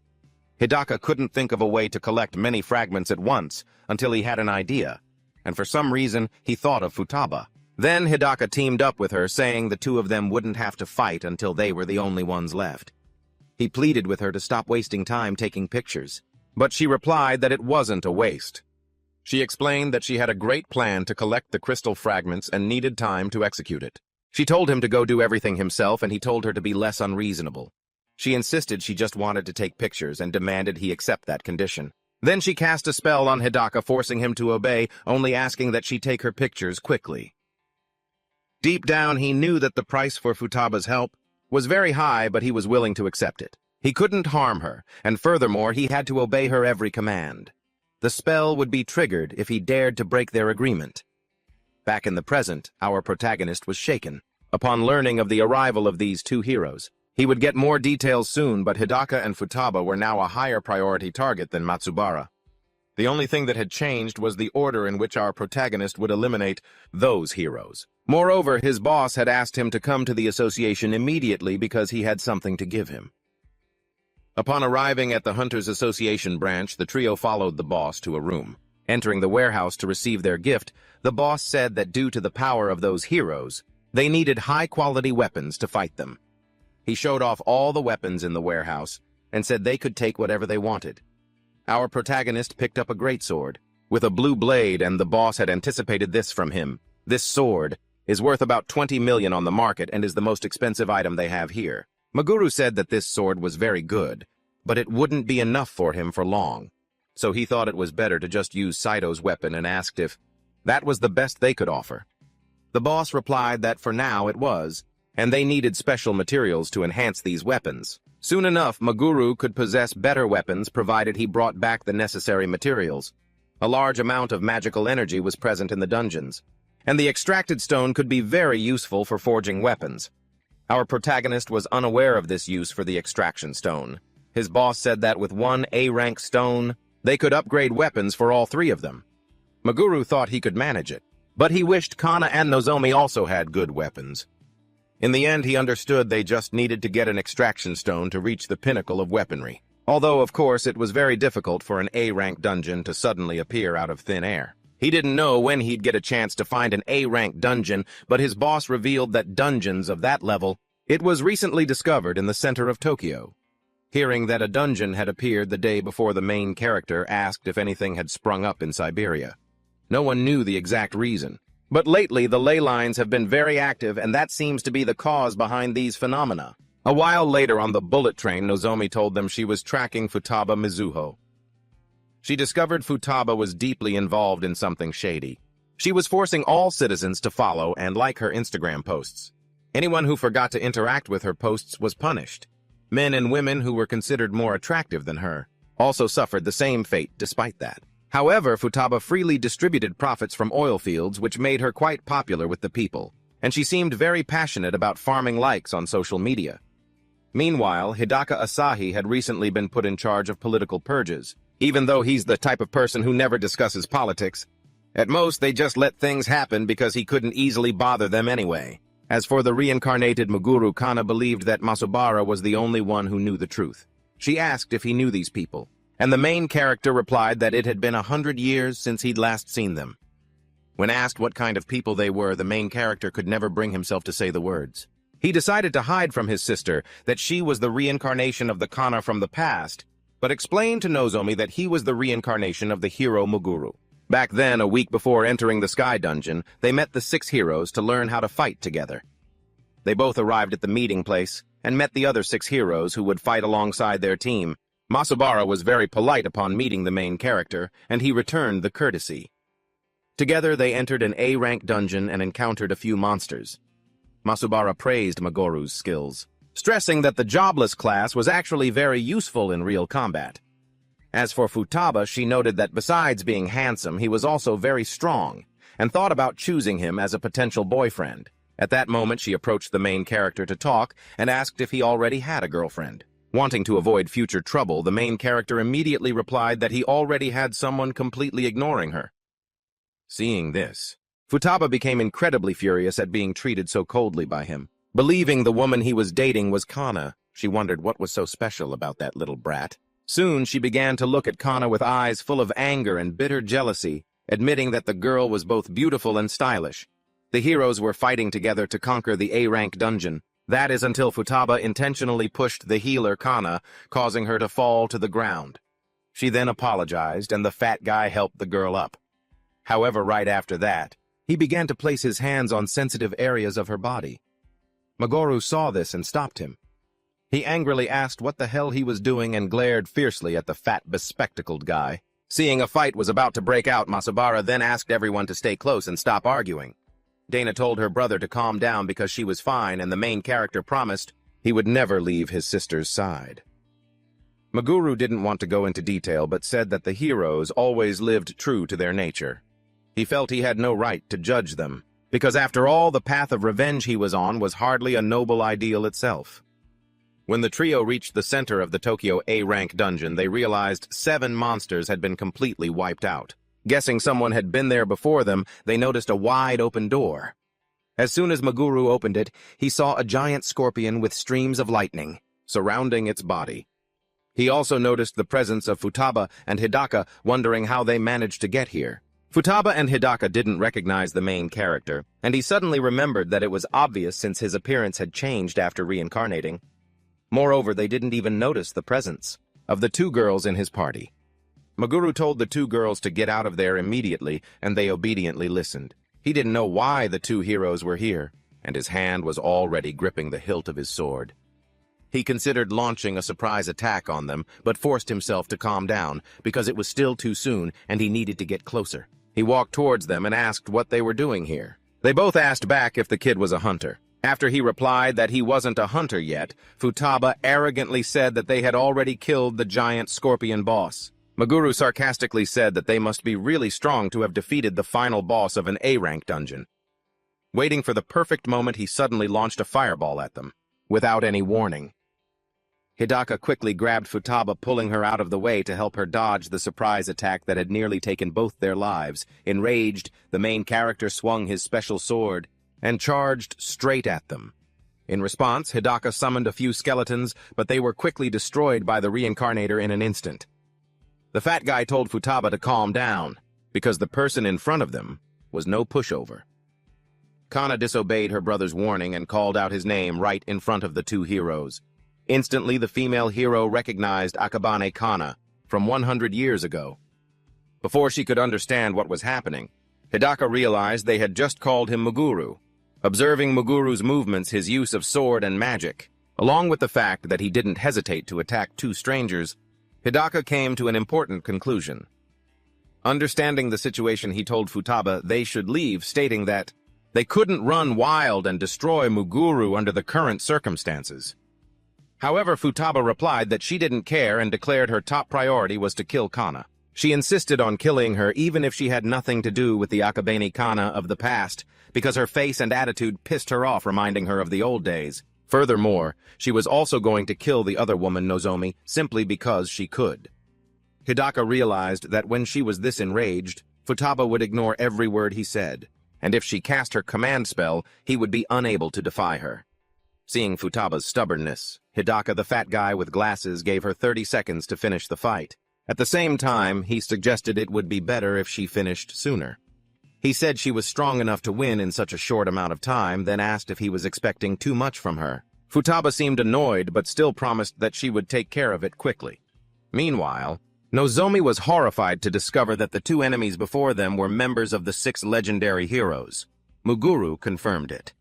S1: Hidaka couldn't think of a way to collect many fragments at once until he had an idea, and for some reason he thought of Futaba. Then Hidaka teamed up with her, saying the two of them wouldn't have to fight until they were the only ones left. He pleaded with her to stop wasting time taking pictures, but she replied that it wasn't a waste. She explained that she had a great plan to collect the crystal fragments and needed time to execute it. She told him to go do everything himself, and he told her to be less unreasonable. She insisted she just wanted to take pictures and demanded he accept that condition. Then she cast a spell on Hidaka, forcing him to obey, only asking that she take her pictures quickly. Deep down, he knew that the price for Futaba's help was very high, but he was willing to accept it. He couldn't harm her, and furthermore, he had to obey her every command. The spell would be triggered if he dared to break their agreement. Back in the present, our protagonist was shaken. Upon learning of the arrival of these two heroes, he would get more details soon, but Hidaka and Futaba were now a higher priority target than Matsubara. The only thing that had changed was the order in which our protagonist would eliminate those heroes. Moreover, his boss had asked him to come to the association immediately because he had something to give him. Upon arriving at the Hunters Association branch, the trio followed the boss to a room. Entering the warehouse to receive their gift, the boss said that due to the power of those heroes, they needed high-quality weapons to fight them. He showed off all the weapons in the warehouse and said they could take whatever they wanted. Our protagonist picked up a greatsword with a blue blade, and the boss had anticipated this from him. This sword is worth about 20 million on the market and is the most expensive item they have here. Maguru said that this sword was very good, but it wouldn't be enough for him for long. So he thought it was better to just use Saito's weapon and asked if that was the best they could offer. The boss replied that for now it was, and they needed special materials to enhance these weapons. Soon enough, Maguru could possess better weapons provided he brought back the necessary materials. A large amount of magical energy was present in the dungeons, and the extracted stone could be very useful for forging weapons. Our protagonist was unaware of this use for the extraction stone. His boss said that with one A-rank stone, they could upgrade weapons for all three of them. Maguru thought he could manage it, but he wished Kana and Nozomi also had good weapons. In the end, he understood they just needed to get an extraction stone to reach the pinnacle of weaponry. Although, of course, it was very difficult for an A-rank dungeon to suddenly appear out of thin air. He didn't know when he'd get a chance to find an A-rank dungeon, but his boss revealed that dungeons of that level, it was recently discovered in the center of Tokyo. Hearing that a dungeon had appeared the day before, the main character asked if anything had sprung up in Siberia. No one knew the exact reason. But lately, the ley lines have been very active, and that seems to be the cause behind these phenomena. A while later on the bullet train, Nozomi told them she was tracking Futaba Mizuho. She discovered Futaba was deeply involved in something shady. She was forcing all citizens to follow and like her Instagram posts. Anyone who forgot to interact with her posts was punished. Men and women who were considered more attractive than her also suffered the same fate despite that. However, Futaba freely distributed profits from oil fields, which made her quite popular with the people, and she seemed very passionate about farming likes on social media. Meanwhile, Hidaka Asahi had recently been put in charge of political purges, even though he's the type of person who never discusses politics. At most, they just let things happen because he couldn't easily bother them anyway. As for the reincarnated Maguru, Kana believed that Matsubara was the only one who knew the truth. She asked if he knew these people, and the main character replied that it had been 100 years since he'd last seen them. When asked what kind of people they were, the main character could never bring himself to say the words. He decided to hide from his sister that she was the reincarnation of the Kana from the past, but explained to Nozomi that he was the reincarnation of the hero Maguru. Back then, a week before entering the Sky Dungeon, they met the 6 heroes to learn how to fight together. They both arrived at the meeting place and met the other 6 heroes who would fight alongside their team. Matsubara was very polite upon meeting the main character, and he returned the courtesy. Together, they entered an A-rank dungeon and encountered a few monsters. Matsubara praised Maguru's skills, stressing that the jobless class was actually very useful in real combat. As for Futaba, she noted that besides being handsome, he was also very strong, and thought about choosing him as a potential boyfriend. At that moment, she approached the main character to talk and asked if he already had a girlfriend. Wanting to avoid future trouble, the main character immediately replied that he already had someone completely ignoring her. Seeing this, Futaba became incredibly furious at being treated so coldly by him. Believing the woman he was dating was Kana, she wondered what was so special about that little brat. Soon she began to look at Kana with eyes full of anger and bitter jealousy, admitting that the girl was both beautiful and stylish. The heroes were fighting together to conquer the A-rank dungeon. That is until Futaba intentionally pushed the healer Kana, causing her to fall to the ground. She then apologized, and the fat guy helped the girl up. However, right after that, he began to place his hands on sensitive areas of her body. Magoru saw this and stopped him. He angrily asked what the hell he was doing and glared fiercely at the fat, bespectacled guy. Seeing a fight was about to break out, Masabara then asked everyone to stay close and stop arguing. Dana told her brother to calm down because she was fine, and the main character promised he would never leave his sister's side. Maguru didn't want to go into detail, but said that the heroes always lived true to their nature. He felt he had no right to judge them, because after all, the path of revenge he was on was hardly a noble ideal itself. When the trio reached the center of the Tokyo A-rank dungeon, they realized 7 monsters had been completely wiped out. Guessing someone had been there before them, they noticed a wide-open door. As soon as Maguru opened it, he saw a giant scorpion with streams of lightning surrounding its body. He also noticed the presence of Futaba and Hidaka, wondering how they managed to get here. Futaba and Hidaka didn't recognize the main character, and he suddenly remembered that it was obvious since his appearance had changed after reincarnating. Moreover, they didn't even notice the presence of the 2 girls in his party. Maguru told the 2 girls to get out of there immediately, and they obediently listened. He didn't know why the 2 heroes were here, and his hand was already gripping the hilt of his sword. He considered launching a surprise attack on them, but forced himself to calm down, because it was still too soon, and he needed to get closer. He walked towards them and asked what they were doing here. They both asked back if the kid was a hunter. After he replied that he wasn't a hunter yet, Futaba arrogantly said that they had already killed the giant scorpion boss. Maguru sarcastically said that they must be really strong to have defeated the final boss of an A-rank dungeon. Waiting for the perfect moment, he suddenly launched a fireball at them, without any warning. Hidaka quickly grabbed Futaba, pulling her out of the way to help her dodge the surprise attack that had nearly taken both their lives. Enraged, the main character swung his special sword and charged straight at them. In response, Hidaka summoned a few skeletons, but they were quickly destroyed by the reincarnator in an instant. The fat guy told Futaba to calm down, because the person in front of them was no pushover. Kana disobeyed her brother's warning and called out his name right in front of the 2 heroes. Instantly, the female hero recognized Akabane Kana from 100 years ago. Before she could understand what was happening, Hidaka realized they had just called him Maguru. Observing Muguru's movements, his use of sword and magic, along with the fact that he didn't hesitate to attack 2 strangers, Hidaka came to an important conclusion. Understanding the situation, he told Futaba they should leave, stating that they couldn't run wild and destroy Muguru under the current circumstances. However, Futaba replied that she didn't care and declared her top priority was to kill Kana. She insisted on killing her even if she had nothing to do with the Akabane Kana of the past, because her face and attitude pissed her off, reminding her of the old days. Furthermore, she was also going to kill the other woman, Nozomi, simply because she could. Hidaka realized that when she was this enraged, Futaba would ignore every word he said, and if she cast her command spell, he would be unable to defy her. Seeing Futaba's stubbornness, Hidaka, the fat guy with glasses, gave her 30 seconds to finish the fight. At the same time, he suggested it would be better if she finished sooner. He said she was strong enough to win in such a short amount of time, then asked if he was expecting too much from her. Futaba seemed annoyed, but still promised that she would take care of it quickly. Meanwhile, Nozomi was horrified to discover that the 2 enemies before them were members of the 6 legendary heroes. Muguru confirmed it.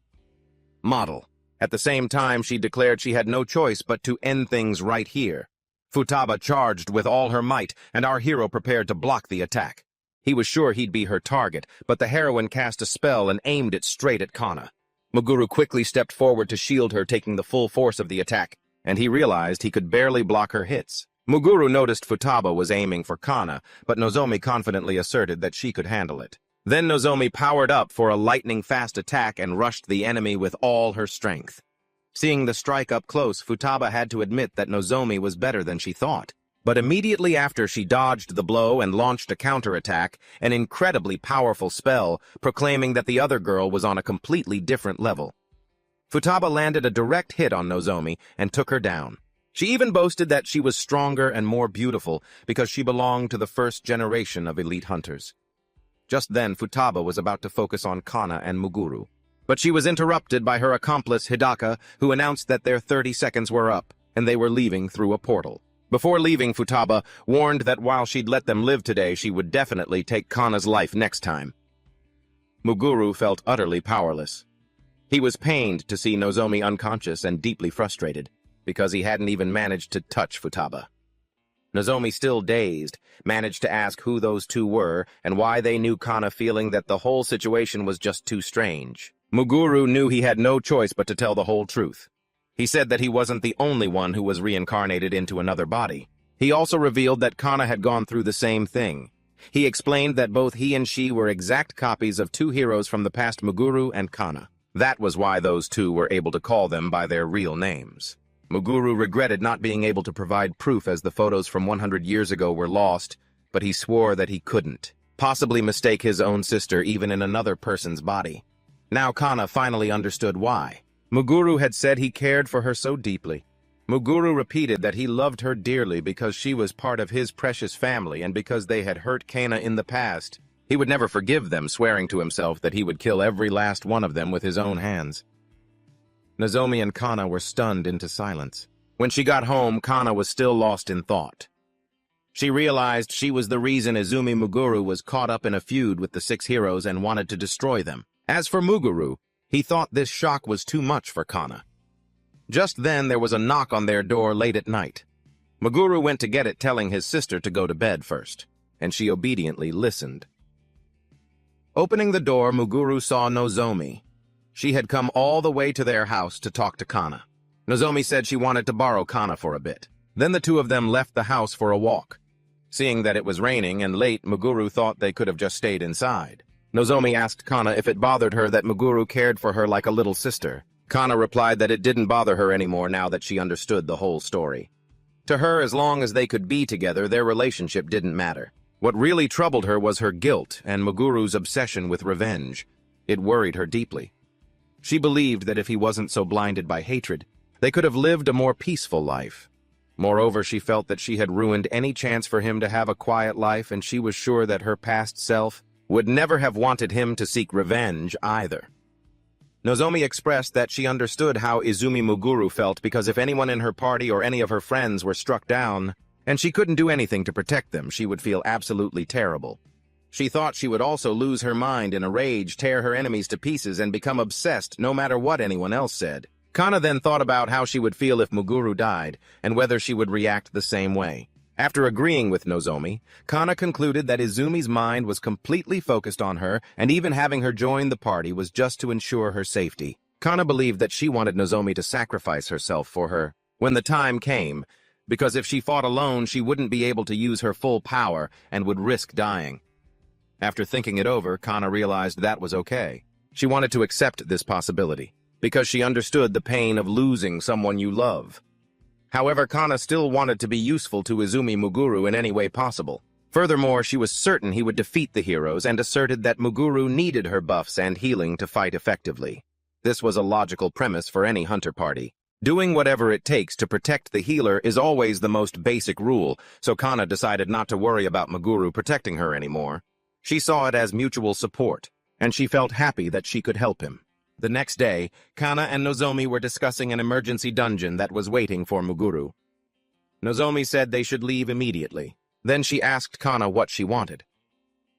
S1: Model. At the same time, she declared she had no choice but to end things right here. Futaba charged with all her might, and our hero prepared to block the attack. He was sure he'd be her target, but the heroine cast a spell and aimed it straight at Kana. Muguru quickly stepped forward to shield her, taking the full force of the attack, and he realized he could barely block her hits. Muguru noticed Futaba was aiming for Kana, but Nozomi confidently asserted that she could handle it. Then Nozomi powered up for a lightning-fast attack and rushed the enemy with all her strength. Seeing the strike up close, Futaba had to admit that Nozomi was better than she thought. But immediately after she dodged the blow and launched a counterattack, an incredibly powerful spell, proclaiming that the other girl was on a completely different level. Futaba landed a direct hit on Nozomi and took her down. She even boasted that she was stronger and more beautiful because she belonged to the first generation of elite hunters. Just then, Futaba was about to focus on Kana and Muguru. But she was interrupted by her accomplice Hidaka, who announced that their 30 seconds were up, and they were leaving through a portal. Before leaving, Futaba warned that while she'd let them live today, she would definitely take Kana's life next time. Muguru felt utterly powerless. He was pained to see Nozomi unconscious and deeply frustrated, because he hadn't even managed to touch Futaba. Nozomi, still dazed, managed to ask who those two were and why they knew Kana, feeling that the whole situation was just too strange. Muguru knew he had no choice but to tell the whole truth. He said that he wasn't the only one who was reincarnated into another body. He also revealed that Kana had gone through the same thing. He explained that both he and she were exact copies of two heroes from the past, Muguru and Kana. That was why those two were able to call them by their real names. Muguru regretted not being able to provide proof as the photos from 100 years ago were lost, but he swore that he couldn't possibly mistake his own sister even in another person's body. Now Kana finally understood why. Muguru had said he cared for her so deeply. Muguru repeated that he loved her dearly because she was part of his precious family and because they had hurt Kana in the past. He would never forgive them, swearing to himself that he would kill every last one of them with his own hands. Nozomi and Kana were stunned into silence. When she got home, Kana was still lost in thought. She realized she was the reason Izumi Muguru was caught up in a feud with the 6 heroes and wanted to destroy them. As for Muguru, he thought this shock was too much for Kana. Just then there was a knock on their door late at night. Muguru went to get it, telling his sister to go to bed first, and she obediently listened. Opening the door, Muguru saw Nozomi. She had come all the way to their house to talk to Kana. Nozomi said she wanted to borrow Kana for a bit. Then the two of them left the house for a walk. Seeing that it was raining and late, Muguru thought they could have just stayed inside. Nozomi asked Kana if it bothered her that Muguru cared for her like a little sister. Kana replied that it didn't bother her anymore now that she understood the whole story. To her, as long as they could be together, their relationship didn't matter. What really troubled her was her guilt and Muguru's obsession with revenge. It worried her deeply. She believed that if he wasn't so blinded by hatred, they could have lived a more peaceful life. Moreover, she felt that she had ruined any chance for him to have a quiet life, and she was sure that her past self would never have wanted him to seek revenge either. Nozomi expressed that she understood how Izumi Muguru felt because if anyone in her party or any of her friends were struck down, and she couldn't do anything to protect them, she would feel absolutely terrible. She thought she would also lose her mind in a rage, tear her enemies to pieces, and become obsessed no matter what anyone else said. Kana then thought about how she would feel if Muguru died, and whether she would react the same way. After agreeing with Nozomi, Kana concluded that Izumi's mind was completely focused on her, and even having her join the party was just to ensure her safety. Kana believed that she wanted Nozomi to sacrifice herself for her when the time came, because if she fought alone, she wouldn't be able to use her full power and would risk dying. After thinking it over, Kana realized that was okay. She wanted to accept this possibility, because she understood the pain of losing someone you love. However, Kana still wanted to be useful to Izumi Muguru in any way possible. Furthermore, she was certain he would defeat the heroes and asserted that Muguru needed her buffs and healing to fight effectively. This was a logical premise for any hunter party. Doing whatever it takes to protect the healer is always the most basic rule, so Kana decided not to worry about Muguru protecting her anymore. She saw it as mutual support, and she felt happy that she could help him. The next day, Kana and Nozomi were discussing an emergency dungeon that was waiting for Muguru. Nozomi said they should leave immediately. Then she asked Kana what she wanted.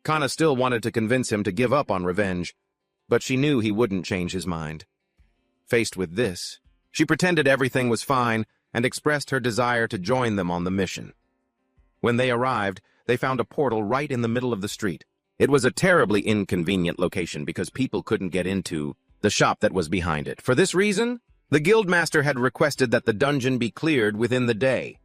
S1: Kana still wanted to convince him to give up on revenge, but she knew he wouldn't change his mind. Faced with this, she pretended everything was fine and expressed her desire to join them on the mission. When they arrived, they found a portal right in the middle of the street. It was a terribly inconvenient location because people couldn't get into the shop that was behind it. For this reason, the guildmaster had requested that the dungeon be cleared within the day.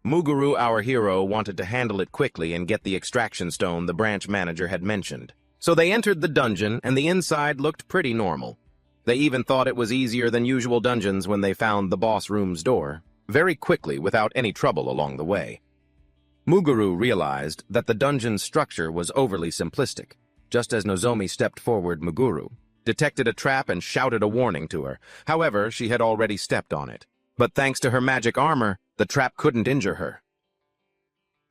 S1: Muguru, our hero, wanted to handle it quickly and get the extraction stone the branch manager had mentioned. So they entered the dungeon, and the inside looked pretty normal. They even thought it was easier than usual dungeons when they found the boss room's door, very quickly without any trouble along the way. Muguru realized that the dungeon's structure was overly simplistic. Just as Nozomi stepped forward, Muguru detected a trap and shouted a warning to her. However, she had already stepped on it. But thanks to her magic armor, the trap couldn't injure her.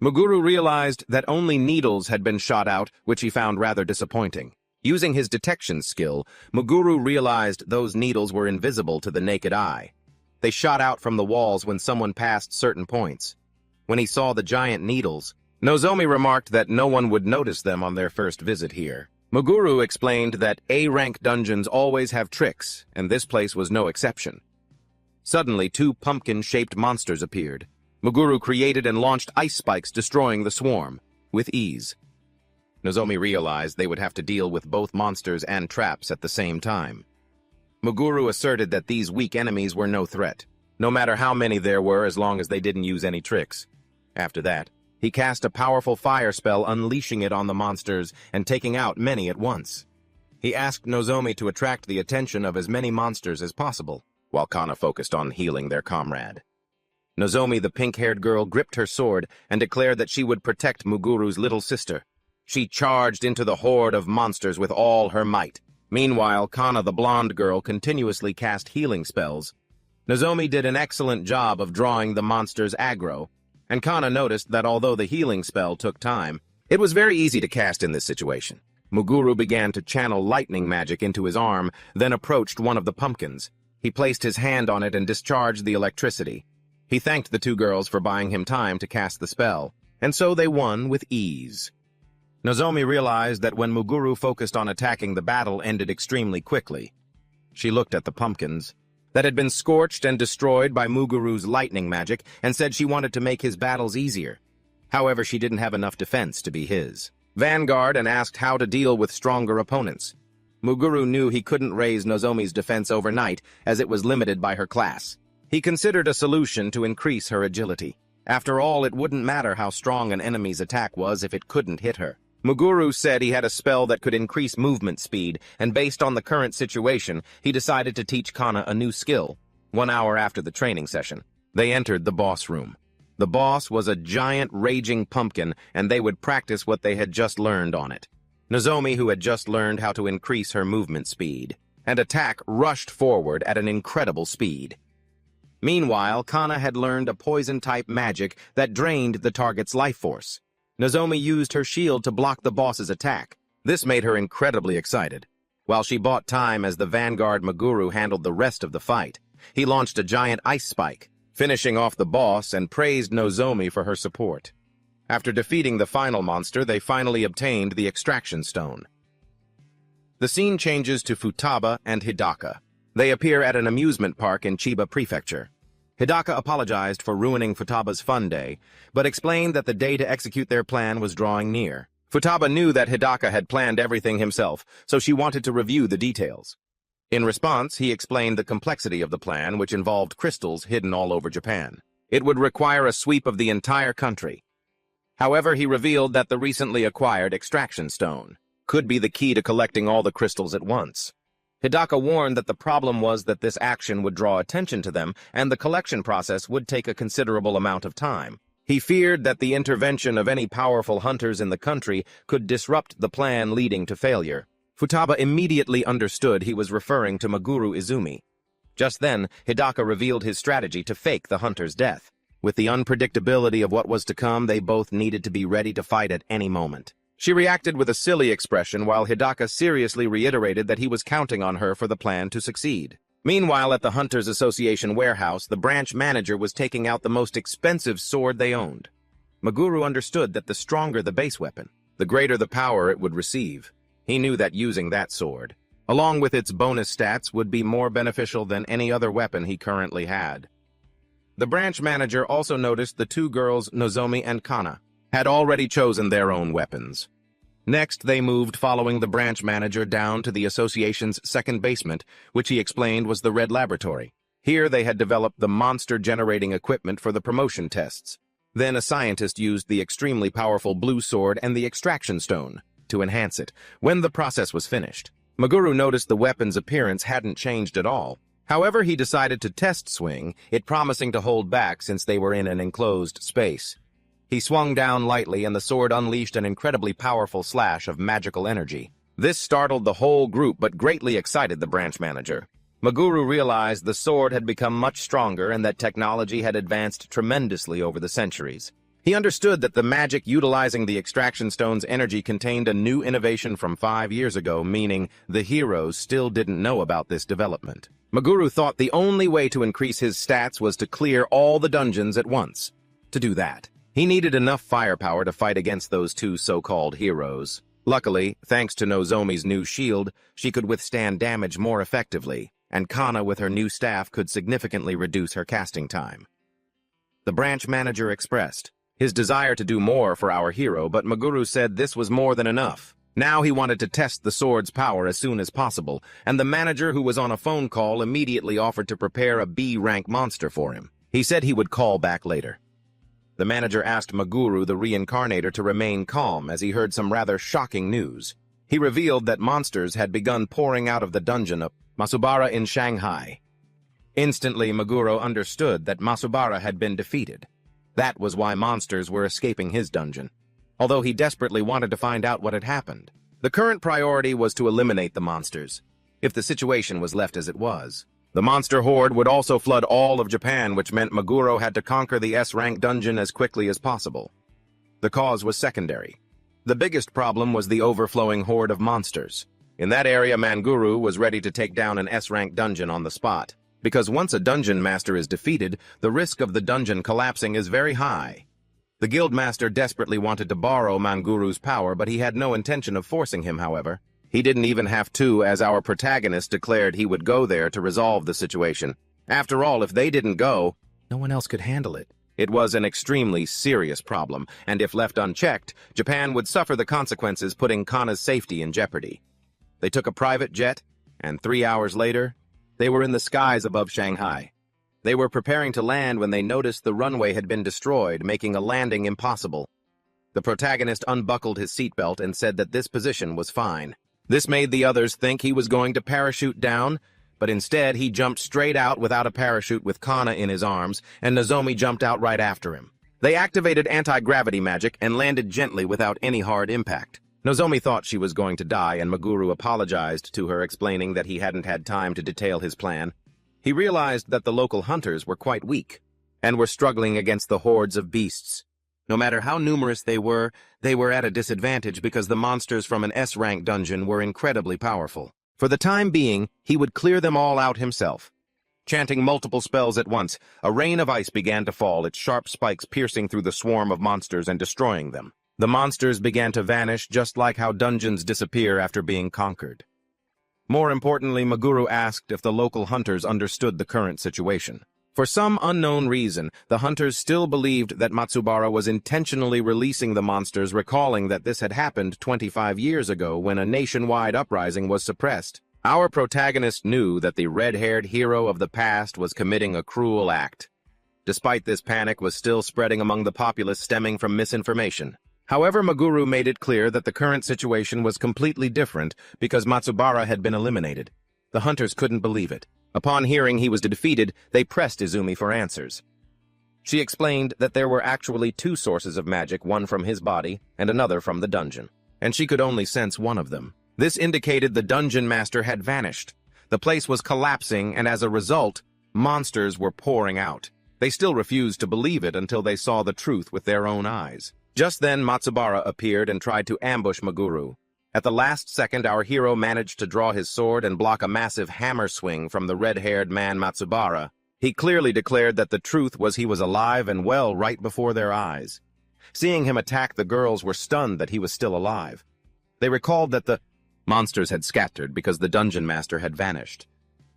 S1: Muguru realized that only needles had been shot out, which he found rather disappointing. Using his detection skill, Muguru realized those needles were invisible to the naked eye. They shot out from the walls when someone passed certain points. When he saw the giant needles, Nozomi remarked that no one would notice them on their first visit here. Muguru explained that A-rank dungeons always have tricks, and this place was no exception. Suddenly, two pumpkin-shaped monsters appeared. Muguru created and launched ice spikes, destroying the swarm with ease. Nozomi realized they would have to deal with both monsters and traps at the same time. Muguru asserted that these weak enemies were no threat, no matter how many there were, as long as they didn't use any tricks. After that, he cast a powerful fire spell, unleashing it on the monsters and taking out many at once. He asked Nozomi to attract the attention of as many monsters as possible, while Kana focused on healing their comrade. Nozomi, the pink-haired girl, gripped her sword and declared that she would protect Muguru's little sister. She charged into the horde of monsters with all her might. Meanwhile, Kana, the blonde girl, continuously cast healing spells. Nozomi did an excellent job of drawing the monsters aggro, and Kana noticed that although the healing spell took time, it was very easy to cast in this situation. Muguru began to channel lightning magic into his arm, then approached one of the pumpkins. He placed his hand on it and discharged the electricity. He thanked the two girls for buying him time to cast the spell, and so they won with ease. Nozomi realized that when Muguru focused on attacking, the battle ended extremely quickly. She looked at the pumpkins that had been scorched and destroyed by Muguru's lightning magic and said she wanted to make his battles easier. However, she didn't have enough defense to be his vanguard and asked how to deal with stronger opponents. Muguru knew he couldn't raise Nozomi's defense overnight, as it was limited by her class. He considered a solution to increase her agility. After all, it wouldn't matter how strong an enemy's attack was if it couldn't hit her. Muguru said he had a spell that could increase movement speed, and based on the current situation, he decided to teach Kana a new skill. 1 hour after the training session, they entered the boss room. The boss was a giant raging pumpkin, and they would practice what they had just learned on it. Nozomi, who had just learned how to increase her movement speed and attack, rushed forward at an incredible speed. Meanwhile, Kana had learned a poison-type magic that drained the target's life force. Nozomi used her shield to block the boss's attack. This made her incredibly excited. While she bought time as the vanguard, Muguru handled the rest of the fight. He launched a giant ice spike, finishing off the boss, and praised Nozomi for her support. After defeating the final monster, they finally obtained the extraction stone. The scene changes to Futaba and Hidaka. They appear at an amusement park in Chiba Prefecture. Hidaka apologized for ruining Futaba's fun day, but explained that the day to execute their plan was drawing near. Futaba knew that Hidaka had planned everything himself, so she wanted to review the details. In response, he explained the complexity of the plan, which involved crystals hidden all over Japan. It would require a sweep of the entire country. However, he revealed that the recently acquired extraction stone could be the key to collecting all the crystals at once. Hidaka warned that the problem was that this action would draw attention to them, and the collection process would take a considerable amount of time. He feared that the intervention of any powerful hunters in the country could disrupt the plan, leading to failure. Futaba immediately understood he was referring to Meguro Izumi. Just then, Hidaka revealed his strategy to fake the hunter's death. With the unpredictability of what was to come, they both needed to be ready to fight at any moment. She reacted with a silly expression, while Hidaka seriously reiterated that he was counting on her for the plan to succeed. Meanwhile, at the Hunters Association warehouse, the branch manager was taking out the most expensive sword they owned. Meguro understood that the stronger the base weapon, the greater the power it would receive. He knew that using that sword, along with its bonus stats, would be more beneficial than any other weapon he currently had. The branch manager also noticed the two girls, Nozomi and Kana, had already chosen their own weapons. Next, they moved following the branch manager down to the association's second basement, which he explained was the Red Laboratory. Here they had developed the monster-generating equipment for the promotion tests. Then a scientist used the extremely powerful blue sword and the extraction stone to enhance it. When the process was finished, Maguru noticed the weapon's appearance hadn't changed at all. However, he decided to test swing it, promising to hold back since they were in an enclosed space. He swung down lightly and the sword unleashed an incredibly powerful slash of magical energy. This startled the whole group but greatly excited the branch manager. Maguru realized the sword had become much stronger and that technology had advanced tremendously over the centuries. He understood that the magic utilizing the extraction stone's energy contained a new innovation from 5 years ago, meaning the heroes still didn't know about this development. Maguru thought the only way to increase his stats was to clear all the dungeons at once. To do that, he needed enough firepower to fight against those two so-called heroes. Luckily, thanks to Nozomi's new shield, she could withstand damage more effectively, and Kana with her new staff could significantly reduce her casting time. The branch manager expressed his desire to do more for our hero, but Maguru said this was more than enough. Now he wanted to test the sword's power as soon as possible, and the manager, who was on a phone call, immediately offered to prepare a B-rank monster for him. He said he would call back later. The manager asked Maguru, the reincarnator, to remain calm as he heard some rather shocking news. He revealed that monsters had begun pouring out of the dungeon of Masubara in Shanghai. Instantly, Maguru understood that Masubara had been defeated. That was why monsters were escaping his dungeon, although he desperately wanted to find out what had happened. The current priority was to eliminate the monsters. If the situation was left as it was, the monster horde would also flood all of Japan, which meant Maguru had to conquer the S-rank dungeon as quickly as possible. The cause was secondary. The biggest problem was the overflowing horde of monsters. In that area, Maguru was ready to take down an S-rank dungeon on the spot, because once a dungeon master is defeated, the risk of the dungeon collapsing is very high. The guildmaster desperately wanted to borrow Maguru's power, but he had no intention of forcing him, however. He didn't even have to, as our protagonist declared he would go there to resolve the situation. After all, if they didn't go, no one else could handle it. It was an extremely serious problem, and if left unchecked, Japan would suffer the consequences, putting Kana's safety in jeopardy. They took a private jet, and 3 hours later, they were in the skies above Shanghai. They were preparing to land when they noticed the runway had been destroyed, making a landing impossible. The protagonist unbuckled his seatbelt and said that this position was fine. This made the others think he was going to parachute down, but instead he jumped straight out without a parachute with Kana in his arms, and Nozomi jumped out right after him. They activated anti-gravity magic and landed gently without any hard impact. Nozomi thought she was going to die, and Maguru apologized to her, explaining that he hadn't had time to detail his plan. He realized that the local hunters were quite weak, and were struggling against the hordes of beasts. No matter how numerous they were at a disadvantage because the monsters from an S-rank dungeon were incredibly powerful. For the time being, he would clear them all out himself. Chanting multiple spells at once, a rain of ice began to fall, its sharp spikes piercing through the swarm of monsters and destroying them. The monsters began to vanish, just like how dungeons disappear after being conquered. More importantly, Maguru asked if the local hunters understood the current situation. For some unknown reason, the hunters still believed that Matsubara was intentionally releasing the monsters, recalling that this had happened 25 years ago when a nationwide uprising was suppressed. Our protagonist knew that the red-haired hero of the past was committing a cruel act. Despite this, panic was still spreading among the populace, stemming from misinformation. However, Maguru made it clear that the current situation was completely different because Matsubara had been eliminated. The hunters couldn't believe it. Upon hearing he was defeated, they pressed Izumi for answers. She explained that there were actually two sources of magic, one from his body and another from the dungeon, and she could only sense one of them. This indicated the dungeon master had vanished. The place was collapsing, and as a result, monsters were pouring out. They still refused to believe it until they saw the truth with their own eyes. Just then, Matsubara appeared and tried to ambush Maguru. At the last second, our hero managed to draw his sword and block a massive hammer swing from the red-haired man Matsubara. He clearly declared that the truth was he was alive and well right before their eyes. Seeing him attack, the girls were stunned that he was still alive. They recalled that the monsters had scattered because the dungeon master had vanished.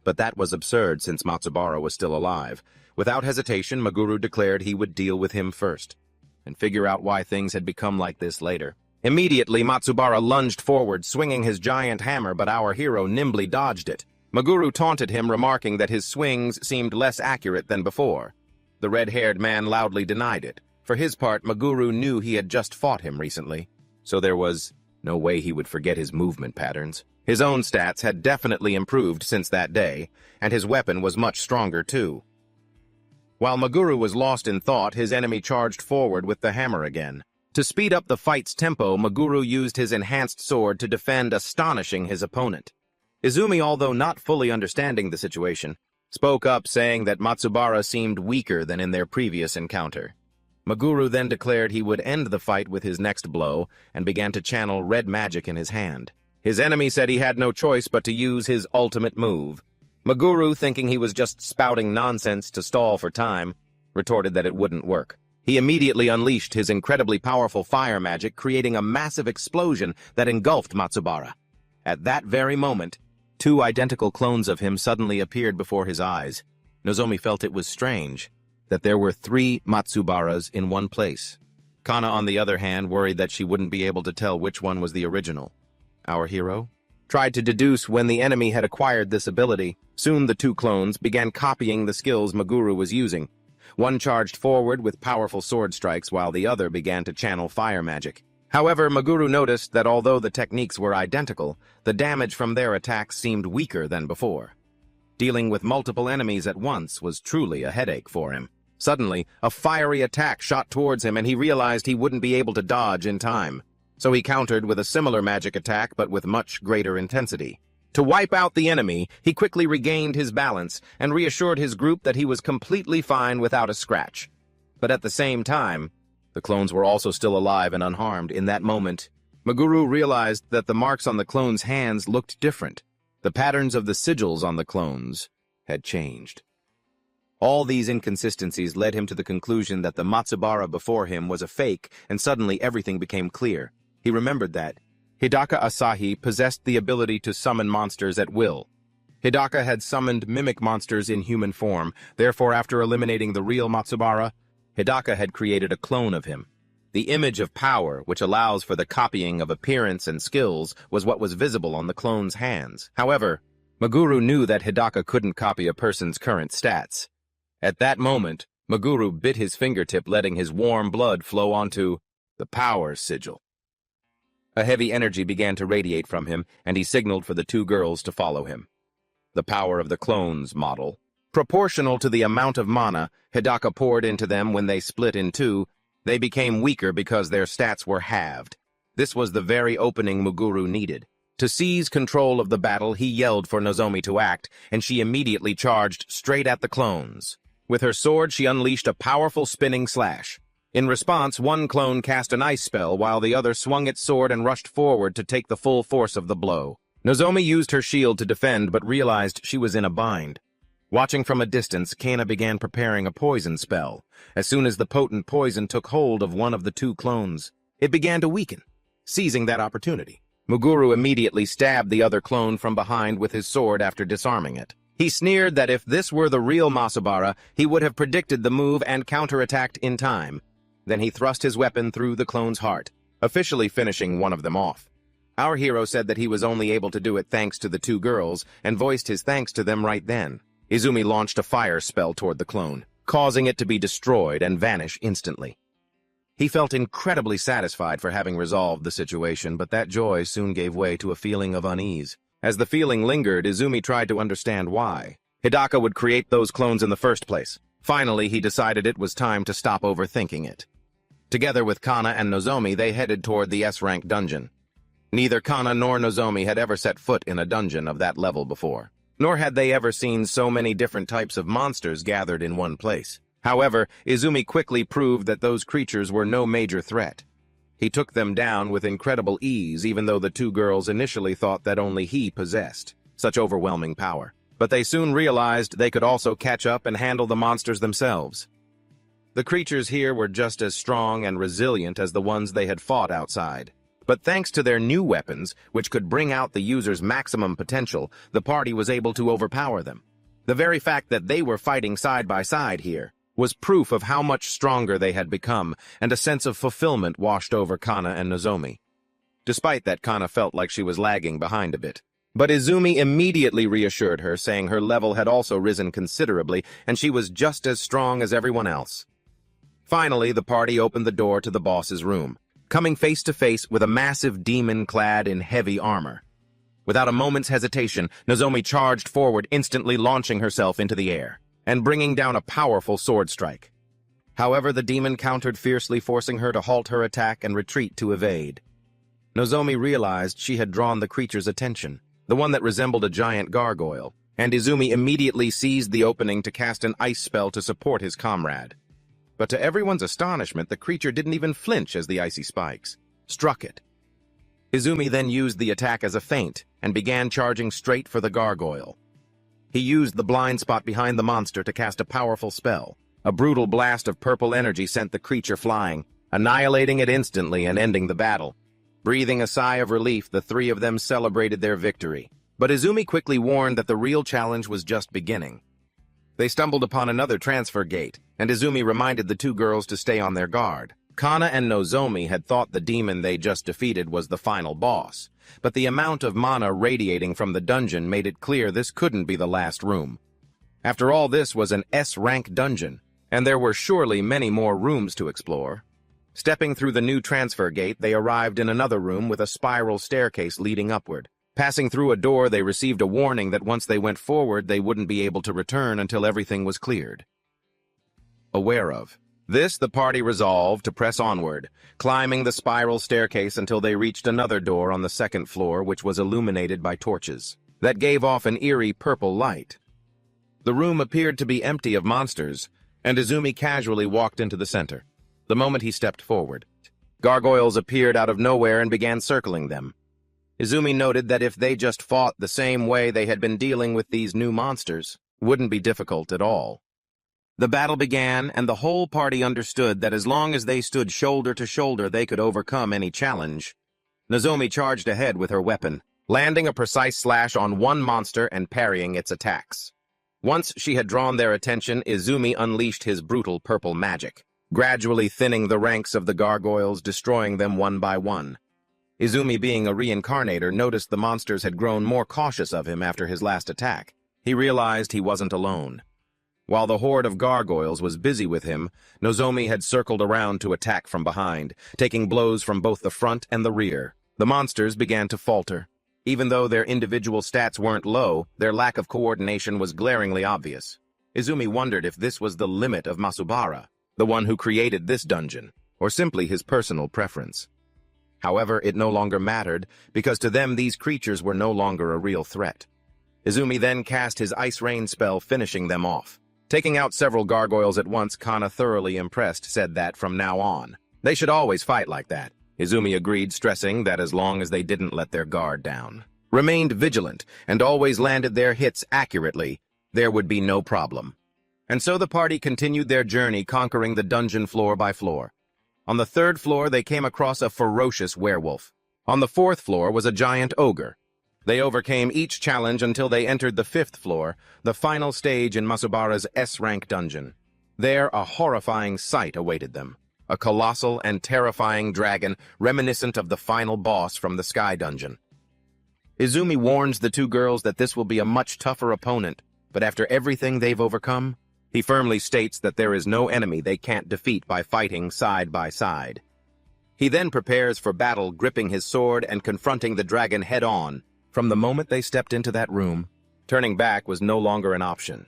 S1: But that was absurd since Matsubara was still alive. Without hesitation, Maguru declared he would deal with him first and figure out why things had become like this later. Immediately, Matsubara lunged forward, swinging his giant hammer, but our hero nimbly dodged it. Maguru taunted him, remarking that his swings seemed less accurate than before. The red-haired man loudly denied it. For his part, Maguru knew he had just fought him recently, so there was no way he would forget his movement patterns. His own stats had definitely improved since that day, and his weapon was much stronger too. While Maguru was lost in thought, his enemy charged forward with the hammer again. To speed up the fight's tempo, Maguru used his enhanced sword to defend, astonishing his opponent. Izumi, although not fully understanding the situation, spoke up saying that Matsubara seemed weaker than in their previous encounter. Maguru then declared he would end the fight with his next blow and began to channel red magic in his hand. His enemy said he had no choice but to use his ultimate move. Maguru, thinking he was just spouting nonsense to stall for time, retorted that it wouldn't work. He immediately unleashed his incredibly powerful fire magic, creating a massive explosion that engulfed Matsubara. At that very moment, two identical clones of him suddenly appeared before his eyes. Nozomi felt it was strange that there were three Matsubaras in one place. Kana, on the other hand, worried that she wouldn't be able to tell which one was the original. Our hero tried to deduce when the enemy had acquired this ability. Soon the two clones began copying the skills Maguru was using. One charged forward with powerful sword strikes while the other began to channel fire magic. However, Maguru noticed that although the techniques were identical, the damage from their attacks seemed weaker than before. Dealing with multiple enemies at once was truly a headache for him. Suddenly, a fiery attack shot towards him and he realized he wouldn't be able to dodge in time. So he countered with a similar magic attack but with much greater intensity. To wipe out the enemy, he quickly regained his balance and reassured his group that he was completely fine without a scratch. But at the same time, the clones were also still alive and unharmed. In that moment, Maguru realized that the marks on the clones' hands looked different. The patterns of the sigils on the clones had changed. All these inconsistencies led him to the conclusion that the Matsubara before him was a fake, and suddenly everything became clear. He remembered that Hidaka Asahi possessed the ability to summon monsters at will. Hidaka had summoned mimic monsters in human form, therefore after eliminating the real Matsubara, Hidaka had created a clone of him. The image of power, which allows for the copying of appearance and skills, was what was visible on the clone's hands. However, Maguru knew that Hidaka couldn't copy a person's current stats. At that moment, Maguru bit his fingertip, letting his warm blood flow onto the power sigil. A heavy energy began to radiate from him, and he signaled for the two girls to follow him. The power of the clones model. Proportional to the amount of mana Hidaka poured into them when they split in two, they became weaker because their stats were halved. This was the very opening Maguru needed. To seize control of the battle, he yelled for Nozomi to act, and she immediately charged straight at the clones. With her sword, she unleashed a powerful spinning slash. In response, one clone cast an ice spell while the other swung its sword and rushed forward to take the full force of the blow. Nozomi used her shield to defend but realized she was in a bind. Watching from a distance, Kana began preparing a poison spell. As soon as the potent poison took hold of one of the two clones, it began to weaken. Seizing that opportunity, Maguru immediately stabbed the other clone from behind with his sword after disarming it. He sneered that if this were the real Matsubara, he would have predicted the move and counterattacked in time. Then he thrust his weapon through the clone's heart, officially finishing one of them off. Our hero said that he was only able to do it thanks to the two girls, and voiced his thanks to them right then. Izumi launched a fire spell toward the clone, causing it to be destroyed and vanish instantly. He felt incredibly satisfied for having resolved the situation, but that joy soon gave way to a feeling of unease. As the feeling lingered, Izumi tried to understand why Hidaka would create those clones in the first place. Finally, he decided it was time to stop overthinking it. Together with Kana and Nozomi, they headed toward the S-rank dungeon. Neither Kana nor Nozomi had ever set foot in a dungeon of that level before, nor had they ever seen so many different types of monsters gathered in one place. However, Izumi quickly proved that those creatures were no major threat. He took them down with incredible ease, even though the two girls initially thought that only he possessed such overwhelming power. But they soon realized they could also catch up and handle the monsters themselves. The creatures here were just as strong and resilient as the ones they had fought outside. But thanks to their new weapons, which could bring out the user's maximum potential, the party was able to overpower them. The very fact that they were fighting side by side here was proof of how much stronger they had become, and a sense of fulfillment washed over Kana and Nozomi. Despite that, Kana felt like she was lagging behind a bit. But Izumi immediately reassured her, saying her level had also risen considerably, and she was just as strong as everyone else. Finally, the party opened the door to the boss's room, coming face to face with a massive demon clad in heavy armor. Without a moment's hesitation, Nozomi charged forward, instantly launching herself into the air and bringing down a powerful sword strike. However, the demon countered fiercely, forcing her to halt her attack and retreat to evade. Nozomi realized she had drawn the creature's attention, the one that resembled a giant gargoyle, and Izumi immediately seized the opening to cast an ice spell to support his comrade. But to everyone's astonishment, the creature didn't even flinch as the icy spikes struck it. Izumi then used the attack as a feint and began charging straight for the gargoyle. He used the blind spot behind the monster to cast a powerful spell. A brutal blast of purple energy sent the creature flying, annihilating it instantly and ending the battle. Breathing a sigh of relief, the three of them celebrated their victory. But Izumi quickly warned that the real challenge was just beginning. They stumbled upon another transfer gate, and Izumi reminded the two girls to stay on their guard. Kana and Nozomi had thought the demon they just defeated was the final boss, but the amount of mana radiating from the dungeon made it clear this couldn't be the last room. After all, this was an S-rank dungeon, and there were surely many more rooms to explore. Stepping through the new transfer gate, they arrived in another room with a spiral staircase leading upward. Passing through a door, they received a warning that once they went forward, they wouldn't be able to return until everything was cleared. Aware of this, the party resolved to press onward, climbing the spiral staircase until they reached another door on the second floor, which was illuminated by torches that gave off an eerie purple light. The room appeared to be empty of monsters, and Izumi casually walked into the center. The moment he stepped forward, gargoyles appeared out of nowhere and began circling them. Izumi noted that if they just fought the same way they had been dealing with these new monsters, wouldn't be difficult at all. The battle began, and the whole party understood that as long as they stood shoulder to shoulder, they could overcome any challenge. Nozomi charged ahead with her weapon, landing a precise slash on one monster and parrying its attacks. Once she had drawn their attention, Izumi unleashed his brutal purple magic, gradually thinning the ranks of the gargoyles, destroying them one by one. Izumi, being a reincarnator, noticed the monsters had grown more cautious of him after his last attack. He realized he wasn't alone. While the horde of gargoyles was busy with him, Nozomi had circled around to attack from behind, taking blows from both the front and the rear. The monsters began to falter. Even though their individual stats weren't low, their lack of coordination was glaringly obvious. Izumi wondered if this was the limit of Masubara, the one who created this dungeon, or simply his personal preference. However, it no longer mattered, because to them these creatures were no longer a real threat. Izumi then cast his Ice Rain spell, finishing them off. Taking out several gargoyles at once, Kana, thoroughly impressed, said that from now on, they should always fight like that. Izumi agreed, stressing that as long as they didn't let their guard down, remained vigilant, and always landed their hits accurately, there would be no problem. And so the party continued their journey, conquering the dungeon floor by floor. On the third floor, they came across a ferocious werewolf. On the fourth floor was a giant ogre. They overcame each challenge until they entered the fifth floor, the final stage in Masubara's S-rank dungeon. There, a horrifying sight awaited them. A colossal and terrifying dragon, reminiscent of the final boss from the Sky Dungeon. Izumi warns the two girls that this will be a much tougher opponent, but after everything they've overcome, he firmly states that there is no enemy they can't defeat by fighting side by side. He then prepares for battle, gripping his sword and confronting the dragon head-on. From the moment they stepped into that room, turning back was no longer an option.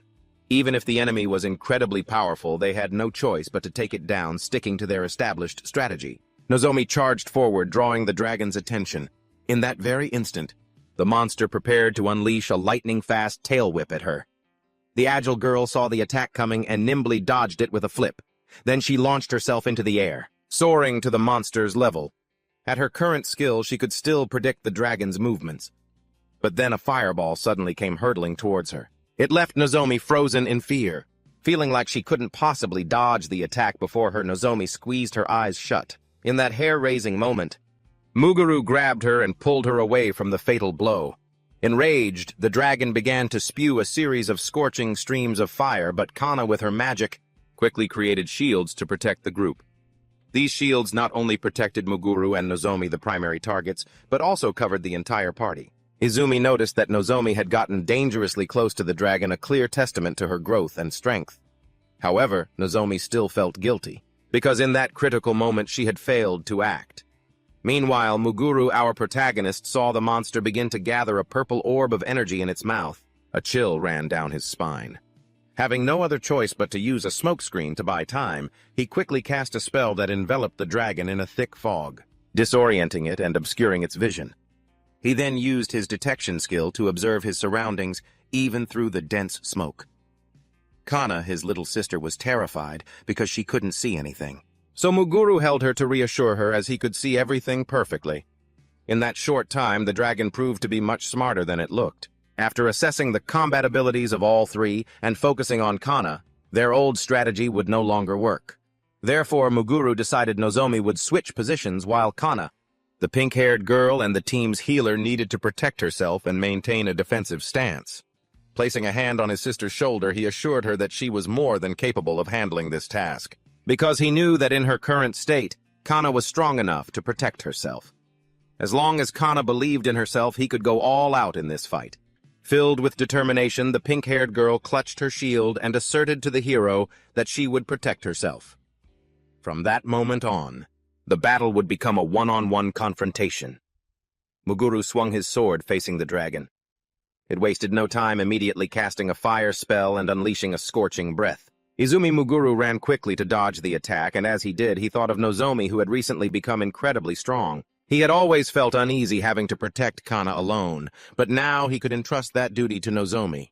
S1: Even if the enemy was incredibly powerful, they had no choice but to take it down, sticking to their established strategy. Nozomi charged forward, drawing the dragon's attention. In that very instant, the monster prepared to unleash a lightning-fast tail whip at her. The agile girl saw the attack coming and nimbly dodged it with a flip. Then she launched herself into the air, soaring to the monster's level. At her current skill, she could still predict the dragon's movements. But then a fireball suddenly came hurtling towards her. It left Nozomi frozen in fear. Feeling like she couldn't possibly dodge the attack before her, Nozomi squeezed her eyes shut. In that hair-raising moment, Muguru grabbed her and pulled her away from the fatal blow. Enraged, the dragon began to spew a series of scorching streams of fire, but Kana, with her magic, quickly created shields to protect the group. These shields not only protected Muguru and Nozomi, the primary targets, but also covered the entire party. Izumi noticed that Nozomi had gotten dangerously close to the dragon, a clear testament to her growth and strength. However, Nozomi still felt guilty. because in that critical moment she had failed to act. Meanwhile, Muguru, our protagonist, saw the monster begin to gather a purple orb of energy in its mouth. A chill ran down his spine. Having no other choice but to use a smokescreen to buy time, he quickly cast a spell that enveloped the dragon in a thick fog, disorienting it and obscuring its vision. He then used his detection skill to observe his surroundings, even through the dense smoke. Kana, his little sister, was terrified because she couldn't see anything. So Muguru held her to reassure her, as he could see everything perfectly. In that short time, the dragon proved to be much smarter than it looked. After assessing the combat abilities of all three and focusing on Kana, their old strategy would no longer work. Therefore, Muguru decided Nozomi would switch positions while Kana, the pink-haired girl and the team's healer, needed to protect herself and maintain a defensive stance. Placing a hand on his sister's shoulder, he assured her that she was more than capable of handling this task, because he knew that in her current state, Kana was strong enough to protect herself. As long as Kana believed in herself, he could go all out in this fight. Filled with determination, the pink-haired girl clutched her shield and asserted to the hero that she would protect herself. From that moment on, the battle would become a one-on-one confrontation. Muguru swung his sword facing the dragon. It wasted no time, immediately casting a fire spell and unleashing a scorching breath. Izumi Muguru ran quickly to dodge the attack, and as he did, he thought of Nozomi, who had recently become incredibly strong. He had always felt uneasy having to protect Kana alone, but now he could entrust that duty to Nozomi.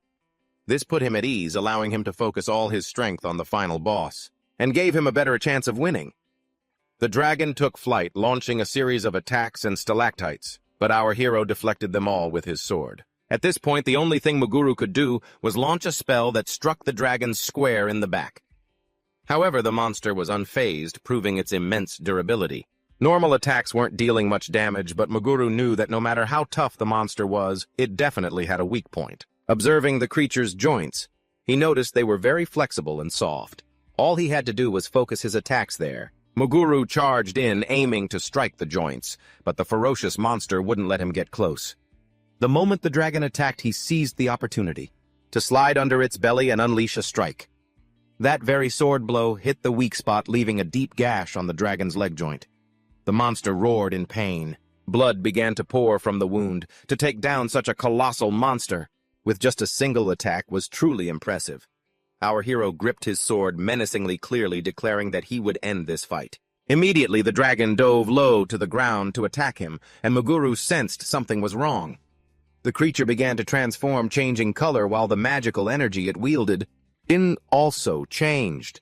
S1: This put him at ease, allowing him to focus all his strength on the final boss, and gave him a better chance of winning. The dragon took flight, launching a series of attacks and stalactites, but our hero deflected them all with his sword. At this point, the only thing Muguru could do was launch a spell that struck the dragon square in the back. However, the monster was unfazed, proving its immense durability. Normal attacks weren't dealing much damage, but Muguru knew that no matter how tough the monster was, it definitely had a weak point. Observing the creature's joints, he noticed they were very flexible and soft. All he had to do was focus his attacks there. Muguru charged in, aiming to strike the joints, but the ferocious monster wouldn't let him get close. The moment the dragon attacked, he seized the opportunity to slide under its belly and unleash a strike. That very sword blow hit the weak spot, leaving a deep gash on the dragon's leg joint. The monster roared in pain. Blood began to pour from the wound. To take down such a colossal monster with just a single attack was truly impressive. Our hero gripped his sword menacingly, clearly declaring that he would end this fight. Immediately, the dragon dove low to the ground to attack him, and Muguru sensed something was wrong. The creature began to transform, changing color, while the magical energy it wielded also changed.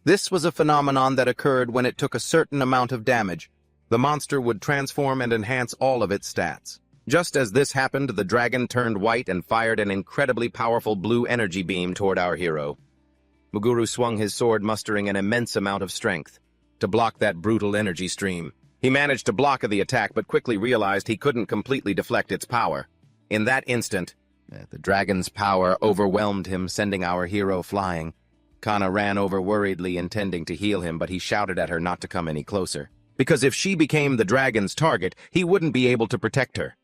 S1: This was a phenomenon that occurred when it took a certain amount of damage. The monster would transform and enhance all of its stats. Just as this happened, the dragon turned white and fired an incredibly powerful blue energy beam toward our hero. Muguru swung his sword, mustering an immense amount of strength to block that brutal energy stream. He managed to block the attack, but quickly realized he couldn't completely deflect its power. In that instant, the dragon's power overwhelmed him, sending our hero flying. Kana ran over worriedly, intending to heal him, but he shouted at her not to come any closer, because if she became the dragon's target, he wouldn't be able to protect her.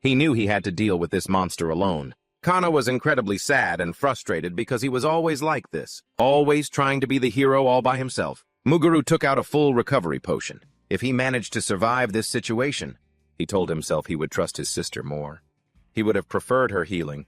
S1: He knew he had to deal with this monster alone. Kana was incredibly sad and frustrated because he was always like this, always trying to be the hero all by himself. Muguru took out a full recovery potion. If he managed to survive this situation, he told himself he would trust his sister more. He would have preferred her healing,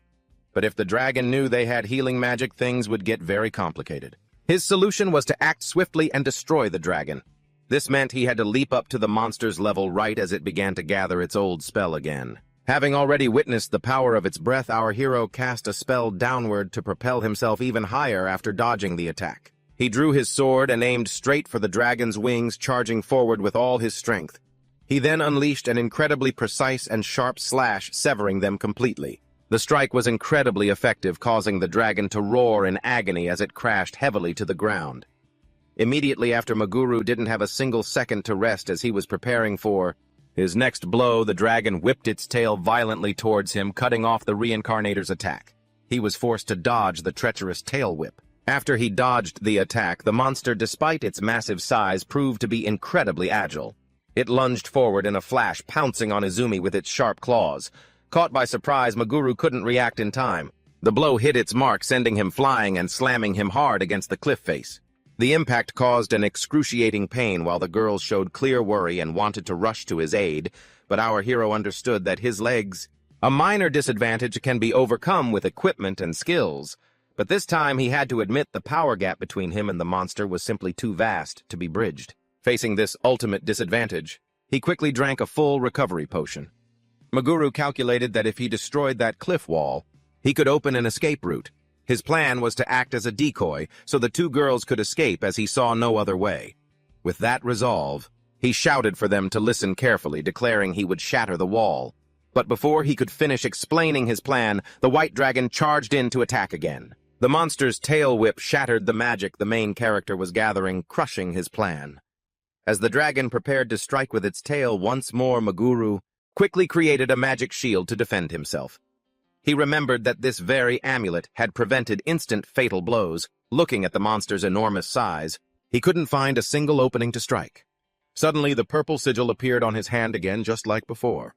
S1: but if the dragon knew they had healing magic, things would get very complicated. His solution was to act swiftly and destroy the dragon. This meant he had to leap up to the monster's level right as it began to gather its old spell again. Having already witnessed the power of its breath, our hero cast a spell downward to propel himself even higher after dodging the attack. He drew his sword and aimed straight for the dragon's wings, charging forward with all his strength. He then unleashed an incredibly precise and sharp slash, severing them completely. The strike was incredibly effective, causing the dragon to roar in agony as it crashed heavily to the ground. Immediately after, Muguru didn't have a single second to rest as he was preparing for his next blow. The dragon whipped its tail violently towards him, cutting off the reincarnator's attack. He was forced to dodge the treacherous tail whip. After he dodged the attack, the monster, despite its massive size, proved to be incredibly agile. It lunged forward in a flash, pouncing on Izumi with its sharp claws. Caught by surprise, Muguru couldn't react in time. The blow hit its mark, sending him flying and slamming him hard against the cliff face. The impact caused an excruciating pain while the girls showed clear worry and wanted to rush to his aid, but our hero understood that his legs, a minor disadvantage, can be overcome with equipment and skills, but this time he had to admit the power gap between him and the monster was simply too vast to be bridged. Facing this ultimate disadvantage, he quickly drank a full recovery potion. Maguru calculated that if he destroyed that cliff wall, he could open an escape route. His plan was to act as a decoy so the two girls could escape as he saw no other way. With that resolve, he shouted for them to listen carefully, declaring he would shatter the wall. But before he could finish explaining his plan, the white dragon charged in to attack again. The monster's tail whip shattered the magic the main character was gathering, crushing his plan. As the dragon prepared to strike with its tail once more, Maguru quickly created a magic shield to defend himself. He remembered that this very amulet had prevented instant fatal blows. Looking at the monster's enormous size, he couldn't find a single opening to strike. Suddenly, the purple sigil appeared on his hand again, just like before.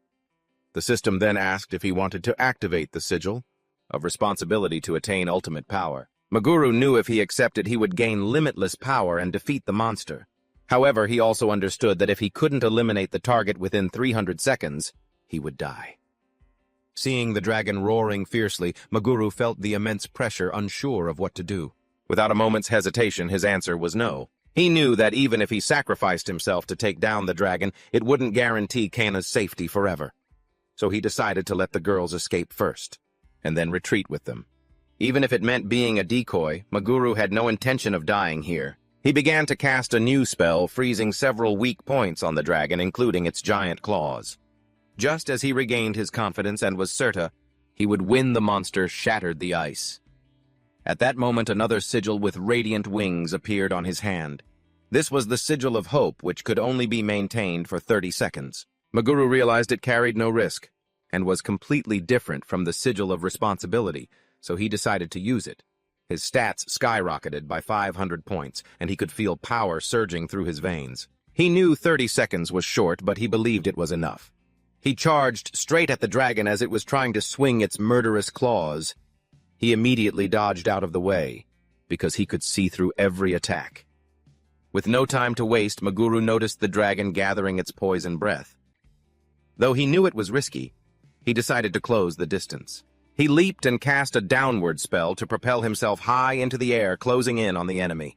S1: The system then asked if he wanted to activate the sigil of responsibility to attain ultimate power. Maguru knew if he accepted, he would gain limitless power and defeat the monster. However, he also understood that if he couldn't eliminate the target within 300 seconds, he would die. Seeing the dragon roaring fiercely, Maguru felt the immense pressure, unsure of what to do. Without a moment's hesitation, his answer was no. He knew that even if he sacrificed himself to take down the dragon, it wouldn't guarantee Kana's safety forever. So he decided to let the girls escape first, and then retreat with them. Even if it meant being a decoy, Maguru had no intention of dying here. He began to cast a new spell, freezing several weak points on the dragon, including its giant claws. Just as he regained his confidence and was certain he would win, the monster shattered the ice. At that moment, another sigil with radiant wings appeared on his hand. This was the sigil of hope, which could only be maintained for 30 seconds. Maguru realized it carried no risk, and was completely different from the sigil of responsibility, so he decided to use it. His stats skyrocketed by 500 points, and he could feel power surging through his veins. He knew 30 seconds was short, but he believed it was enough. He charged straight at the dragon as it was trying to swing its murderous claws. He immediately dodged out of the way, because he could see through every attack. With no time to waste, Maguru noticed the dragon gathering its poison breath. Though he knew it was risky, he decided to close the distance. He leaped and cast a downward spell to propel himself high into the air, closing in on the enemy.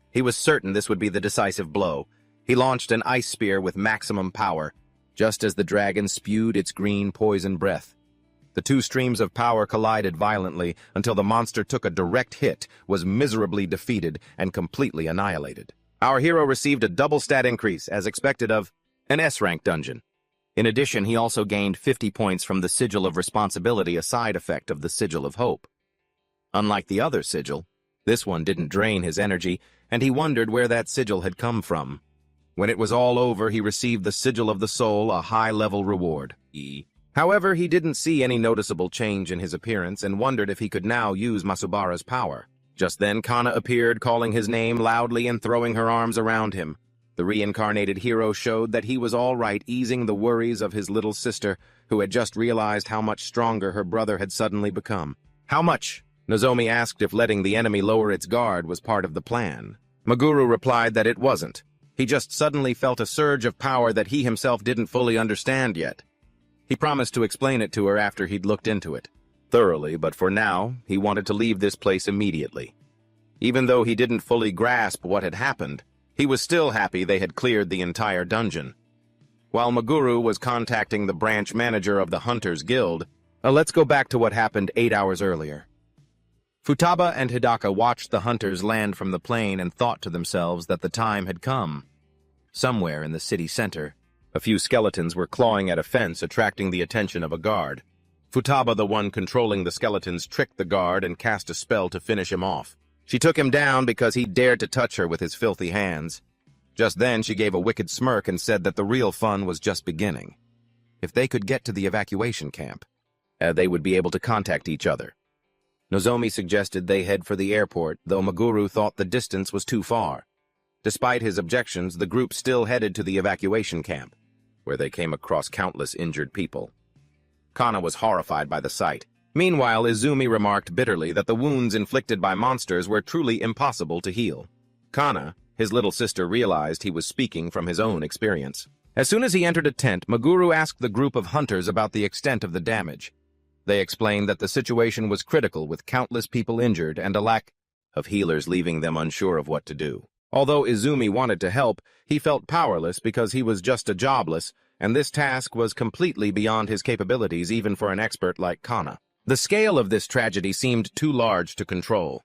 S1: He was certain this would be the decisive blow. He launched an ice spear with maximum power, just as the dragon spewed its green poison breath. The two streams of power collided violently until the monster took a direct hit, was miserably defeated, and completely annihilated. Our hero received a double stat increase, as expected of an S-rank dungeon. In addition, he also gained 50 points from the Sigil of Responsibility, a side effect of the Sigil of Hope. Unlike the other sigil, this one didn't drain his energy, and he wondered where that sigil had come from. When it was all over, he received the Sigil of the Soul, a high-level reward. However, he didn't see any noticeable change in his appearance and wondered if he could now use Masubara's power. Just then, Kana appeared, calling his name loudly and throwing her arms around him. The reincarnated hero showed that he was all right, easing the worries of his little sister, who had just realized how much stronger her brother had suddenly become. How much? Nozomi asked if letting the enemy lower its guard was part of the plan. Maguru replied that it wasn't. He just suddenly felt a surge of power that he himself didn't fully understand yet. He promised to explain it to her after he'd looked into it thoroughly, but for now, he wanted to leave this place immediately. Even though he didn't fully grasp what had happened, he was still happy they had cleared the entire dungeon. While Maguru was contacting the branch manager of the Hunters Guild, let's go back to what happened 8 hours earlier. Futaba and Hidaka watched the hunters land from the plane and thought to themselves that the time had come. Somewhere in the city center, a few skeletons were clawing at a fence, attracting the attention of a guard. Futaba, the one controlling the skeletons, tricked the guard and cast a spell to finish him off. She took him down because he dared to touch her with his filthy hands. Just then, she gave a wicked smirk and said that the real fun was just beginning. If they could get to the evacuation camp, they would be able to contact each other. Nozomi suggested they head for the airport, though Maguru thought the distance was too far. Despite his objections, the group still headed to the evacuation camp, where they came across countless injured people. Kana was horrified by the sight. Meanwhile, Izumi remarked bitterly that the wounds inflicted by monsters were truly impossible to heal. Kana, his little sister, realized he was speaking from his own experience. As soon as he entered a tent, Meguru asked the group of hunters about the extent of the damage. They explained that the situation was critical, with countless people injured and a lack of healers, leaving them unsure of what to do. Although Izumi wanted to help, he felt powerless because he was just a jobless, and this task was completely beyond his capabilities even for an expert like Kana. The scale of this tragedy seemed too large to control.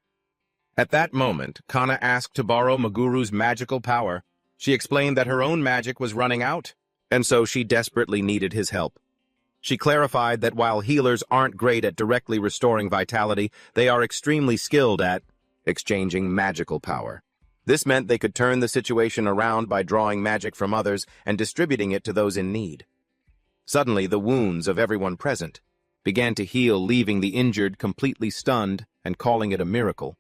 S1: At that moment, Kana asked to borrow Meguru's magical power. She explained that her own magic was running out, and so she desperately needed his help. She clarified that while healers aren't great at directly restoring vitality, they are extremely skilled at exchanging magical power. This meant they could turn the situation around by drawing magic from others and distributing it to those in need. Suddenly, the wounds of everyone present began to heal, leaving the injured completely stunned and calling it a miracle.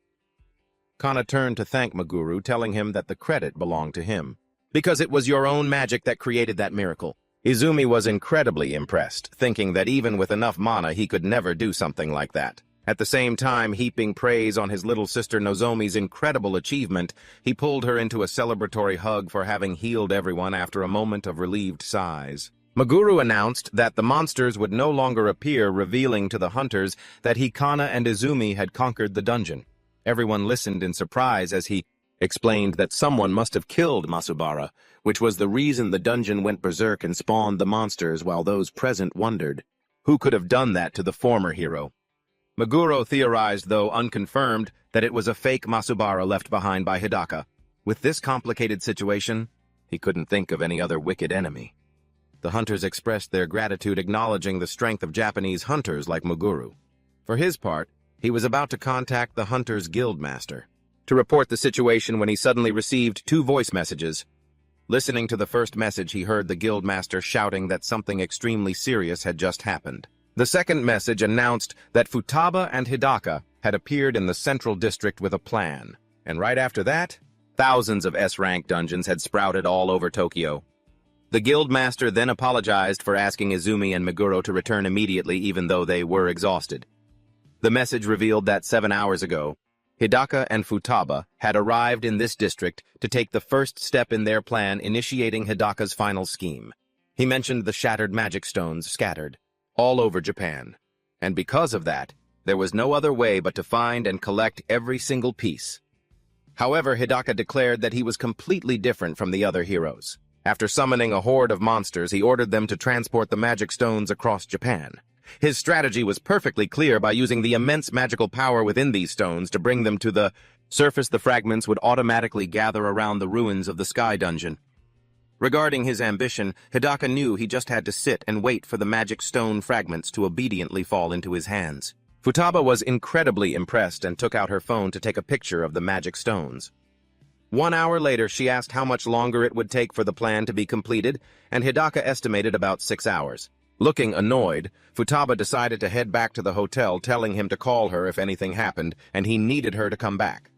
S1: Kana turned to thank Meguru, telling him that the credit belonged to him. Because it was your own magic that created that miracle. Izumi was incredibly impressed, thinking that even with enough mana he could never do something like that. At the same time, heaping praise on his little sister Nozomi's incredible achievement, he pulled her into a celebratory hug for having healed everyone after a moment of relieved sighs. Meguru announced that the monsters would no longer appear, revealing to the hunters that Kana and Izumi had conquered the dungeon. Everyone listened in surprise as he explained that someone must have killed Masubara, which was the reason the dungeon went berserk and spawned the monsters, while those present wondered who could have done that to the former hero. Meguro theorized, though unconfirmed, that it was a fake Masubara left behind by Hidaka. With this complicated situation, he couldn't think of any other wicked enemy. The hunters expressed their gratitude, acknowledging the strength of Japanese hunters like Meguru. For his part, he was about to contact the Hunters Guildmaster to report the situation when he suddenly received 2 voice messages. Listening to the first message, he heard the Guildmaster shouting that something extremely serious had just happened. The second message announced that Futaba and Hidaka had appeared in the central district with a plan, and right after that, thousands of S-rank dungeons had sprouted all over Tokyo. The Guildmaster then apologized for asking Izumi and Meguro to return immediately, even though they were exhausted. The message revealed that 7 hours ago, Hidaka and Futaba had arrived in this district to take the first step in their plan, initiating Hidaka's final scheme. He mentioned the shattered magic stones scattered all over Japan, and because of that, there was no other way but to find and collect every single piece. However, Hidaka declared that he was completely different from the other heroes. After summoning a horde of monsters, he ordered them to transport the magic stones across Japan. His strategy was perfectly clear. By using the immense magical power within these stones to bring them to the surface, the fragments would automatically gather around the ruins of the Sky Dungeon. Regarding his ambition, Hidaka knew he just had to sit and wait for the magic stone fragments to obediently fall into his hands. Futaba was incredibly impressed and took out her phone to take a picture of the magic stones. 1 hour later, she asked how much longer it would take for the plan to be completed, and Hidaka estimated about 6 hours. Looking annoyed, Futaba decided to head back to the hotel, telling him to call her if anything happened, and he needed her to come back.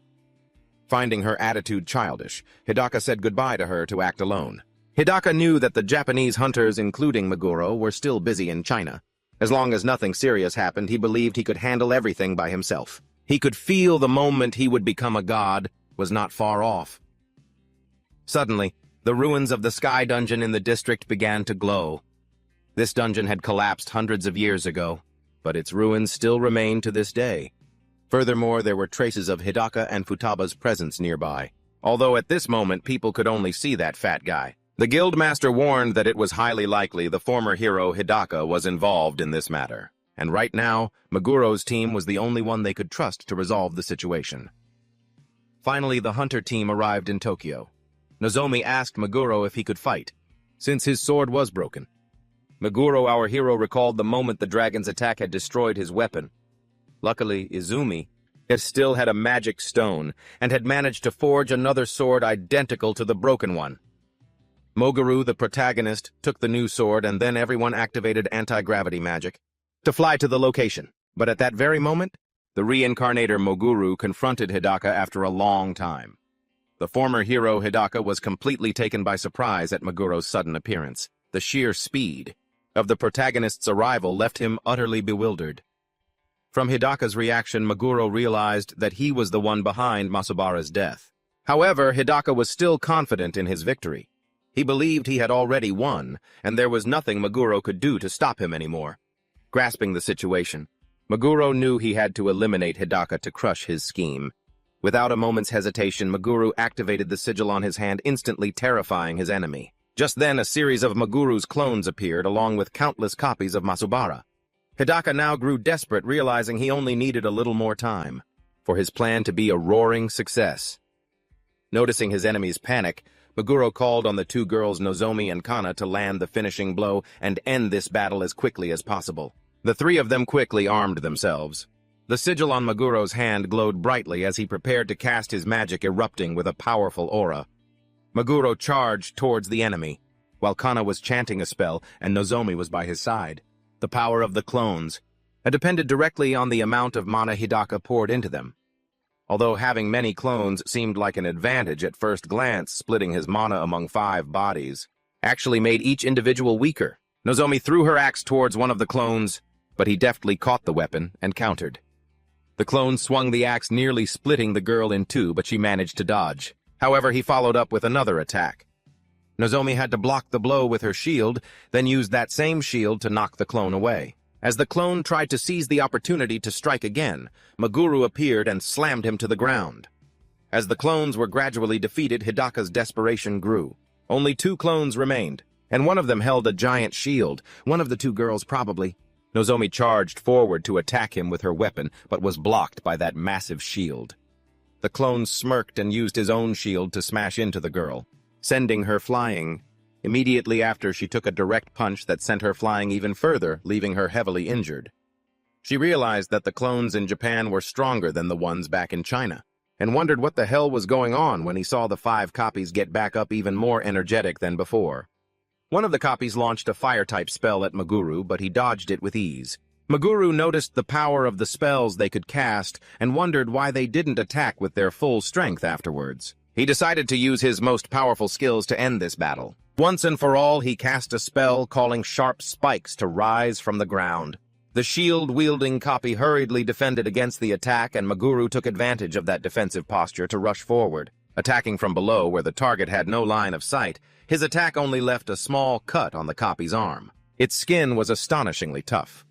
S1: Finding her attitude childish, Hidaka said goodbye to her to act alone. Hidaka knew that the Japanese hunters, including Meguro, were still busy in China. As long as nothing serious happened, he believed he could handle everything by himself. He could feel the moment he would become a god was not far off. Suddenly, the ruins of the Sky Dungeon in the district began to glow. This dungeon had collapsed hundreds of years ago, but its ruins still remain to this day. Furthermore, there were traces of Hidaka and Futaba's presence nearby, although at this moment people could only see that fat guy. The Guildmaster warned that it was highly likely the former hero Hidaka was involved in this matter, and right now, Meguro's team was the only one they could trust to resolve the situation. Finally, the hunter team arrived in Tokyo. Nozomi asked Meguro if he could fight, since his sword was broken. Meguro, our hero, recalled the moment the dragon's attack had destroyed his weapon. Luckily, Izumi still had a magic stone and had managed to forge another sword identical to the broken one. Meguro, the protagonist, took the new sword, and then everyone activated anti-gravity magic to fly to the location. But at that very moment, the reincarnator Meguro confronted Hidaka after a long time. The former hero Hidaka was completely taken by surprise at Meguro's sudden appearance. The sheer speed of the protagonist's arrival left him utterly bewildered. From Hidaka's reaction, Meguro realized that he was the one behind Masubara's death. However, Hidaka was still confident in his victory. He believed he had already won, and there was nothing Meguro could do to stop him anymore. Grasping the situation, Meguro knew he had to eliminate Hidaka to crush his scheme. Without a moment's hesitation, Meguro activated the sigil on his hand, instantly terrifying his enemy. Just then, a series of Maguru's clones appeared, along with countless copies of Masubara. Hidaka now grew desperate, realizing he only needed a little more time for his plan to be a roaring success. Noticing his enemy's panic, Meguro called on the two girls Nozomi and Kana to land the finishing blow and end this battle as quickly as possible. The three of them quickly armed themselves. The sigil on Maguro's hand glowed brightly as he prepared to cast his magic, erupting with a powerful aura. Meguro charged towards the enemy, while Kana was chanting a spell and Nozomi was by his side. The power of the clones depended directly on the amount of mana Hidaka poured into them. Although having many clones seemed like an advantage at first glance, splitting his mana among 5 bodies actually made each individual weaker. Nozomi threw her axe towards one of the clones, but he deftly caught the weapon and countered. The clone swung the axe, nearly splitting the girl in two, but she managed to dodge. However, he followed up with another attack. Nozomi had to block the blow with her shield, then used that same shield to knock the clone away. As the clone tried to seize the opportunity to strike again, Meguro appeared and slammed him to the ground. As the clones were gradually defeated, Hidaka's desperation grew. Only 2 clones remained, and one of them held a giant shield, one of the 2 girls probably. Nozomi charged forward to attack him with her weapon, but was blocked by that massive shield. The clone smirked and used his own shield to smash into the girl, sending her flying. Immediately after, she took a direct punch that sent her flying even further, leaving her heavily injured. She realized that the clones in Japan were stronger than the ones back in China, and wondered what the hell was going on when he saw the 5 copies get back up even more energetic than before. One of the copies launched a fire-type spell at Meguro, but he dodged it with ease. Meguro noticed the power of the spells they could cast and wondered why they didn't attack with their full strength afterwards. He decided to use his most powerful skills to end this battle. Once and for all, he cast a spell calling sharp spikes to rise from the ground. The shield-wielding copy hurriedly defended against the attack, and Meguro took advantage of that defensive posture to rush forward. Attacking from below, where the target had no line of sight, his attack only left a small cut on the copy's arm. Its skin was astonishingly tough.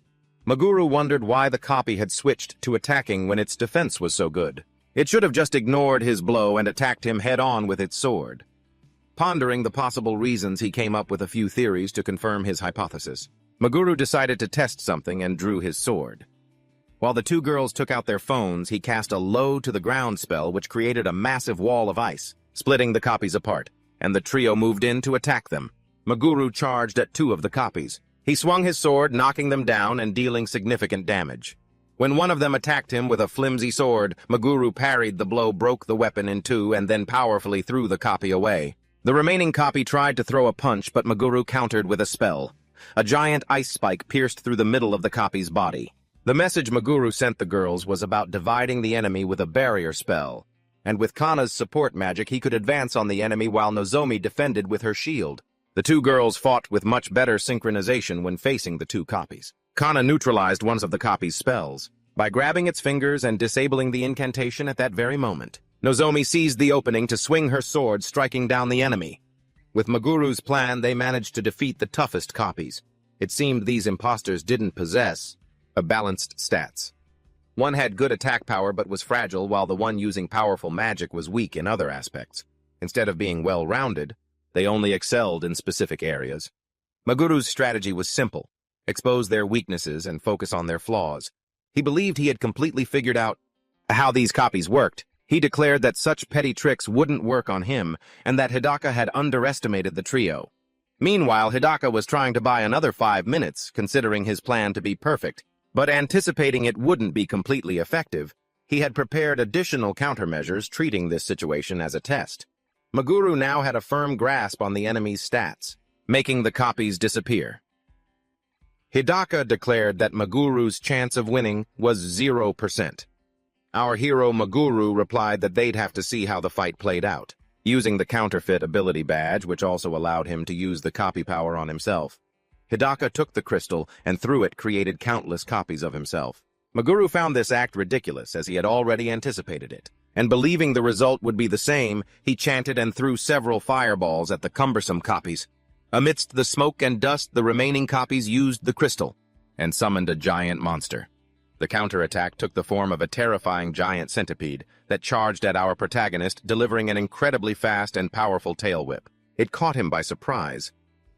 S1: Meguro wondered why the copy had switched to attacking when its defense was so good. It should have just ignored his blow and attacked him head-on with its sword. Pondering the possible reasons, he came up with a few theories to confirm his hypothesis. Meguro decided to test something and drew his sword. While the 2 girls took out their phones, he cast a low-to-the-ground spell which created a massive wall of ice, splitting the copies apart, and the trio moved in to attack them. Meguro charged at 2 of the copies. He swung his sword, knocking them down and dealing significant damage. When one of them attacked him with a flimsy sword, Meguro parried the blow, broke the weapon in 2, and then powerfully threw the copy away. The remaining copy tried to throw a punch, but Meguro countered with a spell. A giant ice spike pierced through the middle of the copy's body. The message Meguro sent the girls was about dividing the enemy with a barrier spell, and with Kana's support magic he could advance on the enemy while Nozomi defended with her shield. The 2 girls fought with much better synchronization when facing the 2 copies. Kana neutralized one of the copy's spells by grabbing its fingers and disabling the incantation at that very moment. Nozomi seized the opening to swing her sword, striking down the enemy. With Maguru's plan, they managed to defeat the toughest copies. It seemed these imposters didn't possess balanced stats. One had good attack power but was fragile, while the one using powerful magic was weak in other aspects. Instead of being well-rounded, they only excelled in specific areas. Maguru's strategy was simple: expose their weaknesses and focus on their flaws. He believed he had completely figured out how these copies worked. He declared that such petty tricks wouldn't work on him, and that Hidaka had underestimated the trio. Meanwhile, Hidaka was trying to buy another 5 minutes, considering his plan to be perfect. But anticipating it wouldn't be completely effective, he had prepared additional countermeasures, treating this situation as a test. Meguro now had a firm grasp on the enemy's stats, making the copies disappear. Hidaka declared that Maguru's chance of winning was 0%. Our hero Meguro replied that they'd have to see how the fight played out, using the counterfeit ability badge, which also allowed him to use the copy power on himself. Hidaka took the crystal and through it created countless copies of himself. Meguro found this act ridiculous, as he had already anticipated it, and believing the result would be the same, he chanted and threw several fireballs at the cumbersome copies. Amidst the smoke and dust, the remaining copies used the crystal and summoned a giant monster. The counterattack took the form of a terrifying giant centipede that charged at our protagonist, delivering an incredibly fast and powerful tail whip. It caught him by surprise.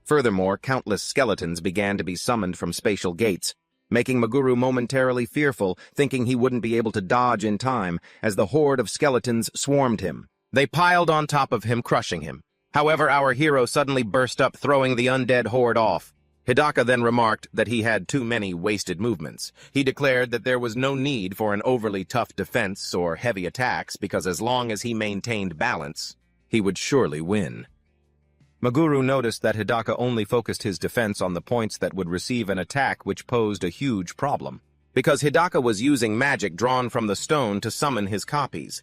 S1: Furthermore, countless skeletons began to be summoned from spatial gates, making Maguru momentarily fearful, thinking he wouldn't be able to dodge in time as the horde of skeletons swarmed him. They piled on top of him, crushing him. However, our hero suddenly burst up, throwing the undead horde off. Hidaka then remarked that he had too many wasted movements. He declared that there was no need for an overly tough defense or heavy attacks because as long as he maintained balance, he would surely win. Maguru noticed that Hidaka only focused his defense on the points that would receive an attack, which posed a huge problem, because Hidaka was using magic drawn from the stone to summon his copies.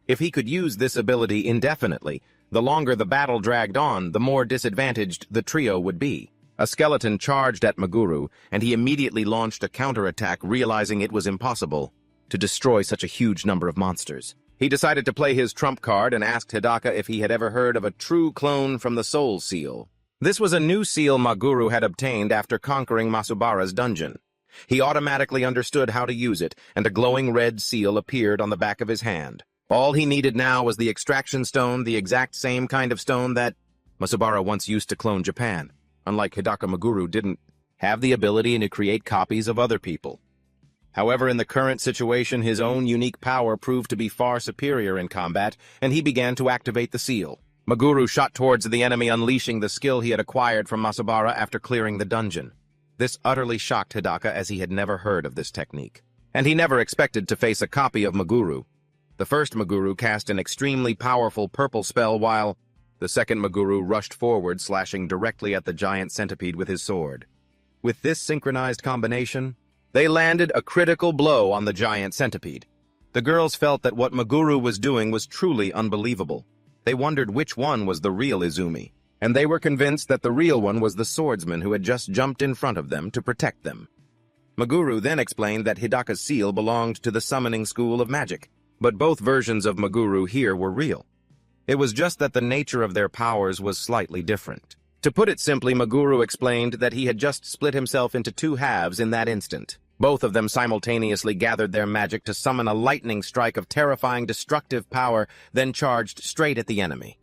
S1: If he could use this ability indefinitely, the longer the battle dragged on, the more disadvantaged the trio would be. A skeleton charged at Maguru, and he immediately launched a counterattack, realizing it was impossible to destroy such a huge number of monsters. He decided to play his trump card and asked Hidaka if he had ever heard of a true clone from the Soul Seal. This was a new seal Maguru had obtained after conquering Masubara's dungeon. He automatically understood how to use it, and a glowing red seal appeared on the back of his hand. All he needed now was the extraction stone, the exact same kind of stone that Masubara once used to clone Japan. Unlike Hidaka, Maguru didn't have the ability to create copies of other people. However, in the current situation, his own unique power proved to be far superior in combat, and he began to activate the seal. Maguru shot towards the enemy, unleashing the skill he had acquired from Masubara after clearing the dungeon. This utterly shocked Hidaka, as he had never heard of this technique, and he never expected to face a copy of Maguru. The first Maguru cast an extremely powerful purple spell, while the second Maguru rushed forward, slashing directly at the giant centipede with his sword. With this synchronized combination, they landed a critical blow on the giant centipede. The girls felt that what Maguru was doing was truly unbelievable. They wondered which one was the real Izumi, and they were convinced that the real one was the swordsman who had just jumped in front of them to protect them. Maguru then explained that Hidaka's seal belonged to the summoning school of magic, but both versions of Maguru here were real. It was just that the nature of their powers was slightly different. To put it simply, Maguru explained that he had just split himself into two halves in that instant. Both of them simultaneously gathered their magic to summon a lightning strike of terrifying destructive power, then charged straight at the enemy.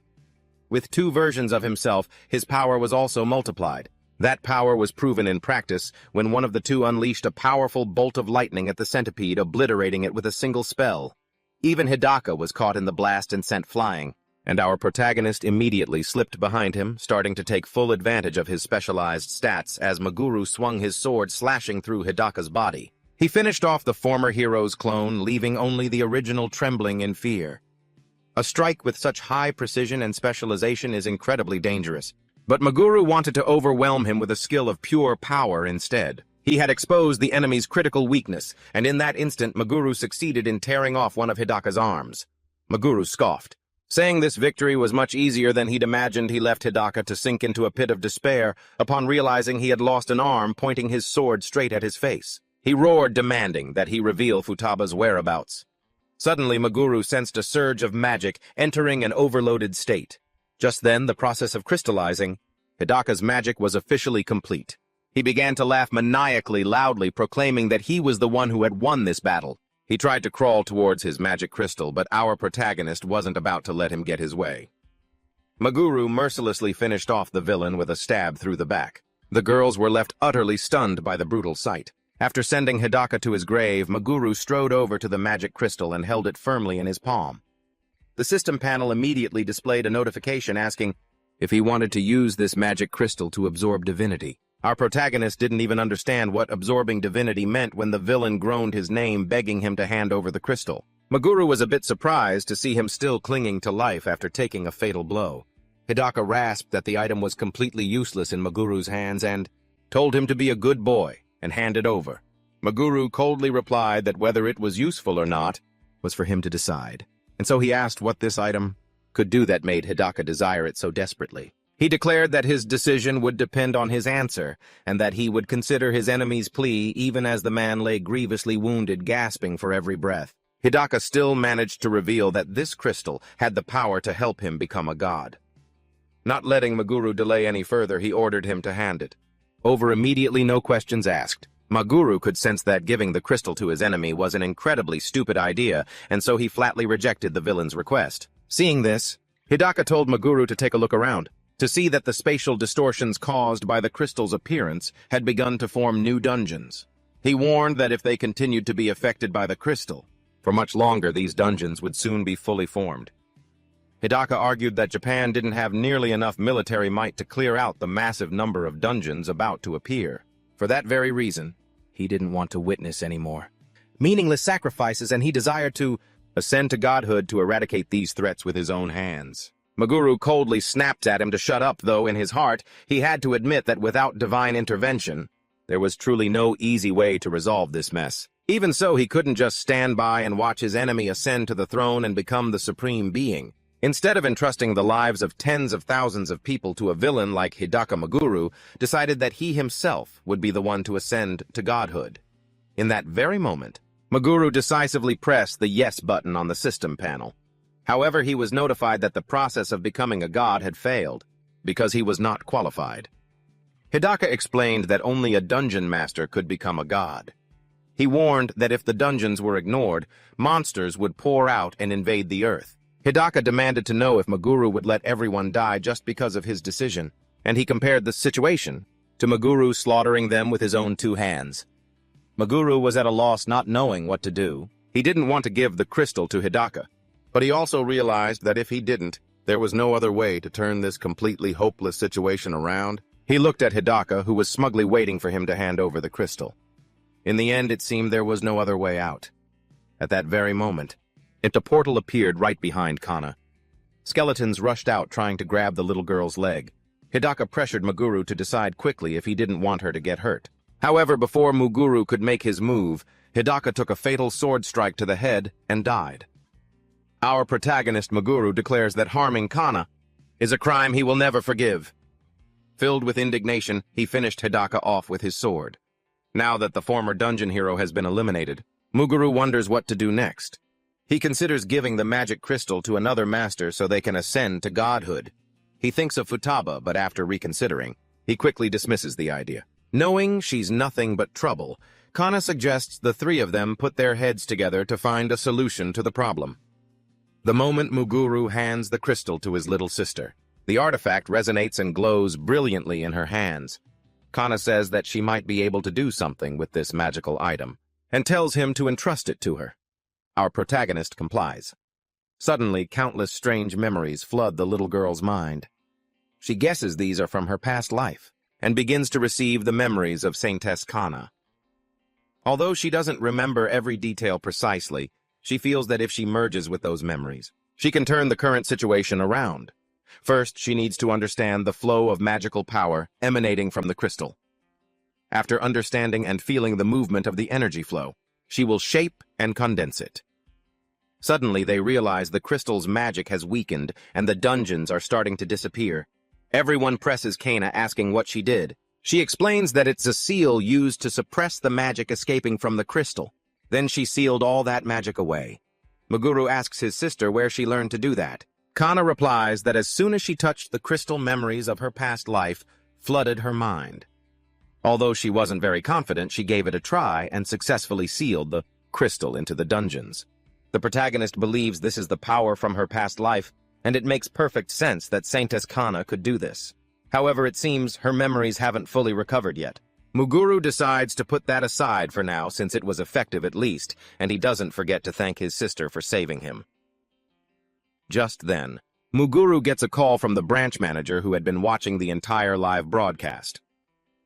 S1: With two versions of himself, his power was also multiplied. That power was proven in practice when one of the two unleashed a powerful bolt of lightning at the centipede, obliterating it with a single spell. Even Hidaka was caught in the blast and sent flying, and our protagonist immediately slipped behind him, starting to take full advantage of his specialized stats as Maguru swung his sword, slashing through Hidaka's body. He finished off the former hero's clone, leaving only the original trembling in fear. A strike with such high precision and specialization is incredibly dangerous, but Maguru wanted to overwhelm him with a skill of pure power instead. He had exposed the enemy's critical weakness, and in that instant Maguru succeeded in tearing off one of Hidaka's arms. Maguru scoffed. Saying this victory was much easier than he'd imagined, he left Hidaka to sink into a pit of despair upon realizing he had lost an arm, pointing his sword straight at his face. He roared, demanding that he reveal Futaba's whereabouts. Suddenly, Maguru sensed a surge of magic entering an overloaded state. Just then, the process of crystallizing, Hidaka's magic was officially complete. He began to laugh maniacally loudly, proclaiming that he was the one who had won this battle. He tried to crawl towards his magic crystal, but our protagonist wasn't about to let him get his way. Maguru mercilessly finished off the villain with a stab through the back. The girls were left utterly stunned by the brutal sight. After sending Hidaka to his grave, Maguru strode over to the magic crystal and held it firmly in his palm. The system panel immediately displayed a notification asking if he wanted to use this magic crystal to absorb divinity. Our protagonist didn't even understand what absorbing divinity meant when the villain groaned his name, begging him to hand over the crystal. Maguru was a bit surprised to see him still clinging to life after taking a fatal blow. Hidaka rasped that the item was completely useless in Maguru's hands and told him to be a good boy and hand it over. Maguru coldly replied that whether it was useful or not was for him to decide, and so he asked what this item could do that made Hidaka desire it so desperately. He declared that his decision would depend on his answer, and that he would consider his enemy's plea even as the man lay grievously wounded, gasping for every breath. Hidaka still managed to reveal that this crystal had the power to help him become a god. Not letting Meguru delay any further, he ordered him to hand it. Over immediately, no questions asked. Meguru could sense that giving the crystal to his enemy was an incredibly stupid idea, and so he flatly rejected the villain's request. Seeing this, Hidaka told Meguru to take a look around, to see that the spatial distortions caused by the crystal's appearance had begun to form new dungeons. He warned that if they continued to be affected by the crystal, for much longer these dungeons would soon be fully formed. Hidaka argued that Japan didn't have nearly enough military might to clear out the massive number of dungeons about to appear. For that very reason, he didn't want to witness anymore meaningless sacrifices, and he desired to ascend to godhood to eradicate these threats with his own hands. Meguru coldly snapped at him to shut up, though in his heart he had to admit that without divine intervention, there was truly no easy way to resolve this mess. Even so, he couldn't just stand by and watch his enemy ascend to the throne and become the supreme being. Instead of entrusting the lives of tens of thousands of people to a villain like Hidaka, Meguru decided that he himself would be the one to ascend to godhood. In that very moment, Meguru decisively pressed the yes button on the system panel. However, he was notified that the process of becoming a god had failed, because he was not qualified. Hidaka explained that only a dungeon master could become a god. He warned that if the dungeons were ignored, monsters would pour out and invade the earth. Hidaka demanded to know if Meguru would let everyone die just because of his decision, and he compared the situation to Meguru slaughtering them with his own 2 hands. Meguru was at a loss, not knowing what to do. He didn't want to give the crystal to Hidaka, but he also realized that if he didn't, there was no other way to turn this completely hopeless situation around. He looked at Hidaka, who was smugly waiting for him to hand over the crystal. In the end, it seemed there was no other way out. At that very moment, a portal appeared right behind Kana. Skeletons rushed out trying to grab the little girl's leg. Hidaka pressured Meguru to decide quickly if he didn't want her to get hurt. However, before Meguru could make his move, Hidaka took a fatal sword strike to the head and died. Our protagonist, Meguru, declares that harming Kana is a crime he will never forgive. Filled with indignation, he finished Hidaka off with his sword. Now that the former dungeon hero has been eliminated, Meguru wonders what to do next. He considers giving the magic crystal to another master so they can ascend to godhood. He thinks of Futaba, but after reconsidering, he quickly dismisses the idea. Knowing she's nothing but trouble, Kana suggests the 3 of them put their heads together to find a solution to the problem. The moment Meguru hands the crystal to his little sister, the artifact resonates and glows brilliantly in her hands. Kana says that she might be able to do something with this magical item, and tells him to entrust it to her. Our protagonist complies. Suddenly, countless strange memories flood the little girl's mind. She guesses these are from her past life, and begins to receive the memories of Saintess Kana. Although she doesn't remember every detail precisely, she feels that if she merges with those memories, she can turn the current situation around. First, she needs to understand the flow of magical power emanating from the crystal. After understanding and feeling the movement of the energy flow, she will shape and condense it. Suddenly, they realize the crystal's magic has weakened and the dungeons are starting to disappear. Everyone presses Kana, asking what she did. She explains that it's a seal used to suppress the magic escaping from the crystal. Then she sealed all that magic away. Meguru asks his sister where she learned to do that. Kana replies that as soon as she touched the crystal, memories of her past life flooded her mind. Although she wasn't very confident, she gave it a try and successfully sealed the crystal into the dungeons. The protagonist believes this is the power from her past life, and it makes perfect sense that Saintess Kana could do this. However, it seems her memories haven't fully recovered yet. Meguru decides to put that aside for now, since it was effective at least, and he doesn't forget to thank his sister for saving him. Just then, Meguru gets a call from the branch manager who had been watching the entire live broadcast.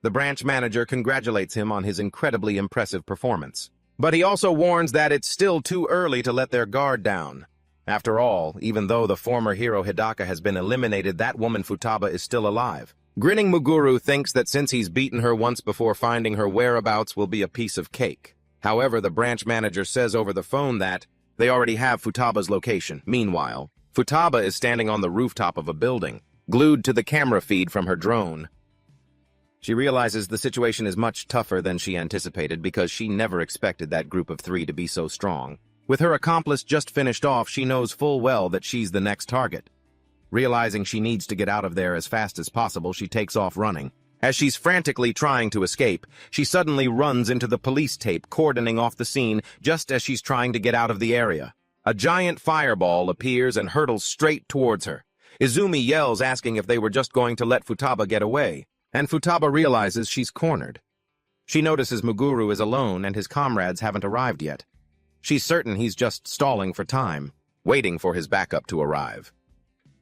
S1: The branch manager congratulates him on his incredibly impressive performance. But he also warns that it's still too early to let their guard down. After all, even though the former hero Hidaka has been eliminated, that woman Futaba is still alive. Grinning Meguru thinks that since he's beaten her once before, finding her whereabouts will be a piece of cake. However, the branch manager says over the phone that they already have Futaba's location. Meanwhile, Futaba is standing on the rooftop of a building, glued to the camera feed from her drone. She realizes the situation is much tougher than she anticipated because she never expected that group of 3 to be so strong. With her accomplice just finished off, she knows full well that she's the next target. Realizing she needs to get out of there as fast as possible, she takes off running. As she's frantically trying to escape, she suddenly runs into the police tape cordoning off the scene just as she's trying to get out of the area. A giant fireball appears and hurtles straight towards her. Izumi yells, asking if they were just going to let Futaba get away, and Futaba realizes she's cornered. She notices Muguru is alone and his comrades haven't arrived yet. She's certain he's just stalling for time, waiting for his backup to arrive.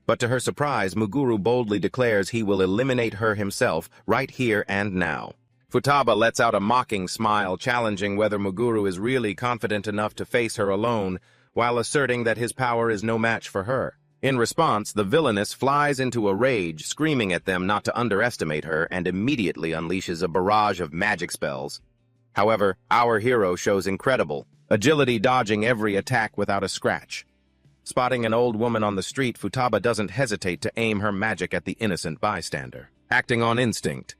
S1: But to her surprise, Muguru boldly declares he will eliminate her himself right here and now. Futaba lets out a mocking smile, challenging whether Muguru is really confident enough to face her alone, while asserting that his power is no match for her. In response, the villainess flies into a rage, screaming at them not to underestimate her, and immediately unleashes a barrage of magic spells. However, our hero shows incredible agility, dodging every attack without a scratch. Spotting an old woman on the street, Futaba doesn't hesitate to aim her magic at the innocent bystander. Acting on instinct,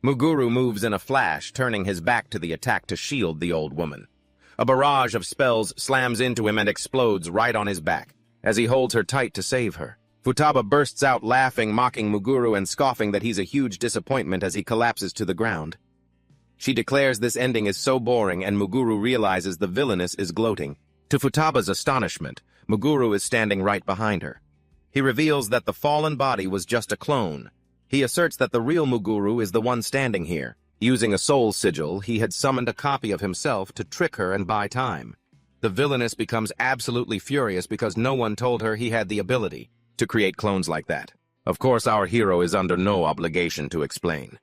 S1: Muguru moves in a flash, turning his back to the attack to shield the old woman. A barrage of spells slams into him and explodes right on his back, as he holds her tight to save her. Futaba bursts out laughing, mocking Muguru and scoffing that he's a huge disappointment as he collapses to the ground. She declares this ending is so boring, and Muguru realizes the villainess is gloating. To Futaba's astonishment, Muguru is standing right behind her. He reveals that the fallen body was just a clone. He asserts that the real Muguru is the one standing here. Using a soul sigil, he had summoned a copy of himself to trick her and buy time. The villainess becomes absolutely furious because no one told her he had the ability to create clones like that. Of course, our hero is under no obligation to explain.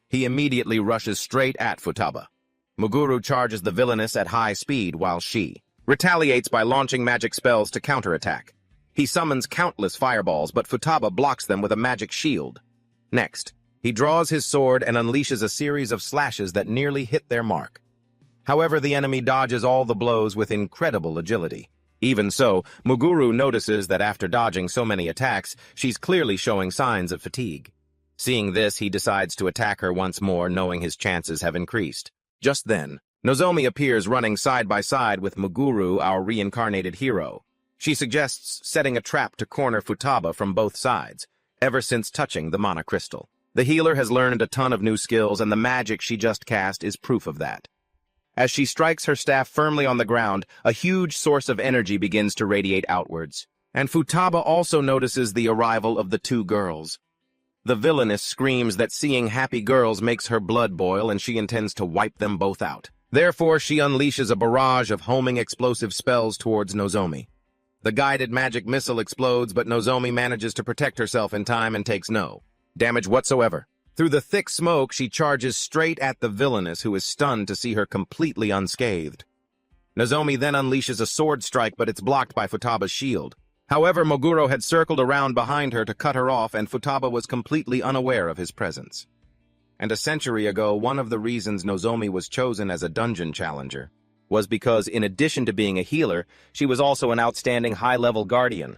S1: He immediately rushes straight at Futaba. Muguru charges the villainess at high speed while she retaliates by launching magic spells to counterattack. He summons countless fireballs, but Futaba blocks them with a magic shield. Next, he draws his sword and unleashes a series of slashes that nearly hit their mark. However, the enemy dodges all the blows with incredible agility. Even so, Muguru notices that after dodging so many attacks, she's clearly showing signs of fatigue. Seeing this, he decides to attack her once more, knowing his chances have increased. Just then, Nozomi appears running side by side with Muguru, our reincarnated hero. She suggests setting a trap to corner Futaba from both sides, ever since touching the mana crystal. The healer has learned a ton of new skills, and the magic she just cast is proof of that. As she strikes her staff firmly on the ground, a huge source of energy begins to radiate outwards, and Futaba also notices the arrival of the two girls. The villainess screams that seeing happy girls makes her blood boil, and she intends to wipe them both out. Therefore, she unleashes a barrage of homing explosive spells towards Nozomi. The guided magic missile explodes, but Nozomi manages to protect herself in time and takes no damage whatsoever. Through the thick smoke, she charges straight at the villainess, who is stunned to see her completely unscathed. Nozomi then unleashes a sword strike, but it's blocked by Futaba's shield. However, Moguro had circled around behind her to cut her off, and Futaba was completely unaware of his presence. And a century ago, one of the reasons Nozomi was chosen as a dungeon challenger was because, in addition to being a healer, she was also an outstanding high-level guardian.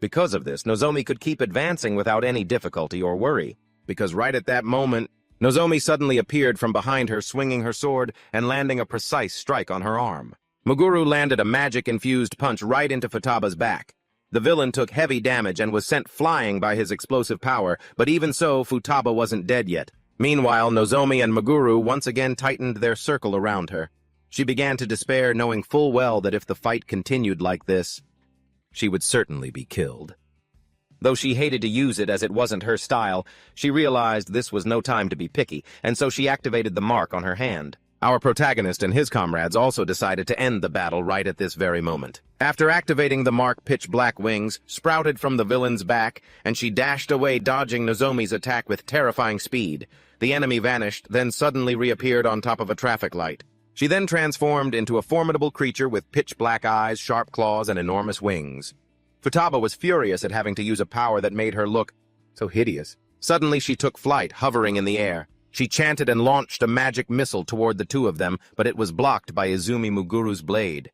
S1: Because of this, Nozomi could keep advancing without any difficulty or worry, because right at that moment, Nozomi suddenly appeared from behind her, swinging her sword and landing a precise strike on her arm. Muguru landed a magic-infused punch right into Futaba's back. The villain took heavy damage and was sent flying by his explosive power, but even so, Futaba wasn't dead yet. Meanwhile, Nozomi and Muguru once again tightened their circle around her. She began to despair, knowing full well that if the fight continued like this, she would certainly be killed. Though she hated to use it as it wasn't her style, she realized this was no time to be picky, and so she activated the mark on her hand. Our protagonist and his comrades also decided to end the battle right at this very moment. After activating the mark, pitch-black wings sprouted from the villain's back, and she dashed away, dodging Nozomi's attack with terrifying speed. The enemy vanished, then suddenly reappeared on top of a traffic light. She then transformed into a formidable creature with pitch-black eyes, sharp claws, and enormous wings. Futaba was furious at having to use a power that made her look so hideous. Suddenly she took flight, hovering in the air. She chanted and launched a magic missile toward the two of them, but it was blocked by Izumi Muguru's blade.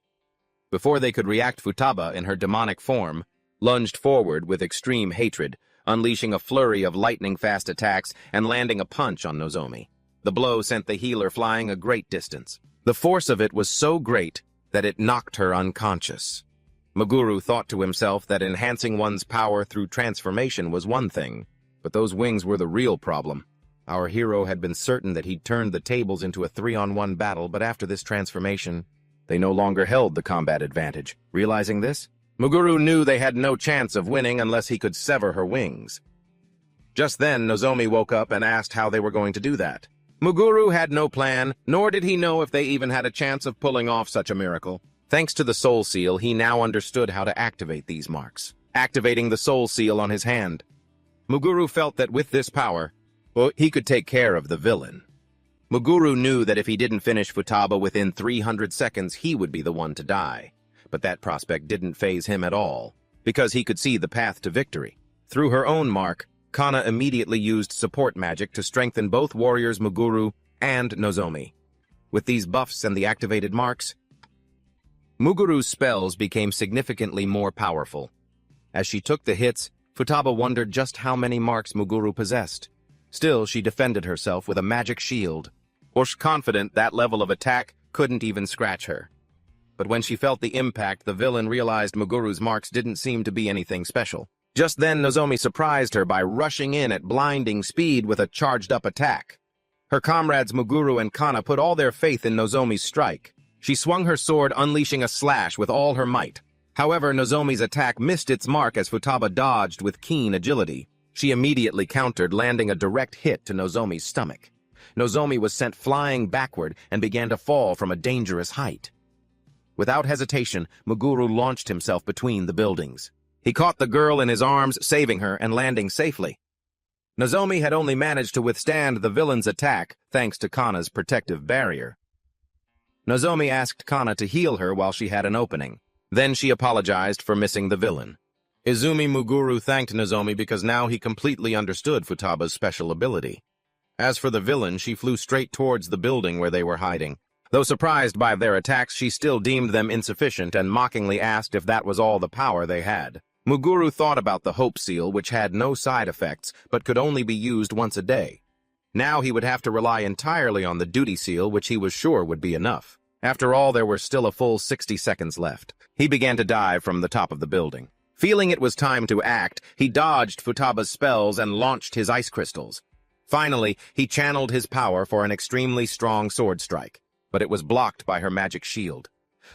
S1: Before they could react, Futaba, in her demonic form, lunged forward with extreme hatred, unleashing a flurry of lightning-fast attacks and landing a punch on Nozomi. The blow sent the healer flying a great distance. The force of it was so great that it knocked her unconscious. Muguru thought to himself that enhancing one's power through transformation was one thing, but those wings were the real problem. Our hero had been certain that he'd turned the tables into a 3-on-1 battle, but after this transformation, they no longer held the combat advantage. Realizing this, Muguru knew they had no chance of winning unless he could sever her wings. Just then, Nozomi woke up and asked how they were going to do that. Muguru had no plan, nor did he know if they even had a chance of pulling off such a miracle. Thanks to the Soul Seal, he now understood how to activate these marks, activating the Soul Seal on his hand. Muguru felt that with this power, he could take care of the villain. Muguru knew that if he didn't finish Futaba within 300 seconds, he would be the one to die. But that prospect didn't faze him at all, because he could see the path to victory. Through her own mark, Kana immediately used support magic to strengthen both warriors Muguru and Nozomi. With these buffs and the activated marks, Muguru's spells became significantly more powerful. As she took the hits, Futaba wondered just how many marks Muguru possessed. Still, she defended herself with a magic shield, confident that level of attack couldn't even scratch her. But when she felt the impact, the villain realized Muguru's marks didn't seem to be anything special. Just then, Nozomi surprised her by rushing in at blinding speed with a charged-up attack. Her comrades Muguru and Kana put all their faith in Nozomi's strike. She swung her sword, unleashing a slash with all her might. However, Nozomi's attack missed its mark as Futaba dodged with keen agility. She immediately countered, landing a direct hit to Nozomi's stomach. Nozomi was sent flying backward and began to fall from a dangerous height. Without hesitation, Muguru launched himself between the buildings. He caught the girl in his arms, saving her and landing safely. Nozomi had only managed to withstand the villain's attack thanks to Kana's protective barrier. Nozomi asked Kana to heal her while she had an opening. Then she apologized for missing the villain. Izumi Muguru thanked Nozomi because now he completely understood Futaba's special ability. As for the villain, she flew straight towards the building where they were hiding. Though surprised by their attacks, she still deemed them insufficient and mockingly asked if that was all the power they had. Muguru thought about the Hope Seal, which had no side effects, but could only be used once a day. Now he would have to rely entirely on the Duty Seal, which he was sure would be enough. After all, there were still a full 60 seconds left. He began to dive from the top of the building. Feeling it was time to act, he dodged Futaba's spells and launched his ice crystals. Finally, he channeled his power for an extremely strong sword strike, but it was blocked by her magic shield.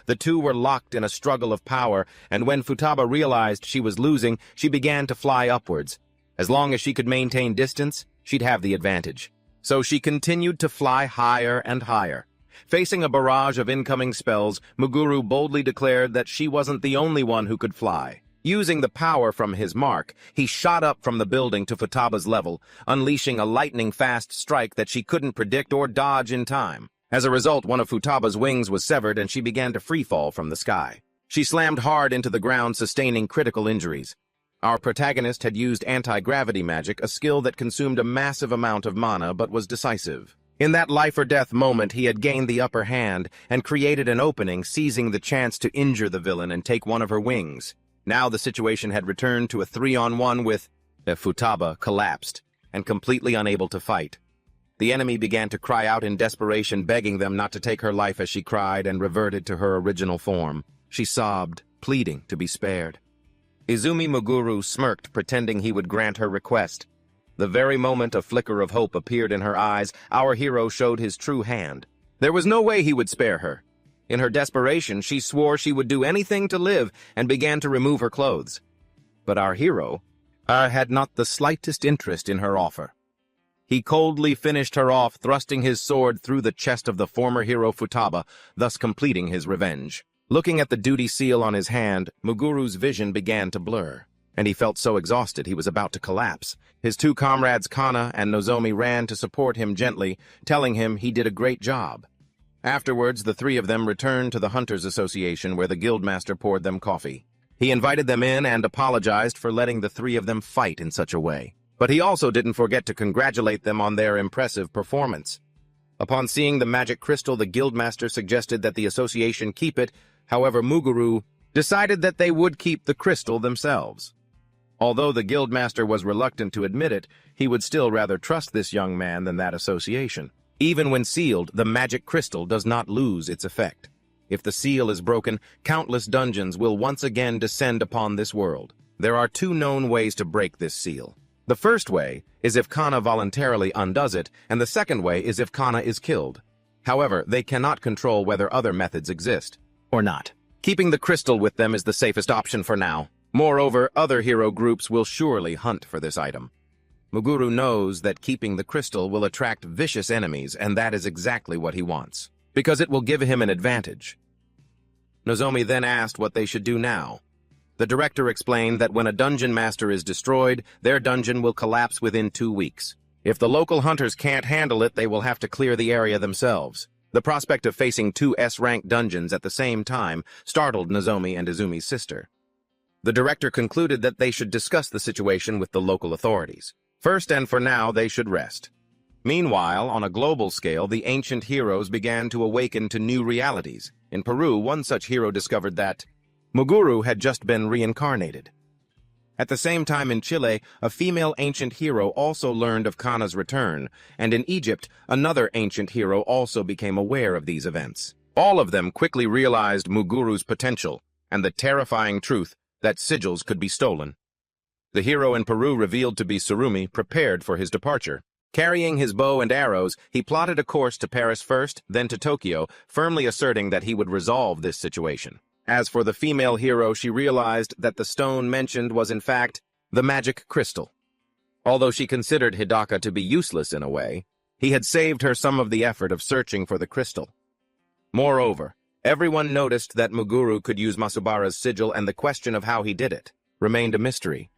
S1: The two were locked in a struggle of power, and when Futaba realized she was losing, she began to fly upwards. As long as she could maintain distance, she'd have the advantage. So she continued to fly higher and higher. Facing a barrage of incoming spells, Muguru boldly declared that she wasn't the only one who could fly. Using the power from his mark, he shot up from the building to Futaba's level, unleashing a lightning-fast strike that she couldn't predict or dodge in time. As a result, one of Futaba's wings was severed and she began to freefall from the sky. She slammed hard into the ground, sustaining critical injuries. Our protagonist had used anti-gravity magic, a skill that consumed a massive amount of mana but was decisive. In that life-or-death moment, he had gained the upper hand and created an opening, seizing the chance to injure the villain and take one of her wings. Now the situation had returned to a 3-on-1 with Futaba collapsed and completely unable to fight. The enemy began to cry out in desperation, begging them not to take her life as she cried and reverted to her original form. She sobbed, pleading to be spared. Izumi Muguru smirked, pretending he would grant her request. The very moment a flicker of hope appeared in her eyes, our hero showed his true hand. There was no way he would spare her. In her desperation, she swore she would do anything to live and began to remove her clothes. But our hero had not the slightest interest in her offer. He coldly finished her off, thrusting his sword through the chest of the former hero Futaba, thus completing his revenge. Looking at the Duty Seal on his hand, Muguru's vision began to blur, and he felt so exhausted he was about to collapse. His two comrades Kana and Nozomi ran to support him gently, telling him he did a great job. Afterwards, the three of them returned to the Hunters Association where the guildmaster poured them coffee. He invited them in and apologized for letting the three of them fight in such a way. But he also didn't forget to congratulate them on their impressive performance. Upon seeing the magic crystal, the guildmaster suggested that the association keep it. However, Muguru decided that they would keep the crystal themselves. Although the guildmaster was reluctant to admit it, he would still rather trust this young man than that association. Even when sealed, the magic crystal does not lose its effect. If the seal is broken, countless dungeons will once again descend upon this world. There are two known ways to break this seal. The first way is if Kana voluntarily undoes it, and the second way is if Kana is killed. However, they cannot control whether other methods exist or not. Keeping the crystal with them is the safest option for now. Moreover, other hero groups will surely hunt for this item. Muguru knows that keeping the crystal will attract vicious enemies, and that is exactly what he wants, because it will give him an advantage. Nozomi then asked what they should do now. The director explained that when a dungeon master is destroyed, their dungeon will collapse within 2 weeks. If the local hunters can't handle it, they will have to clear the area themselves. The prospect of facing 2 S-rank dungeons at the same time startled Nozomi and Izumi's sister. The director concluded that they should discuss the situation with the local authorities. First and for now, they should rest. Meanwhile, on a global scale, the ancient heroes began to awaken to new realities. In Peru, one such hero discovered that Muguru had just been reincarnated. At the same time in Chile, a female ancient hero also learned of Kana's return, and in Egypt, another ancient hero also became aware of these events. All of them quickly realized Muguru's potential and the terrifying truth that sigils could be stolen. The hero in Peru, revealed to be Tsurumi, prepared for his departure. Carrying his bow and arrows, he plotted a course to Paris first, then to Tokyo, firmly asserting that he would resolve this situation. As for the female hero, she realized that the stone mentioned was in fact the magic crystal. Although she considered Hidaka to be useless in a way, he had saved her some of the effort of searching for the crystal. Moreover, everyone noticed that Muguru could use Masubara's sigil, and the question of how he did it remained a mystery.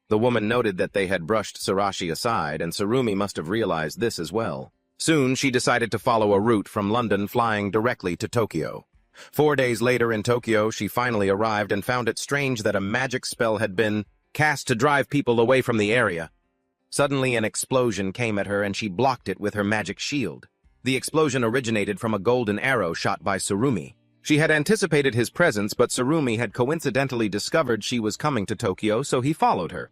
S1: The woman noted that they had brushed Sarashi aside, and Tsurumi must have realized this as well. Soon she decided to follow a route from London, flying directly to Tokyo. 4 days later in Tokyo, she finally arrived and found it strange that a magic spell had been cast to drive people away from the area. Suddenly an explosion came at her and she blocked it with her magic shield. The explosion originated from a golden arrow shot by Tsurumi. She had anticipated his presence, but Tsurumi had coincidentally discovered she was coming to Tokyo, so he followed her.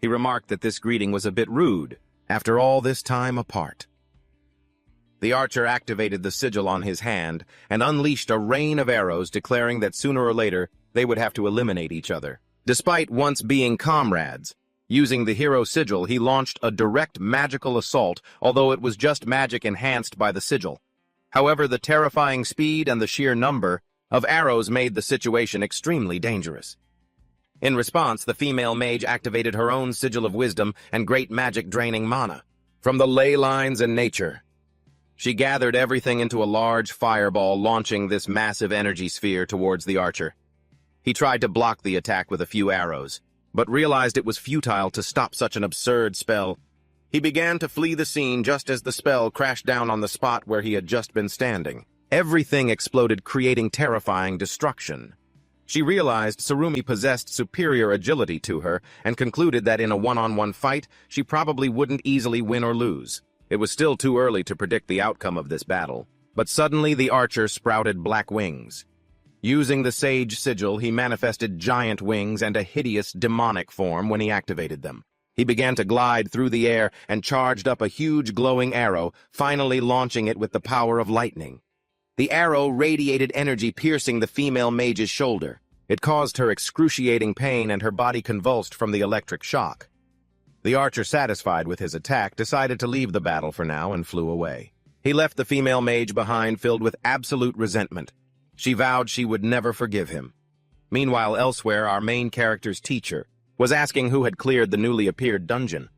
S1: He remarked that this greeting was a bit rude, after all this time apart. The archer activated the sigil on his hand and unleashed a rain of arrows, declaring that sooner or later they would have to eliminate each other. Despite once being comrades, using the hero sigil, he launched a direct magical assault, although it was just magic enhanced by the sigil. However, the terrifying speed and the sheer number of arrows made the situation extremely dangerous. In response, the female mage activated her own sigil of wisdom and great magic, draining mana from the ley lines and nature. She gathered everything into a large fireball, launching this massive energy sphere towards the archer. He tried to block the attack with a few arrows, but realized it was futile to stop such an absurd spell. He began to flee the scene just as the spell crashed down on the spot where he had just been standing. Everything exploded, creating terrifying destruction. She realized Tsurumi possessed superior agility to her and concluded that in a one-on-one fight, she probably wouldn't easily win or lose. It was still too early to predict the outcome of this battle, but suddenly the archer sprouted black wings. Using the sage sigil, he manifested giant wings and a hideous demonic form when he activated them. He began to glide through the air and charged up a huge glowing arrow, finally launching it with the power of lightning. The arrow radiated energy, piercing the female mage's shoulder. It caused her excruciating pain and her body convulsed from the electric shock. The archer, satisfied with his attack, decided to leave the battle for now and flew away. He left the female mage behind, filled with absolute resentment. She vowed she would never forgive him. Meanwhile, elsewhere, our main character's teacher was asking who had cleared the newly appeared dungeon.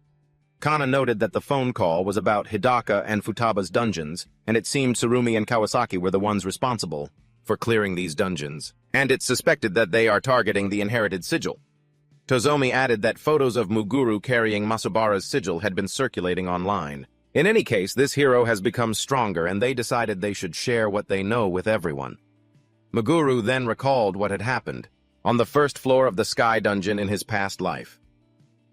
S1: Kana noted that the phone call was about Hidaka and Futaba's dungeons, and it seemed Tsurumi and Kawasaki were the ones responsible for clearing these dungeons, and it's suspected that they are targeting the inherited sigil. Nozomi added that photos of Muguru carrying Masubara's sigil had been circulating online. In any case, this hero has become stronger, and they decided they should share what they know with everyone. Muguru then recalled what had happened on the first floor of the Sky Dungeon in his past life.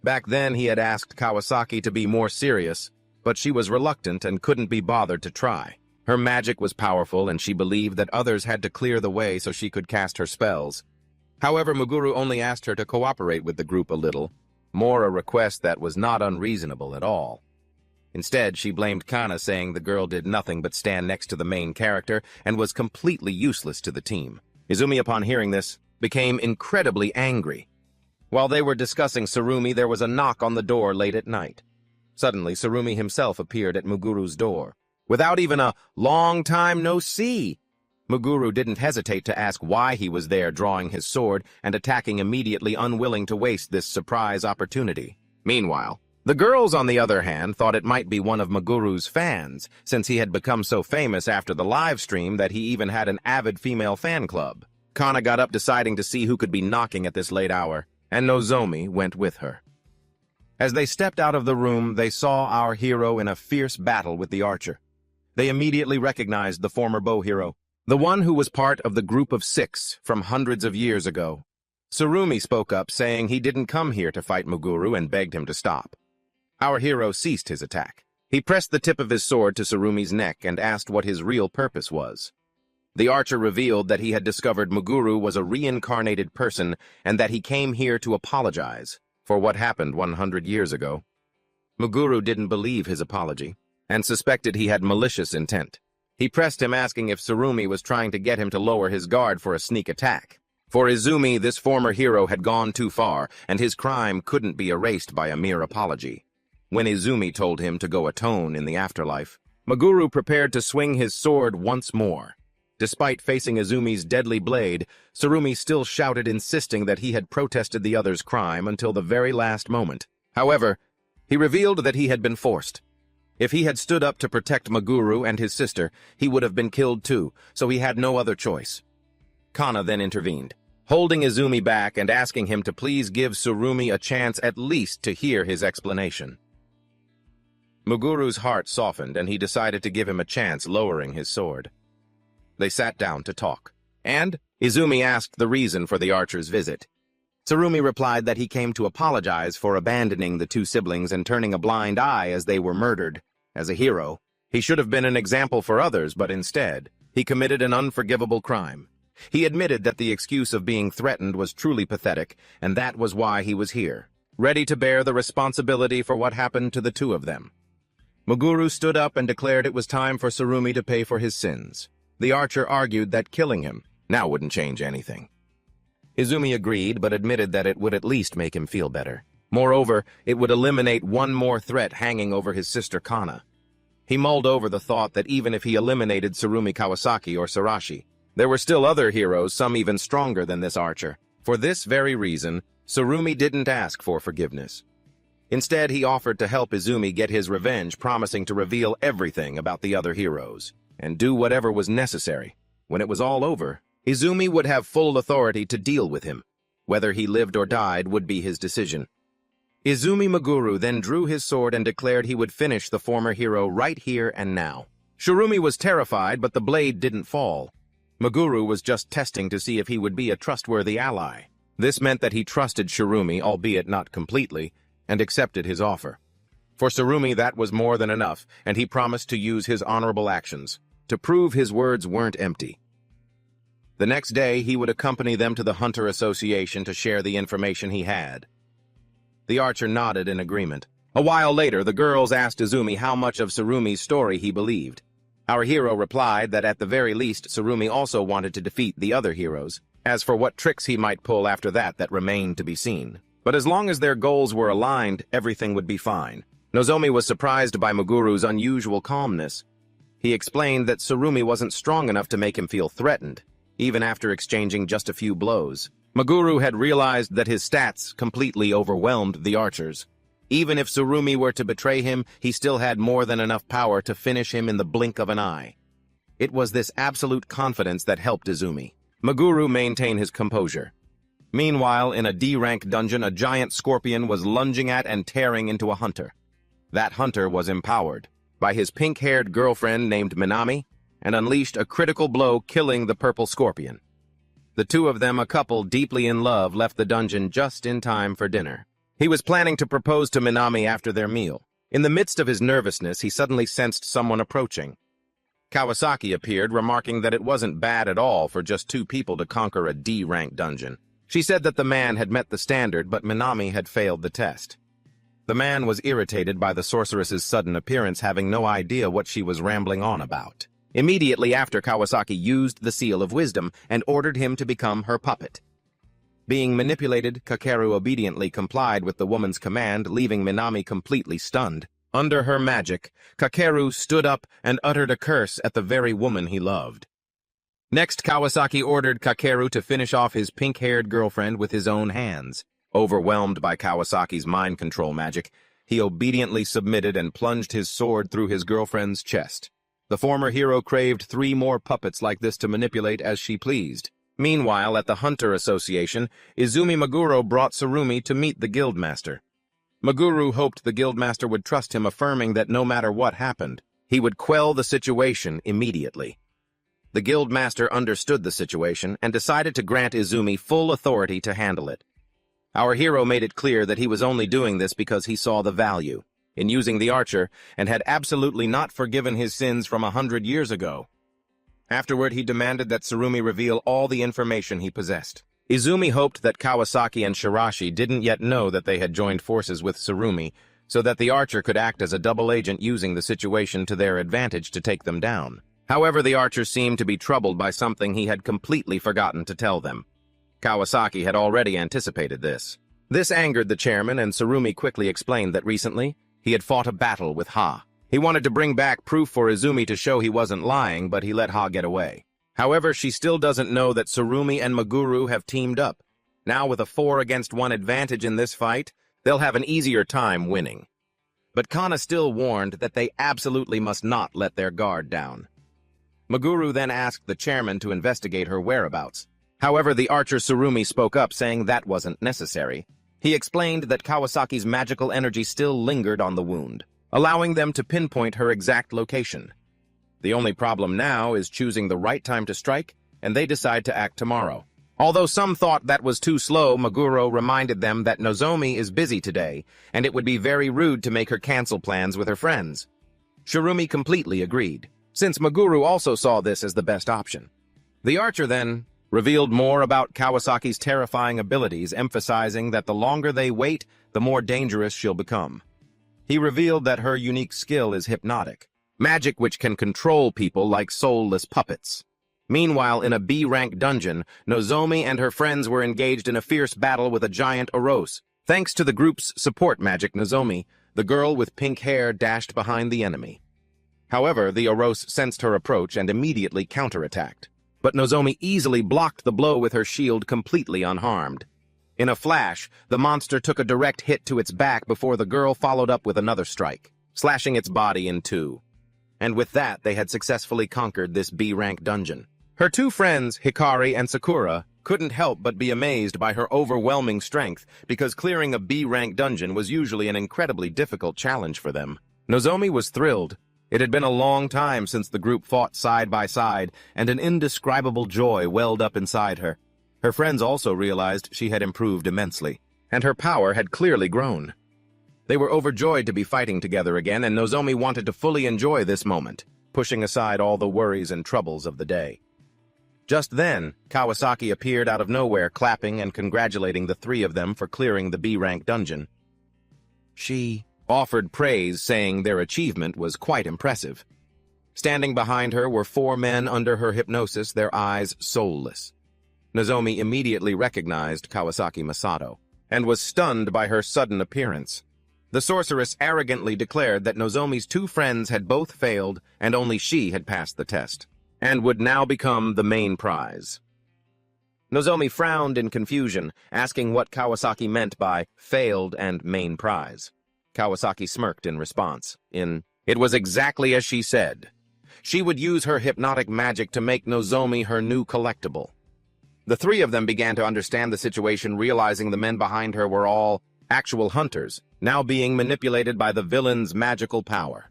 S1: Back then, he had asked Kawasaki to be more serious, but she was reluctant and couldn't be bothered to try. Her magic was powerful, and she believed that others had to clear the way so she could cast her spells. However, Muguru only asked her to cooperate with the group a little, more a request that was not unreasonable at all. Instead, she blamed Kana, saying the girl did nothing but stand next to the main character and was completely useless to the team. Izumi, upon hearing this, became incredibly angry. While they were discussing Tsurumi, there was a knock on the door late at night. Suddenly, Tsurumi himself appeared at Muguru's door. Without even a "long time no see," Muguru didn't hesitate to ask why he was there, drawing his sword and attacking immediately, unwilling to waste this surprise opportunity. Meanwhile, the girls, on the other hand, thought it might be one of Muguru's fans, since he had become so famous after the live stream that he even had an avid female fan club. Kana got up, deciding to see who could be knocking at this late hour, and Nozomi went with her. As they stepped out of the room, they saw our hero in a fierce battle with the archer. They immediately recognized the former bow hero, the one who was part of the group of 6 from hundreds of years ago. Tsurumi spoke up, saying he didn't come here to fight Muguru, and begged him to stop. Our hero ceased his attack. He pressed the tip of his sword to Tsurumi's neck and asked what his real purpose was. The archer revealed that he had discovered Muguru was a reincarnated person and that he came here to apologize for what happened 100 years ago. Muguru didn't believe his apology and suspected he had malicious intent. He pressed him, asking if Tsurumi was trying to get him to lower his guard for a sneak attack. For Izumi, this former hero had gone too far, and his crime couldn't be erased by a mere apology. When Izumi told him to go atone in the afterlife, Muguru prepared to swing his sword once more. Despite facing Izumi's deadly blade, Tsurumi still shouted, insisting that he had protested the other's crime until the very last moment. However, he revealed that he had been forced. If he had stood up to protect Muguru and his sister, he would have been killed too, so he had no other choice. Kana then intervened, holding Izumi back and asking him to please give Tsurumi a chance at least to hear his explanation. Muguru's heart softened, and he decided to give him a chance, lowering his sword. They sat down to talk, and Izumi asked the reason for the archer's visit. Tsurumi replied that he came to apologize for abandoning the 2 siblings and turning a blind eye as they were murdered. As a hero, he should have been an example for others, but instead, he committed an unforgivable crime. He admitted that the excuse of being threatened was truly pathetic, and that was why he was here, ready to bear the responsibility for what happened to the 2 of them. Muguru stood up and declared it was time for Tsurumi to pay for his sins. The archer argued that killing him now wouldn't change anything. Izumi agreed, but admitted that it would at least make him feel better. Moreover, it would eliminate one more threat hanging over his sister Kana. He mulled over the thought that even if he eliminated Tsurumi Kawasaki or Sarashi, there were still other heroes, some even stronger than this archer. For this very reason, Tsurumi didn't ask for forgiveness. Instead, he offered to help Izumi get his revenge, promising to reveal everything about the other heroes and do whatever was necessary. When it was all over, Izumi would have full authority to deal with him. Whether he lived or died would be his decision. Izumi Muguru then drew his sword and declared he would finish the former hero right here and now. Tsurumi was terrified, but the blade didn't fall. Muguru was just testing to see if he would be a trustworthy ally. This meant that he trusted Tsurumi, albeit not completely, and accepted his offer. For Tsurumi, that was more than enough, and he promised to use his honorable actions to prove his words weren't empty. The next day, he would accompany them to the Hunter Association to share the information he had. The archer nodded in agreement. A while later, the girls asked Izumi how much of Tsurumi's story he believed. Our hero replied that at the very least, Tsurumi also wanted to defeat the other heroes. As for what tricks he might pull after that remained to be seen. But as long as their goals were aligned, everything would be fine. Nozomi was surprised by Muguru's unusual calmness. He explained that Tsurumi wasn't strong enough to make him feel threatened, even after exchanging just a few blows. Muguru had realized that his stats completely overwhelmed the archers. Even if Tsurumi were to betray him, he still had more than enough power to finish him in the blink of an eye. It was this absolute confidence that helped Izumi. Muguru maintained his composure. Meanwhile, in a D-rank dungeon, a giant scorpion was lunging at and tearing into a hunter. That hunter was empowered by his pink-haired girlfriend named Minami, and unleashed a critical blow, killing the purple scorpion. The 2 of them, a couple deeply in love, left the dungeon just in time for dinner. He was planning to propose to Minami after their meal. In the midst of his nervousness, he suddenly sensed someone approaching. Kawasaki appeared, remarking that it wasn't bad at all for just 2 people to conquer a D-rank dungeon. She said that the man had met the standard, but Minami had failed the test. The man was irritated by the sorceress's sudden appearance, having no idea what she was rambling on about. Immediately after, Kawasaki used the Seal of Wisdom and ordered him to become her puppet. Being manipulated, Kakeru obediently complied with the woman's command, leaving Minami completely stunned. Under her magic, Kakeru stood up and uttered a curse at the very woman he loved. Next, Kawasaki ordered Kakeru to finish off his pink-haired girlfriend with his own hands. Overwhelmed by Kawasaki's mind control magic, he obediently submitted and plunged his sword through his girlfriend's chest. The former hero craved 3 more puppets like this to manipulate as she pleased. Meanwhile, at the Hunter Association, Izumi Meguro brought Tsurumi to meet the Guildmaster. Meguro hoped the Guildmaster would trust him, affirming that no matter what happened, he would quell the situation immediately. The Guildmaster understood the situation and decided to grant Izumi full authority to handle it. Our hero made it clear that he was only doing this because he saw the value in using the archer and had absolutely not forgiven his sins from 100 years ago. Afterward, he demanded that Tsurumi reveal all the information he possessed. Izumi hoped that Kawasaki and Shirashi didn't yet know that they had joined forces with Tsurumi, so that the archer could act as a double agent, using the situation to their advantage to take them down. However, the archer seemed to be troubled by something he had completely forgotten to tell them. Kawasaki had already anticipated this. This angered the chairman, and Tsurumi quickly explained that recently he had fought a battle with Ha. He wanted to bring back proof for Izumi to show he wasn't lying, but he let Ha get away. However, she still doesn't know that Tsurumi and Meguro have teamed up. Now, with a 4-against-1 advantage in this fight, they'll have an easier time winning. But Kana still warned that they absolutely must not let their guard down. Meguro then asked the chairman to investigate her whereabouts. However, the archer Tsurumi spoke up, saying that wasn't necessary. He explained that Kawasaki's magical energy still lingered on the wound, allowing them to pinpoint her exact location. The only problem now is choosing the right time to strike, and they decide to act tomorrow. Although some thought that was too slow, Meguro reminded them that Nozomi is busy today, and it would be very rude to make her cancel plans with her friends. Tsurumi completely agreed, since Meguro also saw this as the best option. The archer then revealed more about Kawasaki's terrifying abilities, emphasizing that the longer they wait, the more dangerous she'll become. He revealed that her unique skill is hypnotic, magic which can control people like soulless puppets. Meanwhile, in a B-rank dungeon, Nozomi and her friends were engaged in a fierce battle with a giant Oros. Thanks to the group's support magic, Nozomi, the girl with pink hair, dashed behind the enemy. However, the Oros sensed her approach and immediately counterattacked. But Nozomi easily blocked the blow with her shield, completely unharmed. In a flash, the monster took a direct hit to its back before the girl followed up with another strike, slashing its body in 2. And with that, they had successfully conquered this B-rank dungeon. Her 2 friends, Hikari and Sakura, couldn't help but be amazed by her overwhelming strength, because clearing a B-rank dungeon was usually an incredibly difficult challenge for them. Nozomi was thrilled. It had been a long time since the group fought side by side, and an indescribable joy welled up inside her. Her friends also realized she had improved immensely, and her power had clearly grown. They were overjoyed to be fighting together again, and Nozomi wanted to fully enjoy this moment, pushing aside all the worries and troubles of the day. Just then, Kawasaki appeared out of nowhere, clapping and congratulating the 3 of them for clearing the B-rank dungeon. She offered praise, saying their achievement was quite impressive. Standing behind her were 4 men under her hypnosis, their eyes soulless. Nozomi immediately recognized Kawasaki Masato, and was stunned by her sudden appearance. The sorceress arrogantly declared that Nozomi's 2 friends had both failed, and only she had passed the test, and would now become the main prize. Nozomi frowned in confusion, asking what Kawasaki meant by failed and main prize. Kawasaki smirked in response. It was exactly as she said. She would use her hypnotic magic to make Nozomi her new collectible. The 3 of them began to understand the situation, realizing the men behind her were all actual hunters, now being manipulated by the villain's magical power.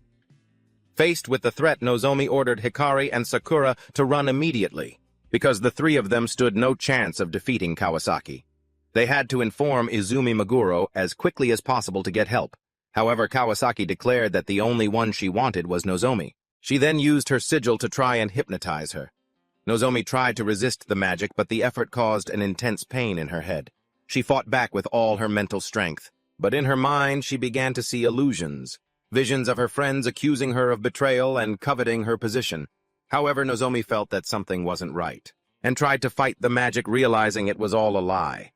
S1: Faced with the threat, Nozomi ordered Hikari and Sakura to run immediately, because the 3 of them stood no chance of defeating Kawasaki. They had to inform Izumi Meguro as quickly as possible to get help. However, Kawasaki declared that the only one she wanted was Nozomi. She then used her sigil to try and hypnotize her. Nozomi tried to resist the magic, but the effort caused an intense pain in her head. She fought back with all her mental strength, But in her mind, she began to see illusions, visions of her friends accusing her of betrayal and coveting her position. However, Nozomi felt that something wasn't right, and tried to fight the magic, realizing it was all a lie.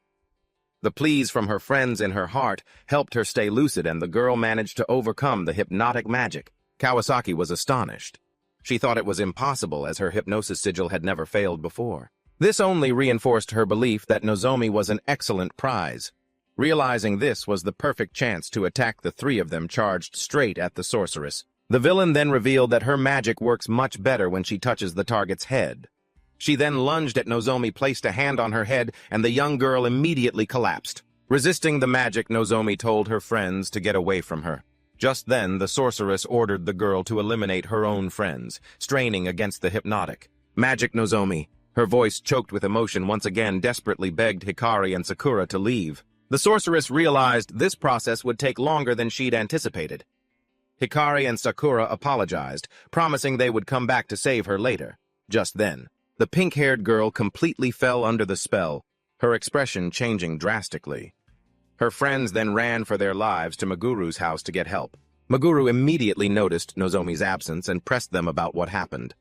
S1: The pleas from her friends in her heart helped her stay lucid, and the girl managed to overcome the hypnotic magic. Kawasaki was astonished. She thought it was impossible, as her hypnosis sigil had never failed before. This only reinforced her belief that Nozomi was an excellent prize. Realizing this was the perfect chance to attack, the three of them charged straight at the sorceress. The villain then revealed that her magic works much better when she touches the target's head. She then lunged at Nozomi, placed a hand on her head, and the young girl immediately collapsed. Resisting the magic, Nozomi told her friends to get away from her. Just then, the sorceress ordered the girl to eliminate her own friends, straining against the hypnotic magic. Nozomi, her voice choked with emotion, once again desperately begged Hikari and Sakura to leave. The sorceress realized this process would take longer than she'd anticipated. Hikari and Sakura apologized, promising they would come back to save her later. Just then, the pink-haired girl completely fell under the spell, her expression changing drastically. Her friends then ran for their lives to Maguru's house to get help. Maguru immediately noticed Nozomi's absence and pressed them about what happened.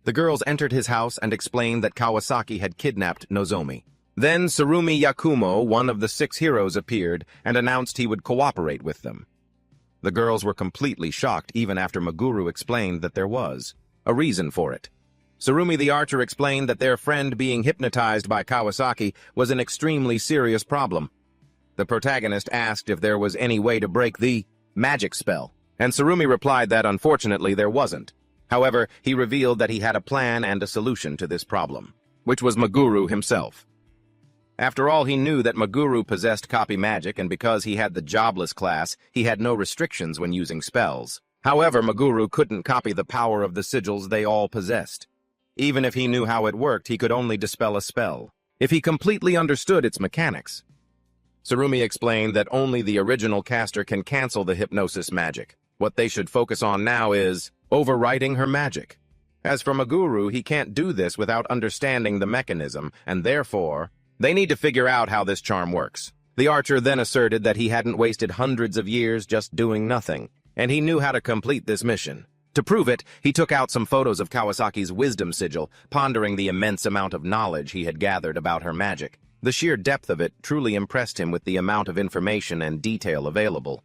S1: The girls entered his house and explained that Kawasaki had kidnapped Nozomi. Then Tsurumi Yakumo, one of the 6 heroes, appeared and announced he would cooperate with them. The girls were completely shocked even after Maguru explained that there was a reason for it. Tsurumi the archer explained that their friend being hypnotized by Kawasaki was an extremely serious problem. The protagonist asked if there was any way to break the magic spell, and Tsurumi replied that unfortunately there wasn't. However, he revealed that he had a plan and a solution to this problem, which was Maguru himself. After all, he knew that Maguru possessed copy magic, and because he had the jobless class, he had no restrictions when using spells. However, Maguru couldn't copy the power of the sigils they all possessed. Even if he knew how it worked, he could only dispel a spell if he completely understood its mechanics. Tsurumi explained that only the original caster can cancel the hypnosis magic. What they should focus on now is overriding her magic. As for Maguru, he can't do this without understanding the mechanism, and therefore, they need to figure out how this charm works. The archer then asserted that he hadn't wasted hundreds of years just doing nothing, and he knew how to complete this mission. To prove it, he took out some photos of Kawasaki's wisdom sigil, pondering the immense amount of knowledge he had gathered about her magic. The sheer depth of it truly impressed him with the amount of information and detail available.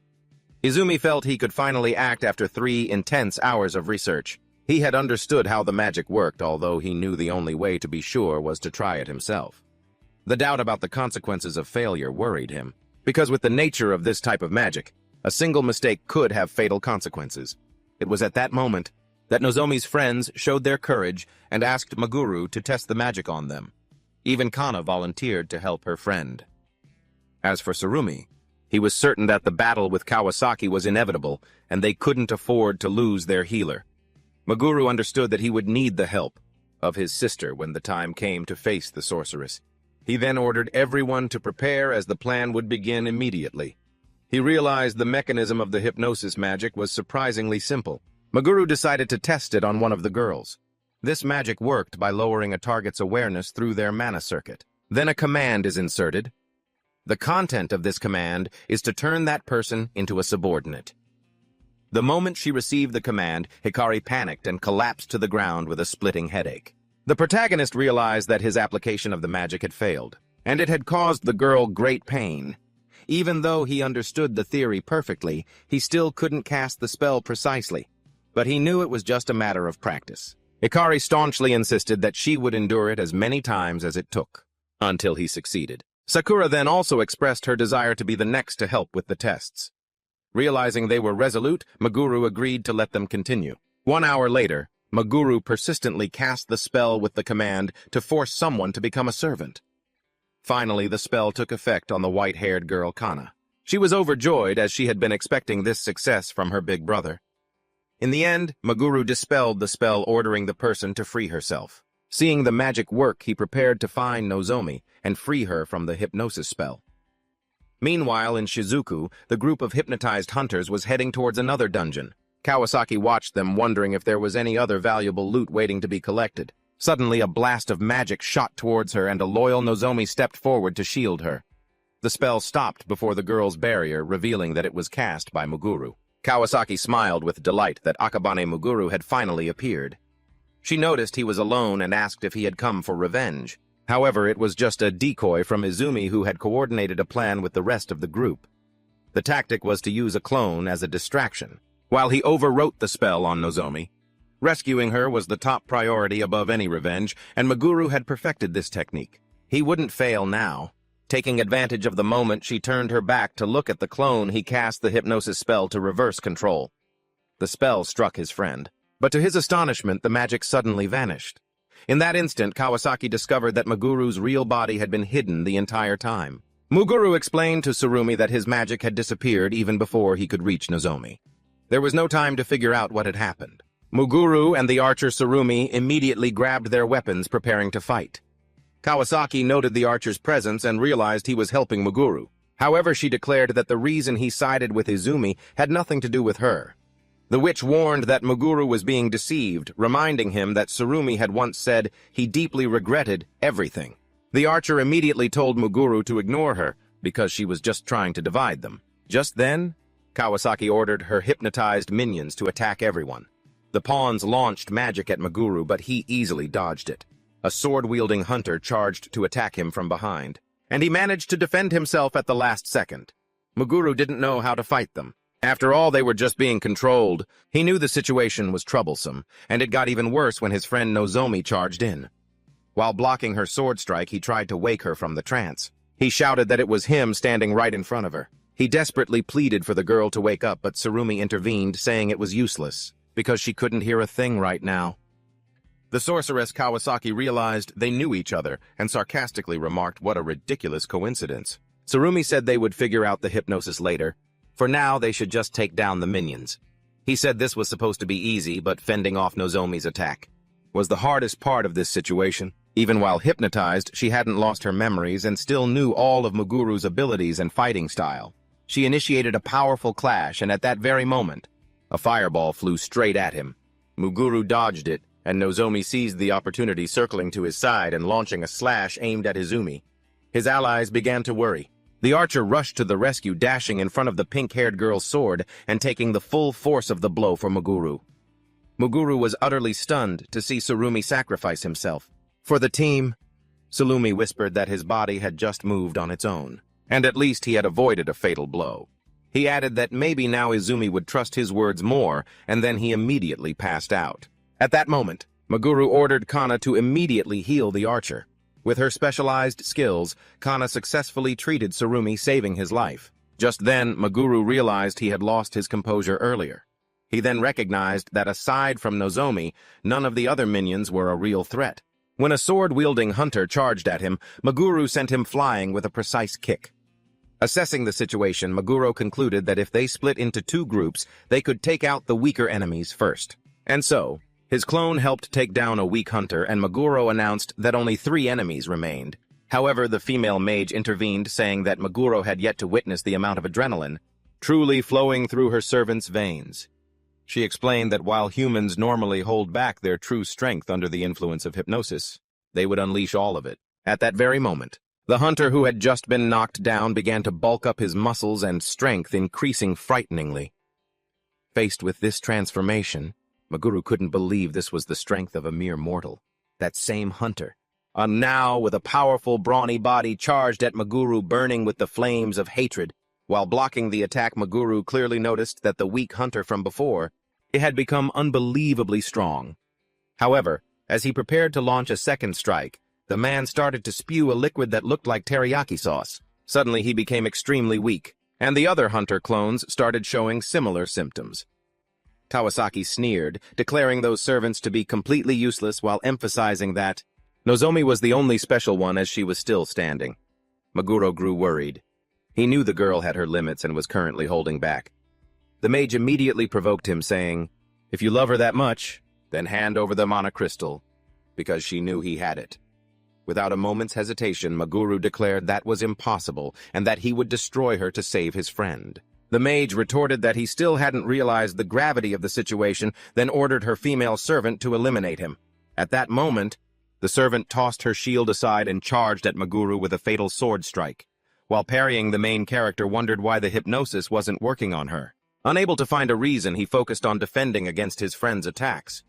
S1: Izumi felt he could finally act after 3 intense hours of research. He had understood how the magic worked, although he knew the only way to be sure was to try it himself. The doubt about the consequences of failure worried him, because with the nature of this type of magic, a single mistake could have fatal consequences. It was at that moment that Nozomi's friends showed their courage and asked Maguru to test the magic on them. Even Kana volunteered to help her friend. As for Tsurumi, he was certain that the battle with Kawasaki was inevitable, and they couldn't afford to lose their healer. Maguru understood that he would need the help of his sister when the time came to face the sorceress. He then ordered everyone to prepare, as the plan would begin immediately. He realized the mechanism of the hypnosis magic was surprisingly simple. Maguru decided to test it on one of the girls. This magic worked by lowering a target's awareness through their mana circuit. Then a command is inserted. The content of this command is to turn that person into a subordinate. The moment she received the command, Hikari panicked and collapsed to the ground with a splitting headache. The protagonist realized that his application of the magic had failed, and it had caused the girl great pain. Even though he understood the theory perfectly, he still couldn't cast the spell precisely. But he knew it was just a matter of practice. Hikari staunchly insisted that she would endure it as many times as it took, until he succeeded. Sakura then also expressed her desire to be the next to help with the tests. Realizing they were resolute, Maguru agreed to let them continue. 1 hour later, Maguru persistently cast the spell with the command to force someone to become a servant. Finally, the spell took effect on the white-haired girl Kana. She was overjoyed, as she had been expecting this success from her big brother. In the end, Maguru dispelled the spell, ordering the person to free herself. Seeing the magic work, he prepared to find Nozomi and free her from the hypnosis spell. Meanwhile, in Shizuku, the group of hypnotized hunters was heading towards another dungeon. Kawasaki watched them, wondering if there was any other valuable loot waiting to be collected. Suddenly, a blast of magic shot towards her, and a loyal Nozomi stepped forward to shield her. The spell stopped before the girl's barrier, revealing that it was cast by Muguru. Kawasaki smiled with delight that Akabane Muguru had finally appeared. She noticed he was alone and asked if he had come for revenge. However, it was just a decoy from Izumi, who had coordinated a plan with the rest of the group. The tactic was to use a clone as a distraction, while he overwrote the spell on Nozomi. Rescuing her was the top priority above any revenge, and Muguru had perfected this technique. He wouldn't fail now. Taking advantage of the moment she turned her back to look at the clone, he cast the hypnosis spell to reverse control. The spell struck his friend, but to his astonishment, the magic suddenly vanished. In that instant, Kawasaki discovered that Muguru's real body had been hidden the entire time. Muguru explained to Tsurumi that his magic had disappeared even before he could reach Nozomi. There was no time to figure out what had happened. Muguru and the archer Tsurumi immediately grabbed their weapons, preparing to fight. Kawasaki noted the archer's presence and realized he was helping Muguru. However, she declared that the reason he sided with Izumi had nothing to do with her. The witch warned that Muguru was being deceived, reminding him that Tsurumi had once said he deeply regretted everything. The archer immediately told Muguru to ignore her, because she was just trying to divide them. Just then, Kawasaki ordered her hypnotized minions to attack everyone. The pawns launched magic at Muguru, but he easily dodged it. A sword-wielding hunter charged to attack him from behind, and he managed to defend himself at the last second. Muguru didn't know how to fight them. After all, they were just being controlled. He knew the situation was troublesome, and it got even worse when his friend Nozomi charged in. While blocking her sword strike, he tried to wake her from the trance. He shouted that it was him standing right in front of her. He desperately pleaded for the girl to wake up, but Tsurumi intervened, saying it was useless, because she couldn't hear a thing right now. The sorceress Kawasaki realized they knew each other, and sarcastically remarked what a ridiculous coincidence. Tsurumi said they would figure out the hypnosis later. For now, they should just take down the minions. He said this was supposed to be easy, but fending off Nozomi's attack was the hardest part of this situation. Even while hypnotized, she hadn't lost her memories and still knew all of Muguru's abilities and fighting style. She initiated a powerful clash, and at that very moment, a fireball flew straight at him. Muguru dodged it, and Nozomi seized the opportunity, circling to his side and launching a slash aimed at Izumi. His allies began to worry. The archer rushed to the rescue, dashing in front of the pink-haired girl's sword and taking the full force of the blow for Muguru. Muguru was utterly stunned to see Tsurumi sacrifice himself. For the team, Tsurumi whispered that his body had just moved on its own, and at least he had avoided a fatal blow. He added that maybe now Izumi would trust his words more, and then he immediately passed out. At that moment, Muguru ordered Kana to immediately heal the archer. With her specialized skills, Kana successfully treated Tsurumi, saving his life. Just then, Muguru realized he had lost his composure earlier. He then recognized that aside from Nozomi, none of the other minions were a real threat. When a sword-wielding hunter charged at him, Muguru sent him flying with a precise kick. Assessing the situation, Muguru concluded that if they split into two groups, they could take out the weaker enemies first. And so, his clone helped take down a weak hunter, and Muguru announced that only 3 enemies remained. However, the female mage intervened, saying that Muguru had yet to witness the amount of adrenaline truly flowing through her servant's veins. She explained that while humans normally hold back their true strength under the influence of hypnosis, they would unleash all of it. At that very moment, the hunter who had just been knocked down began to bulk up, his muscles and strength increasing frighteningly. Faced with this transformation, Muguru couldn't believe this was the strength of a mere mortal. That same hunter, now with a powerful brawny body, charged at Muguru, burning with the flames of hatred. While blocking the attack, Muguru clearly noticed that the weak hunter from before, it had become unbelievably strong. However, as he prepared to launch a second strike, the man started to spew a liquid that looked like teriyaki sauce. Suddenly he became extremely weak, and the other hunter clones started showing similar symptoms. Kawasaki sneered, declaring those servants to be completely useless while emphasizing that Nozomi was the only special one, as she was still standing. Muguru grew worried. He knew the girl had her limits and was currently holding back. The mage immediately provoked him, saying, "If you love her that much, then hand over the mana crystal," because she knew he had it. Without a moment's hesitation, Muguru declared that was impossible and that he would destroy her to save his friend. The mage retorted that he still hadn't realized the gravity of the situation, then ordered her female servant to eliminate him. At that moment, the servant tossed her shield aside and charged at Muguru with a fatal sword strike. While parrying, the main character wondered why the hypnosis wasn't working on her. Unable to find a reason, he focused on defending against his friend's attacks.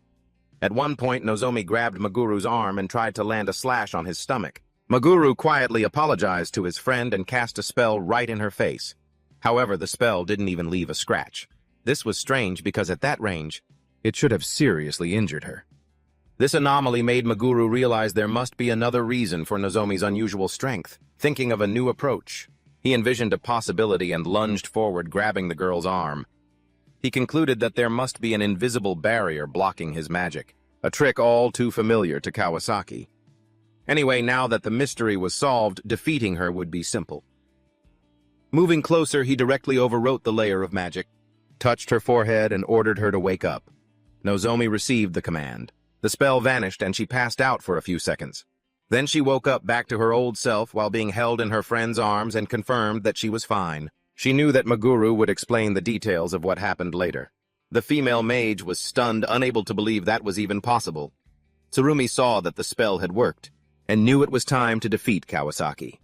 S1: At one point, Nozomi grabbed Maguru's arm and tried to land a slash on his stomach. Maguru quietly apologized to his friend and cast a spell right in her face. However, the spell didn't even leave a scratch. This was strange because at that range, it should have seriously injured her. This anomaly made Maguru realize there must be another reason for Nozomi's unusual strength. Thinking of a new approach, he envisioned a possibility and lunged forward, grabbing the girl's arm. He concluded that there must be an invisible barrier blocking his magic, a trick all too familiar to Kawasaki. Anyway, now that the mystery was solved, defeating her would be simple. Moving closer, he directly overwrote the layer of magic, touched her forehead, and ordered her to wake up. Nozomi received the command. The spell vanished and she passed out for a few seconds. Then she woke up back to her old self while being held in her friend's arms and confirmed that she was fine. She knew that Maguru would explain the details of what happened later. The female mage was stunned, unable to believe that was even possible. Tsurumi saw that the spell had worked and knew it was time to defeat Kawasaki.